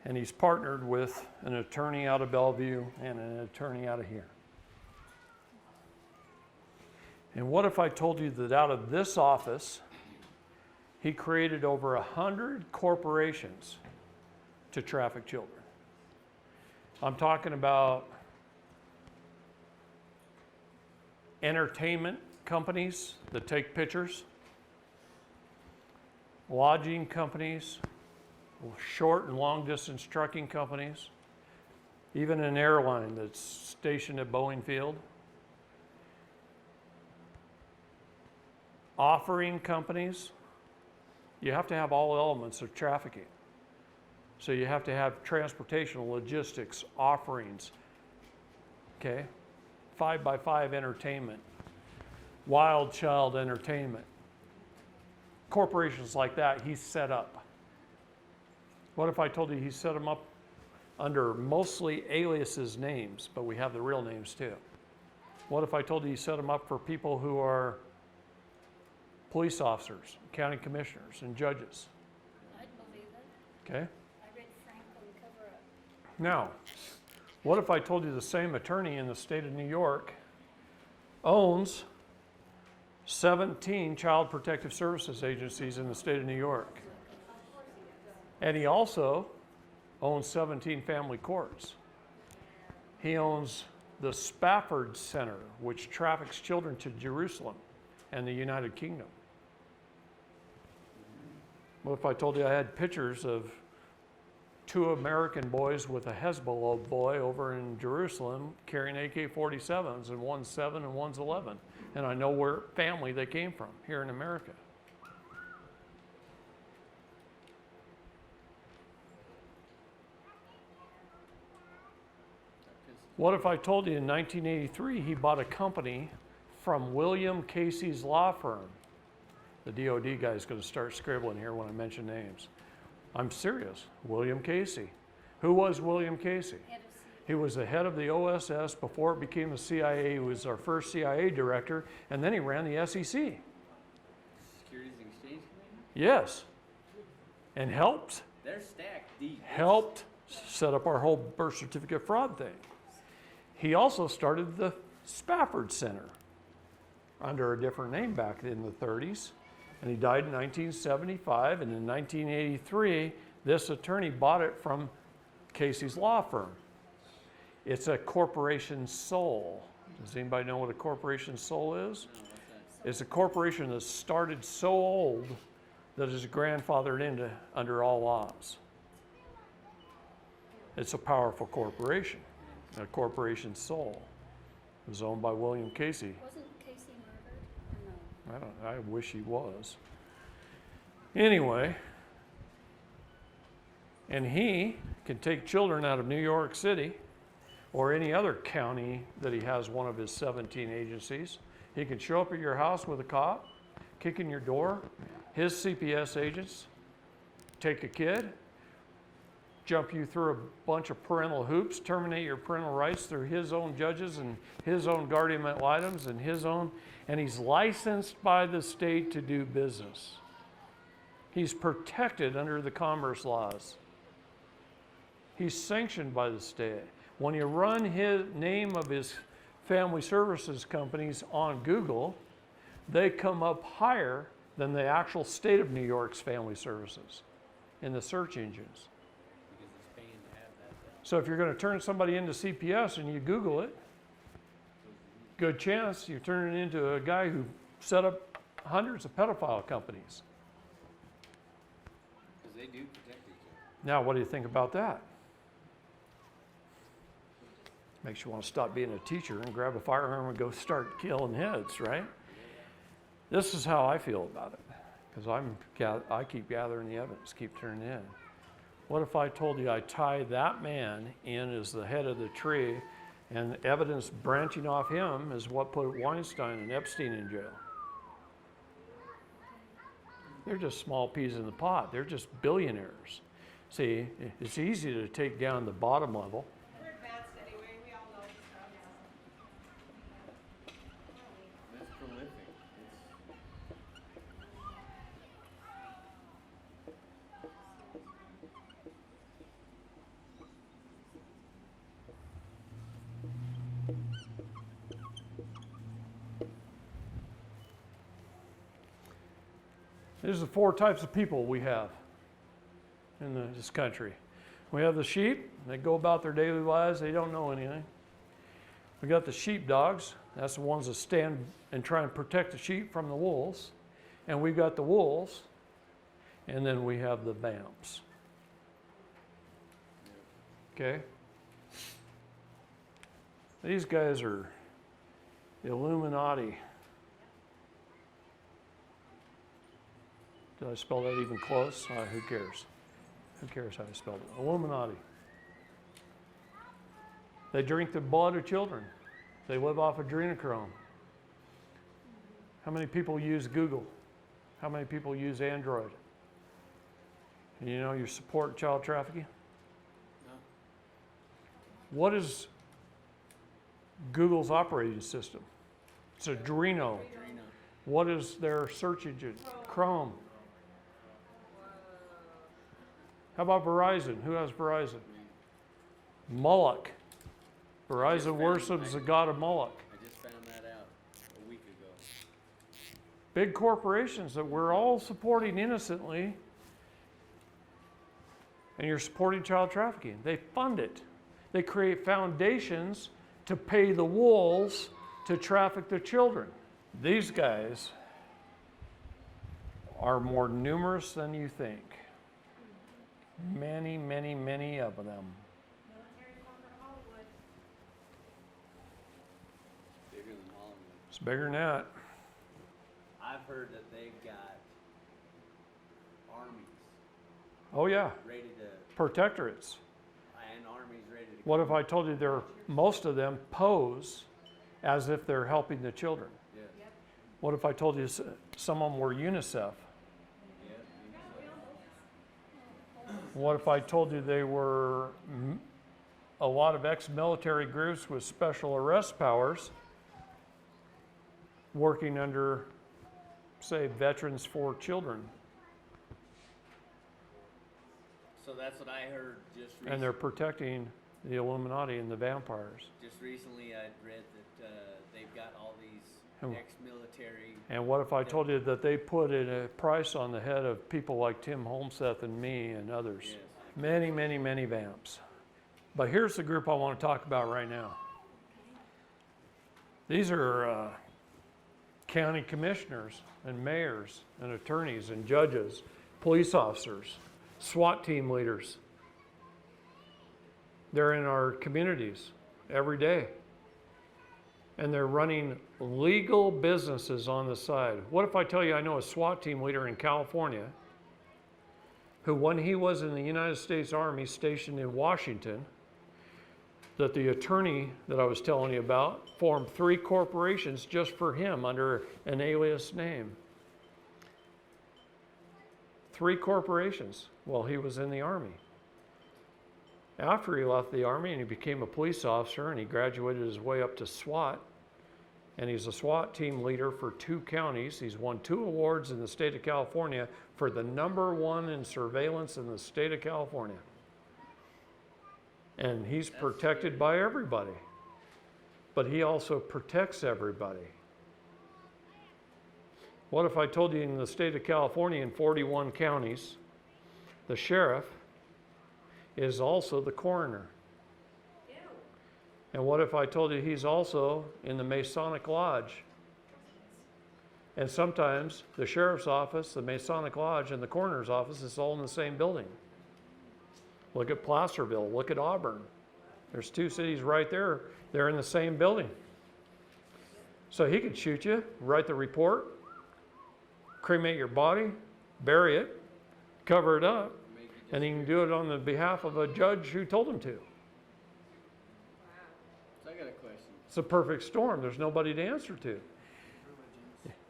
And he's partnered with an attorney out of Bellevue and an attorney out of here. And what if I told you that out of this office, he created over 100 corporations to traffic children? I'm talking about entertainment companies that take pictures, lodging companies, short and long distance trucking companies, even an airline that's stationed at Boeing Field, offering companies. You have to have all elements of trafficking. So you have to have transportation, logistics, offerings, okay? 5x5 entertainment, Wild Child Entertainment. Corporations like that, he's set up. What if I told you he set them up under mostly aliases names, but we have the real names too? What if I told you he set them up for people who are police officers, county commissioners, and judges? I'd believe it. Okay? I read Franklin Cover Up. Now, what if I told you the same attorney in the state of New York owns 17 child protective services agencies in the state of New York? And he also owns 17 family courts. He owns the Spafford Center, which traffics children to Jerusalem and the United Kingdom. What if I told you I had pictures of 2 American boys with a Hezbollah boy over in Jerusalem carrying AK-47s, and one's 7 and one's 11. And I know where family they came from here in America. What if I told you in 1983 he bought a company from William Casey's law firm? The DOD guy is going to start scribbling here when I mention names. I'm serious. William Casey. Who was William Casey? Head of He was the head of the OSS before it became the CIA. He was our first CIA director, and then he ran the SEC. Securities and Exchange Commission? Yes. And helped They're stacked deep. set up our whole birth certificate fraud thing. He also started the Spafford Center under a different name back in the 30s. And he died in 1975. And in 1983, this attorney bought it from Casey's law firm. It's a corporation sole. Does anybody know what a corporation sole is? No, what's that? It's a corporation that started so old that is grandfathered into under all laws. It's a powerful corporation. A corporation sole. It was owned by William Casey. Wasn't Casey murdered? Or no? I wish he was. Anyway, and he can take children out of New York City or any other county that he has one of his 17 agencies. He can show up at your house with a cop, kick in your door. His CPS agents take a kid, jump you through a bunch of parental hoops, terminate your parental rights through his own judges and his own guardian ad litems and his own, and he's licensed by the state to do business. He's protected under the commerce laws. He's sanctioned by the state. When you run his name of his family services companies on Google, they come up higher than the actual state of New York's family services in the search engines. Because it's paying to have that. So if you're going to turn somebody into CPS and you Google it, good chance you're turning into a guy who set up hundreds of pedophile companies. Because they do protect each other. Now, what do you think about that? Makes you want to stop being a teacher and grab a firearm and go start killing heads, right? This is how I feel about it, because I keep gathering the evidence, keep turning it in. What if I told you I tie that man in as the head of the tree, and evidence branching off him is what put Weinstein and Epstein in jail? They're just small peas in the pot. They're just billionaires. See, it's easy to take down the bottom level. We're advanced anyway, we all know this stuff. It's prolific. These are the 4 types of people we have in this country. We have the sheep. They go about their daily lives. They don't know anything. We got the sheepdogs. That's the ones that stand and try and protect the sheep from the wolves. And we got the wolves. And then we have the vamps. Okay? These guys are the Illuminati. Did I spell that even close? Who cares? Who cares how I spelled it? Illuminati. They drink the blood of children. They live off adrenochrome. How many people use Google? How many people use Android? And you know you support child trafficking? No. What is Google's operating system? It's Adreno. Adreno. What is their search engine? Chrome. How about Verizon? Who has Verizon? Moloch. Verizon worships the god of Moloch. I just found that out a week ago. Big corporations that we're all supporting innocently, and you're supporting child trafficking. They fund it. They create foundations to pay the wolves to traffic the children. These guys are more numerous than you think. Many, many, many of them. Military corporate Hollywood. Bigger than Hollywood. It's bigger than that. I've heard that they've got armies Oh yeah, ready to, protectorates. and armies ready to. What if I told you most of them pose as if they're helping the children? Yeah. What if I told you some of them were UNICEF? What if I told you they were a lot of ex-military groups with special arrest powers working under, say, Veterans for Children, So that's what I heard just recently. and they're protecting the Illuminati and the vampires? Just recently, I'd read that they've got all these And- ex-military. And what if I told you that they put a price on the head of people like Tim Holmseth and me and others? Yes. Many, many, many vamps. But here's the group I want to talk about right now. These are county commissioners and mayors and attorneys and judges, police officers, SWAT team leaders. They're in our communities every day. And they're running legal businesses on the side. What if I tell you I know a SWAT team leader in California who, when he was in the United States Army stationed in Washington, that the attorney that I was telling you about formed 3 corporations just for him under an alias name. 3 corporations while he was in the Army. After he left the Army and he became a police officer and he graduated his way up to SWAT, and he's a SWAT team leader for 2 counties. He's won 2 awards in the state of California for the #1 in surveillance in the state of California. And he's protected by everybody. But he also protects everybody. What if I told you in the state of California, in 41 counties, the sheriff is also the coroner? Ew. And what if I told you he's also in the Masonic Lodge? And sometimes the sheriff's office, the Masonic Lodge, and the coroner's office is all in the same building. Look at Placerville, look at Auburn. There's two cities right there. They're in the same building. So he could shoot you, write the report, cremate your body, bury it, cover it up, and he can do it on the behalf of a judge who told him to. So I got a question. It's a perfect storm. There's nobody to answer to.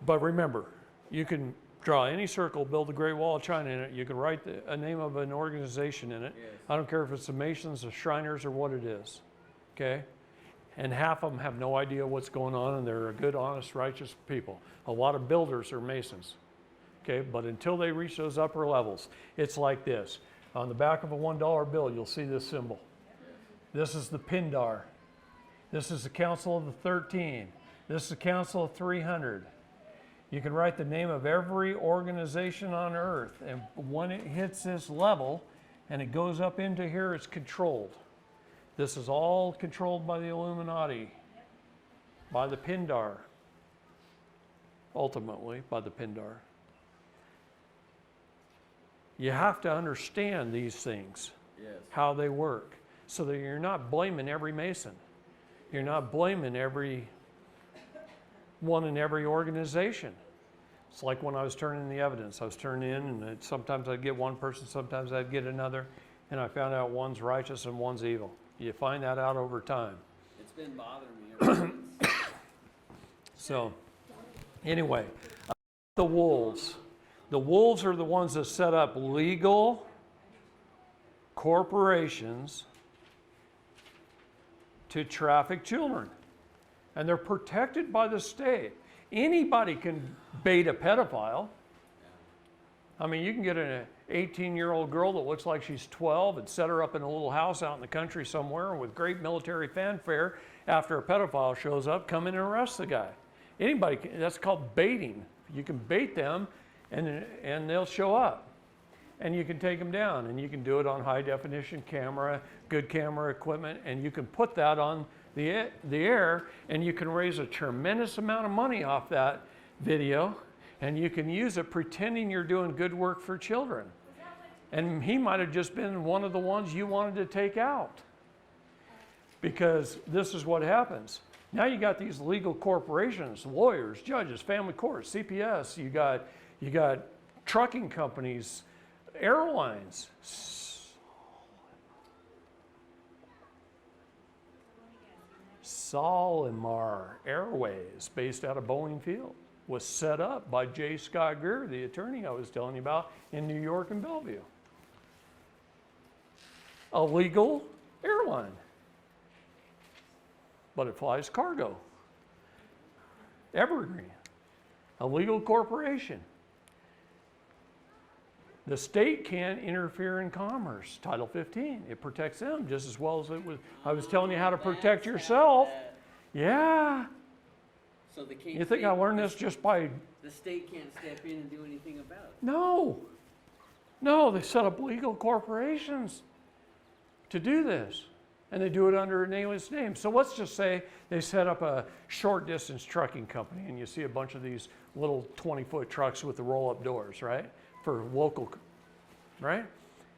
But remember, you can draw any circle, build the Great Wall of China in it. You can write a name of an organization in it. Yes. I don't care if it's the Masons, the Shriners, or what it is. Okay? And half of them have no idea what's going on, and they're a good, honest, righteous people. A lot of builders are Masons. Okay? But until they reach those upper levels, it's like this. On the back of a $1 bill, you'll see this symbol. This is the Pindar. This is the Council of the 13. This is the Council of 300. You can write the name of every organization on earth, and when it hits this level and it goes up into here, it's controlled. This is all controlled by the Illuminati, by the Pindar, ultimately by the Pindar. You have to understand these things, Yes. how they work, so that you're not blaming every Mason. You're not blaming every one in every organization. It's like when I was turning the evidence. I was turning in, and sometimes I'd get one person, sometimes I'd get another, and I found out one's righteous and one's evil. You find that out over time. It's been bothering me ever since. So, anyway, the wolves. The wolves are the ones that set up legal corporations to traffic children. And they're protected by the state. Anybody can bait a pedophile. I mean, you can get an 18-year-old girl that looks like she's 12 and set her up in a little house out in the country somewhere with great military fanfare. After a pedophile shows up, come in and arrest the guy. Anybody can, that's called baiting. You can bait them and they'll show up. And you can take them down, and you can do it on high definition camera, good camera equipment, and you can put that on the air, and you can raise a tremendous amount of money off that video, and you can use it pretending you're doing good work for children. And he might have just been one of the ones you wanted to take out. Because this is what happens. Now you got these legal corporations, lawyers, judges, family courts, CPS, you got trucking companies, airlines. Solimar Airways, based out of Boeing Field, was set up by J. Scott Greer, the attorney I was telling you about, in New York and Bellevue. A legal airline, but it flies cargo. Evergreen, a legal corporation. The state can't interfere in commerce. Title 15, it protects them just as well as it was. I was telling you how to protect yourself. Yeah. So the king. You think I learned this just by? The state can't step in and do anything about it. No. No, they set up legal corporations to do this. And they do it under an alias name. So let's just say they set up a short distance trucking company, and you see a bunch of these little 20-foot trucks with the roll-up doors, right? For local, right?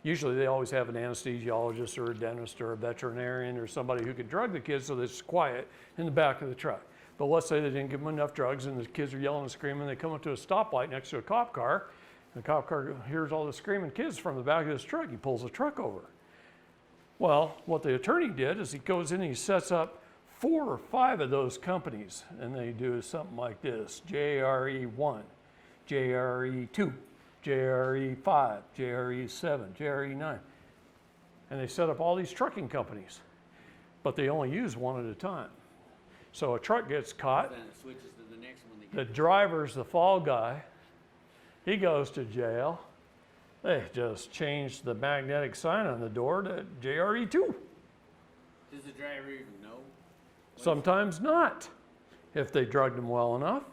Usually they always have an anesthesiologist or a dentist or a veterinarian or somebody who can drug the kids so that it's quiet in the back of the truck. But let's say they didn't give them enough drugs and the kids are yelling and screaming. They come up to a stoplight next to a cop car, and the cop car hears all the screaming kids from the back of this truck. He pulls the truck over. Well, what the attorney did is he goes in and he sets up 4 or 5 of those companies, and they do something like this: JRE1, JRE2, JRE5, JRE7, JRE9. And they set up all these trucking companies, but they only use one at a time. So a truck gets caught, Then it switches to the next one. the driver's the fall guy, he goes to jail. They just changed the magnetic sign on the door to JRE2. Does the driver even know? Sometimes not, if they drugged them well enough.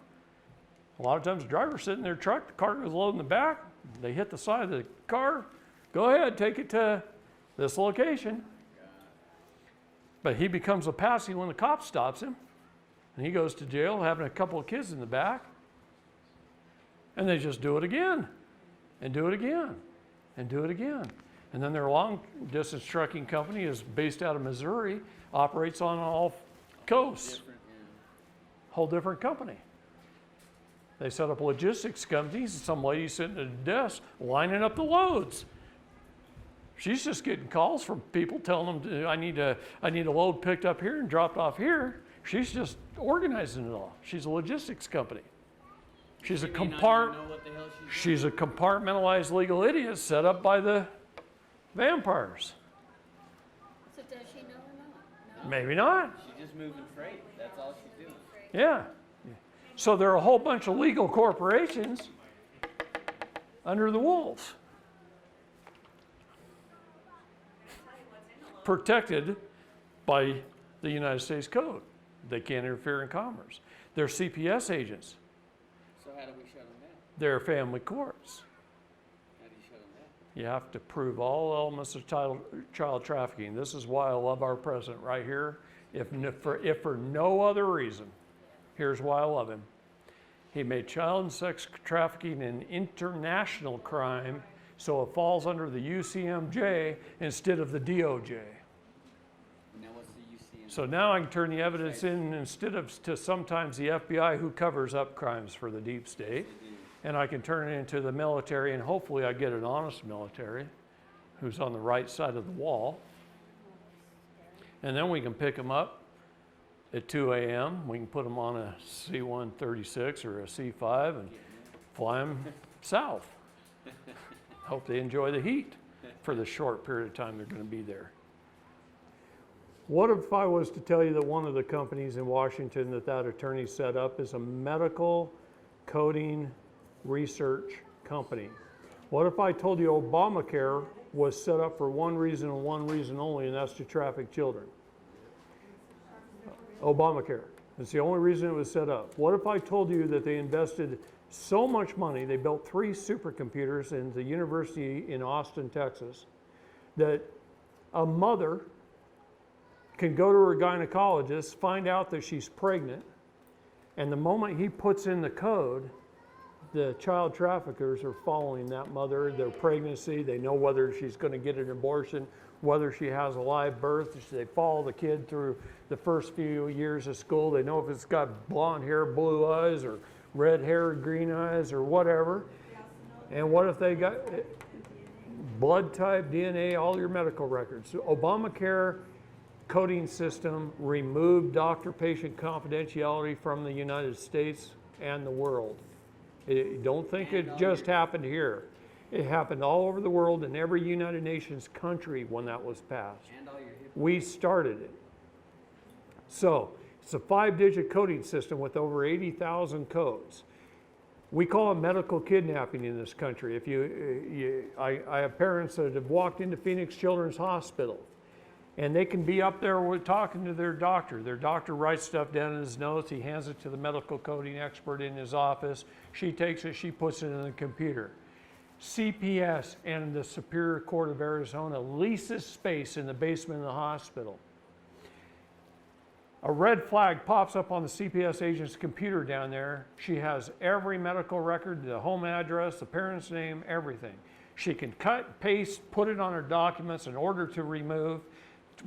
A lot of times the driver's sitting in their truck, the car goes low in the back, they hit the side of the car, go ahead, take it to this location. But he becomes a patsy when the cop stops him, and he goes to jail having a couple of kids in the back, and they just do it again, and do it again, and do it again. And then their long distance trucking company is based out of Missouri, operates on all coasts. Different, yeah. Whole different company. They set up logistics companies, and some lady sitting at a desk lining up the loads. She's just getting calls from people telling them, I need a load picked up here and dropped off here. She's just organizing it all. She's a logistics company. She's a She may not even know what the hell she's she's a compartmentalized legal idiot set up by the vampires. So does she know or not? No? Maybe not. doing. She's just moving freight. That's all she's doing. Yeah. So there are a whole bunch of legal corporations under the wolves, protected by the United States Code. They can't interfere in commerce. They're CPS agents. So how do we shut them down? They're family courts. How do you shut them down? You have to prove all elements of child trafficking. This is why I love our president right here. If for no other reason, here's why I love him. He made child and sex trafficking an international crime, so it falls under the UCMJ instead of the DOJ. Now what's the UCM? So now I can turn the evidence in instead of to sometimes the FBI, who covers up crimes for the deep state, and I can turn it into the military, and hopefully I get an honest military who's on the right side of the wall. And then we can pick them up at 2 a.m. We can put them on a C-136 or a C-5 and fly them south. Hope they enjoy the heat for the short period of time they're going to be there. What if I was to tell you that one of the companies in Washington that attorney set up is a medical coding research company? What if I told you Obamacare was set up for one reason and one reason only, and that's to traffic children? Obamacare. It's the only reason it was set up. What if I told you that they invested so much money, they built 3 supercomputers in the university in Austin, Texas, that a mother can go to her gynecologist, find out that she's pregnant, and the moment he puts in the code, the child traffickers are following that mother, their pregnancy. They know whether she's going to get an abortion, whether she has a live birth. They follow the kid through the first few years of school. They know if it's got blonde hair, blue eyes, or red hair, green eyes, or whatever. And what if they got blood type, DNA, all your medical records? So Obamacare coding system removed doctor-patient confidentiality from the United States and the world. Don't think it just happened here. It happened all over the world in every United Nations country when that was passed. And all your hip. We started it. So it's a 5-digit coding system with over 80,000 codes. We call it medical kidnapping in this country. I have parents that have walked into Phoenix Children's Hospital, and they can be up there talking to their doctor. Their doctor writes stuff down in his notes. He hands it to the medical coding expert in his office. She takes it, she puts it in the computer. CPS and the Superior Court of Arizona leases space in the basement of the hospital. A red flag pops up on the CPS agent's computer down there. She has every medical record, the home address, the parent's name, everything. She can cut, paste, put it on her documents, an order to remove,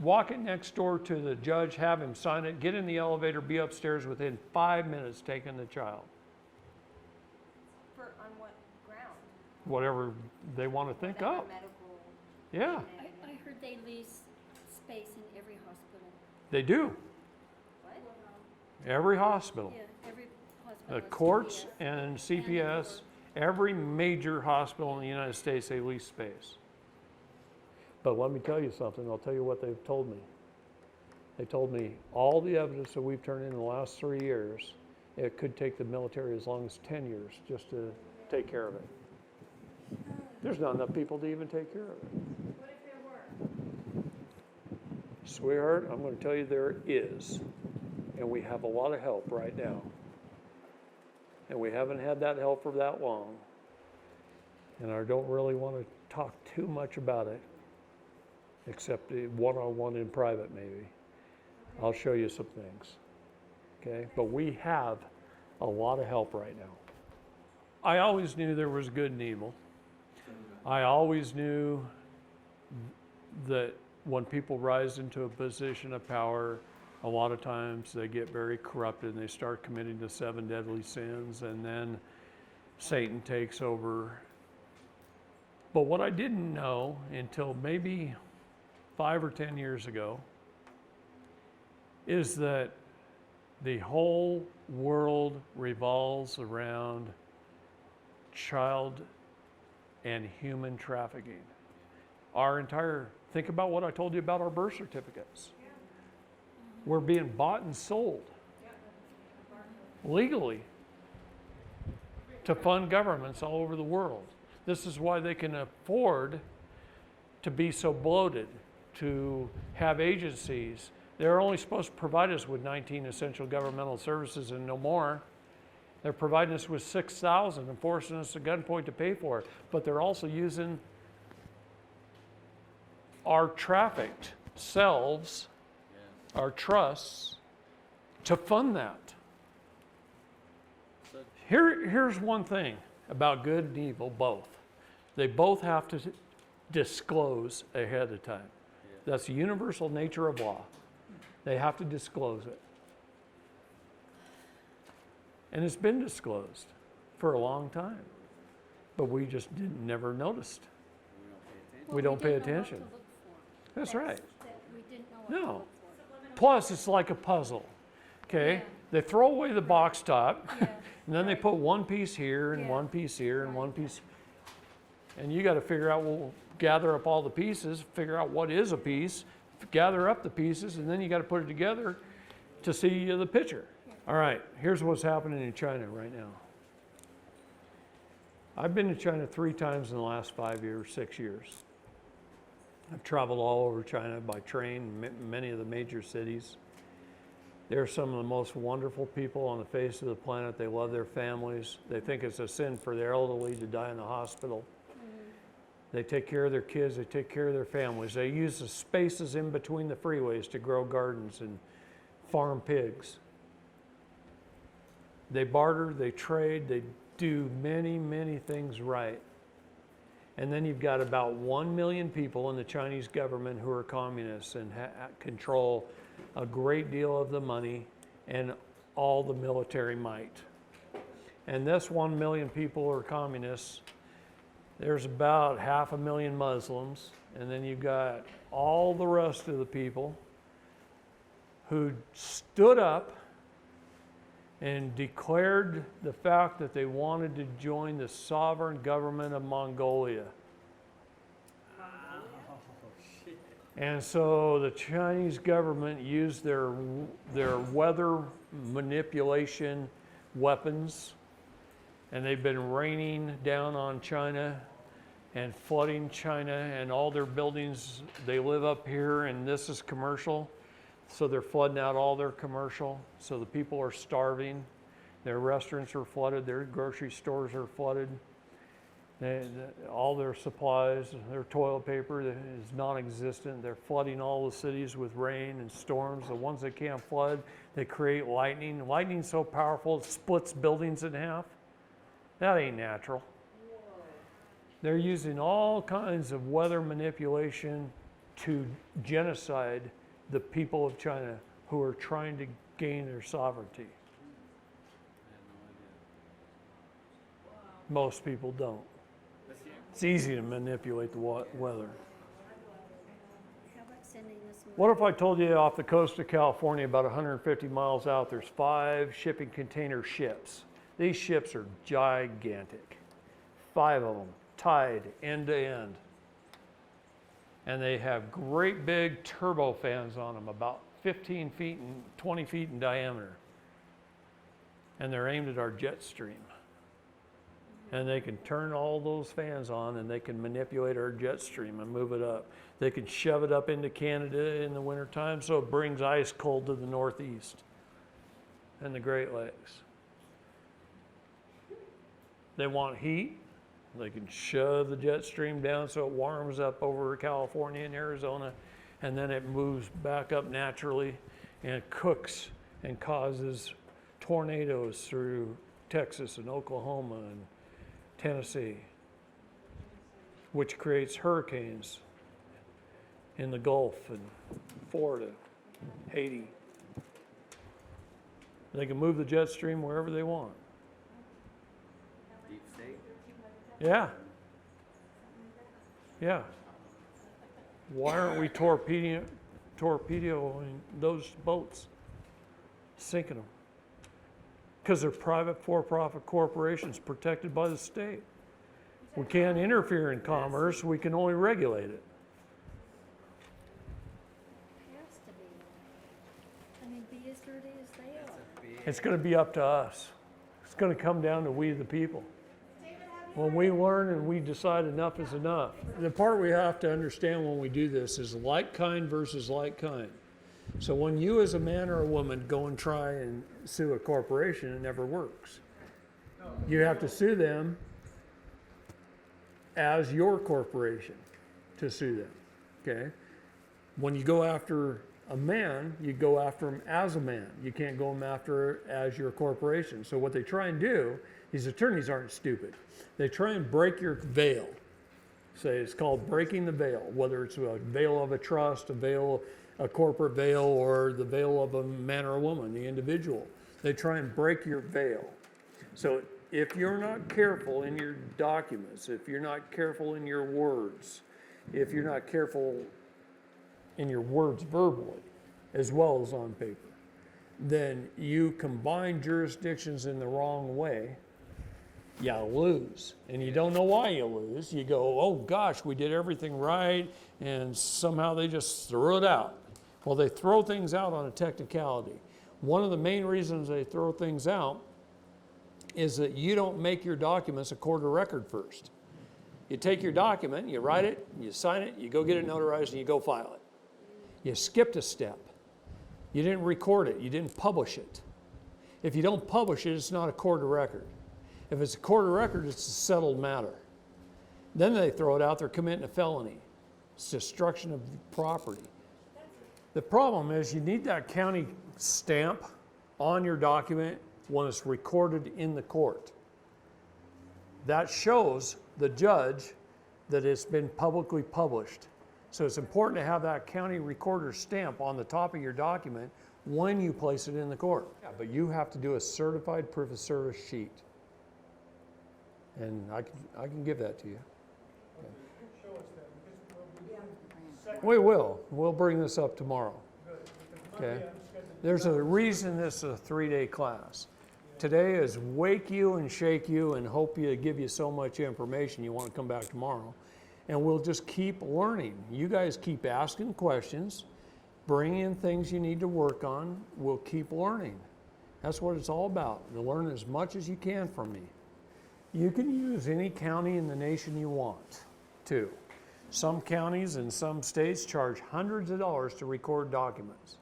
walk it next door to the judge, have him sign it, get in the elevator, be upstairs within 5 minutes taking the child. On what ground? Whatever they want to think Whatever up. medical Yeah, I heard they lease space in every hospital. they do. What? Every hospital. Yeah, every hospital. The has courts CPS. and CPS, every major hospital in the United States, they lease space. But let me tell you something. I'll tell you what they've told me. They told me all the evidence that we've turned in the last 3 years, it could take the military as long as 10 years just to take care of it. There's not enough people to even take care of it. What if there were? Sweetheart, I'm going to tell you there is. And we have a lot of help right now. And we haven't had that help for that long. And I don't really want to talk too much about it, except one-on-one in private maybe. I'll show you some things. Okay? But we have a lot of help right now. I always knew there was good and evil. I always knew that when people rise into a position of power, a lot of times they get very corrupted and they start committing the 7 deadly sins, and then Satan takes over. But what I didn't know until maybe 5 or 10 years ago is that the whole world revolves around child and human trafficking. Think about what I told you about our birth certificates. We're being bought and sold legally to fund governments all over the world. This is why they can afford to be so bloated, to have agencies. They're only supposed to provide us with 19 essential governmental services and no more. They're providing us with 6,000 and forcing us at gunpoint to pay for it. But they're also using our trafficked selves, our trusts, to fund that. Here's one thing about good and evil, both. They both have to disclose ahead of time. That's the universal nature of law. They have to disclose it. And it's been disclosed for a long time. But we just never noticed. We don't pay attention. That's right. That we didn't know what to No. look for. Plus, it's like a puzzle. Okay? Yeah. They throw away the box top, Yeah. and then they put one piece here and Yeah. one piece here and one piece. And you got to figure out, well, gather up all the pieces, figure out what is a piece, gather up the pieces, and then you got to put it together to see the picture. All right, here's what's happening in China right now. I've been to China 3 times in the last 5 years, 6 years. I've traveled all over China by train, many of the major cities. They're some of the most wonderful people on the face of the planet. They love their families. They think it's a sin for their elderly to die in the hospital. They take care of their kids. They take care of their families. They use the spaces in between the freeways to grow gardens and farm pigs. They barter, they trade, they do many, many things right. And then you've got about 1 million people in the Chinese government who are communists and control a great deal of the money and all the military might. And this 1 million people are communists. There's about 500,000 Muslims, and then you've got all the rest of the people who stood up and declared the fact that they wanted to join the sovereign government of Mongolia. And so the Chinese government used their weather manipulation weapons, and they've been raining down on China and flooding China and all their buildings. They live up here, and this is commercial. So they're flooding out all their commercial. So the people are starving. Their restaurants are flooded. Their grocery stores are flooded. All their supplies, their toilet paper is non-existent. They're flooding all the cities with rain and storms. The ones that can't flood, they create lightning. Lightning's so powerful it splits buildings in half. That ain't natural. They're using all kinds of weather manipulation to genocide the people of China who are trying to gain their sovereignty. Most people don't. It's easy to manipulate the weather. How about sending this movie? What if I told you off the coast of California, about 150 miles out, there's 5 shipping container ships. These ships are gigantic. 5 of them, tied end to end. And they have great big turbo fans on them, about 15 feet and 20 feet in diameter. And they're aimed at our jet stream. And they can turn all those fans on and they can manipulate our jet stream and move it up. They can shove it up into Canada in the wintertime so it brings ice cold to the northeast and the Great Lakes. They want heat. They can shove the jet stream down so it warms up over California and Arizona, and then it moves back up naturally and cooks and causes tornadoes through Texas and Oklahoma and Tennessee, which creates hurricanes in the Gulf and Florida, Haiti. They can move the jet stream wherever they want. Deep state. Yeah. Yeah. Why aren't we torpedoing those boats, sinking them? Because they're private for-profit corporations protected by the state. We can't interfere in commerce, we can only regulate it. Has to be. I mean, be as dirty as they That's are. a big. It's going to be up to us. It's going to come down to we the people. When we learn and we decide enough is enough. The part we have to understand when we do this is like kind versus like kind. So when you as a man or a woman go and try and sue a corporation, it never works. You have to sue them as your corporation to sue them, okay? When you go after a man, you go after him as a man. You can't go after as your corporation. So what they try and do, these attorneys aren't stupid. They try and break your veil. Say it's called breaking the veil, whether it's a veil of a trust, a corporate veil, or the veil of a man or a woman, the individual. They try and break your veil. So if you're not careful in your documents, if you're not careful in your words, if you're not careful in your words verbally, as well as on paper, then you combine jurisdictions in the wrong way, you lose. And you don't know why you lose. You go, oh gosh, we did everything right, and somehow they just threw it out. Well, they throw things out on a technicality. One of the main reasons they throw things out is that you don't make your documents a court of record first. You take your document, you write it, you sign it, you go get it notarized, and you go file it. You skipped a step. You didn't record it. You didn't publish it. If you don't publish it, it's not a court of record. If it's a court of record, it's a settled matter. Then they throw it out, they're committing a felony. It's destruction of property. The problem is you need that county stamp on your document when it's recorded in the court. That shows the judge that it's been publicly published. So it's important to have that county recorder stamp on the top of your document when you place it in the court. Yeah, but you have to do a certified proof of service sheet. And I can give that to you. Okay. Show us that, because We will. We'll bring this up tomorrow. good, because Monday Okay. I'm scheduled. There's a reason this is a 3-day class. Today is wake you and shake you and hope you give you so much information you want to come back tomorrow. And we'll just keep learning. You guys keep asking questions, bring in things you need to work on. We'll keep learning. That's what it's all about. To learn as much as you can from me. You can use any county in the nation you want to. Some counties and some states charge hundreds of dollars to record documents.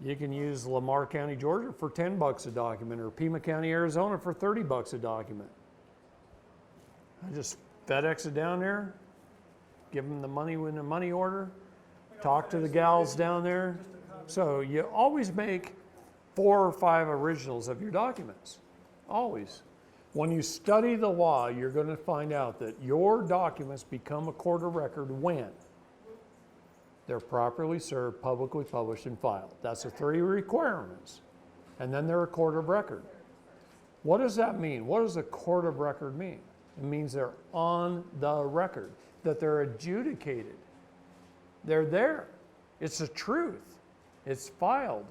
You can use Lamar County, Georgia for $10 a document, or Pima County, Arizona for $30 a document. I just FedEx it down there, give them the money in the money order, talk to the gals down there. So you always make 4 or 5 originals of your documents, always. When you study the law, you're going to find out that your documents become a court of record when they're properly served, publicly published, and filed. That's the 3 requirements. And then they're a court of record. What does that mean? What does a court of record mean? It means they're on the record, that they're adjudicated. They're there. It's the truth. It's filed.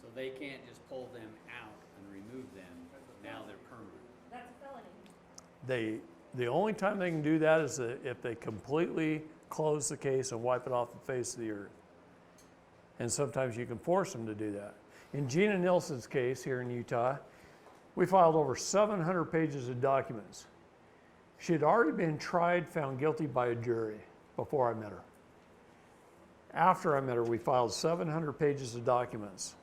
So they can't just pull them out and remove them. Now they're permanent. That's a felony. The only time they can do that is if they completely close the case and wipe it off the face of the earth. And sometimes you can force them to do that. In Gina Nilsson's case here in Utah, we filed over 700 pages of documents. She had already been tried, found guilty by a jury before I met her. After I met her, we filed 700 pages of documents.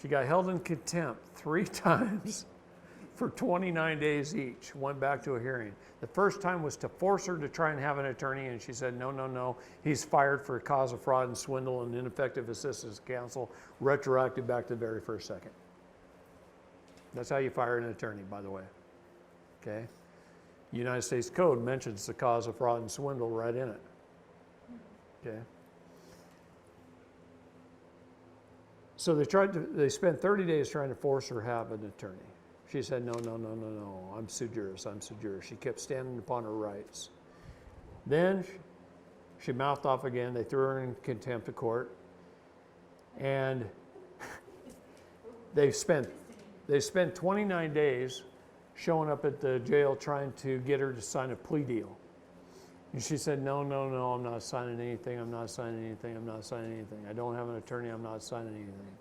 She got held in contempt 3 times for 29 days each, went back to a hearing. The first time was to force her to try and have an attorney, and she said, no, he's fired for cause of fraud and swindle and ineffective assistance of counsel, retroactive back to the very first second. That's how you fire an attorney, by the way, okay? The United States Code mentions the cause of fraud and swindle right in it. Okay. So they spent 30 days trying to force her to have an attorney. She said, no, I'm sui juris. She kept standing upon her rights. Then she mouthed off again. They threw her in contempt of court. And they spent 29 days showing up at the jail trying to get her to sign a plea deal. And she said, no, I'm not signing anything. I don't have an attorney. I'm not signing anything.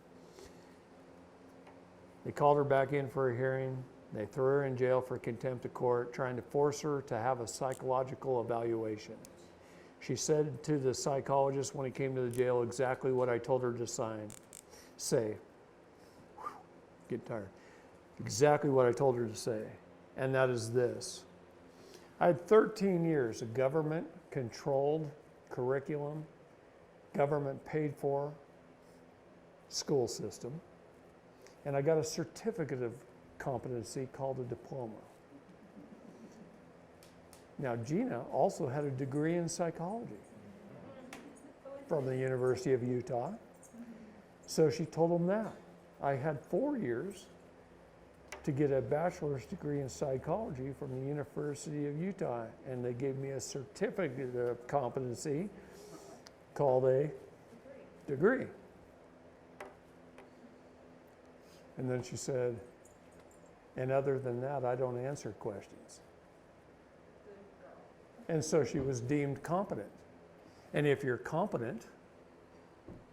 They called her back in for a hearing. They threw her in jail for contempt of court, trying to force her to have a psychological evaluation. She said to the psychologist when he came to the jail exactly what I told her to say. Whew, get tired. Exactly what I told her to say. And that is this. I had 13 years of government-controlled curriculum, government-paid-for school system, and I got a certificate of competency called a diploma. Now, Gina also had a degree in psychology from the University of Utah, so she told them that. I had 4 years to get a bachelor's degree in psychology from the University of Utah, and they gave me a certificate of competency called a degree. And then she said, and other than that, I don't answer questions. And so she was deemed competent. And if you're competent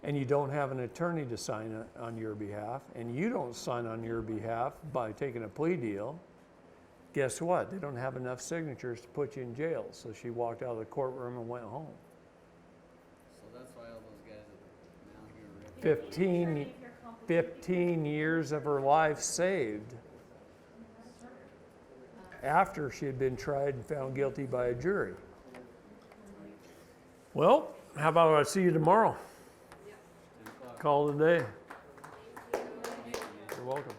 and you don't have an attorney to sign on your behalf, and you don't sign on your behalf by taking a plea deal, guess what? They don't have enough signatures to put you in jail. So she walked out of the courtroom and went home. So that's why all those guys are now here. 15 years of her life saved after she had been tried and found guilty by a jury. Well, how about I see you tomorrow? Call it a day. You're welcome.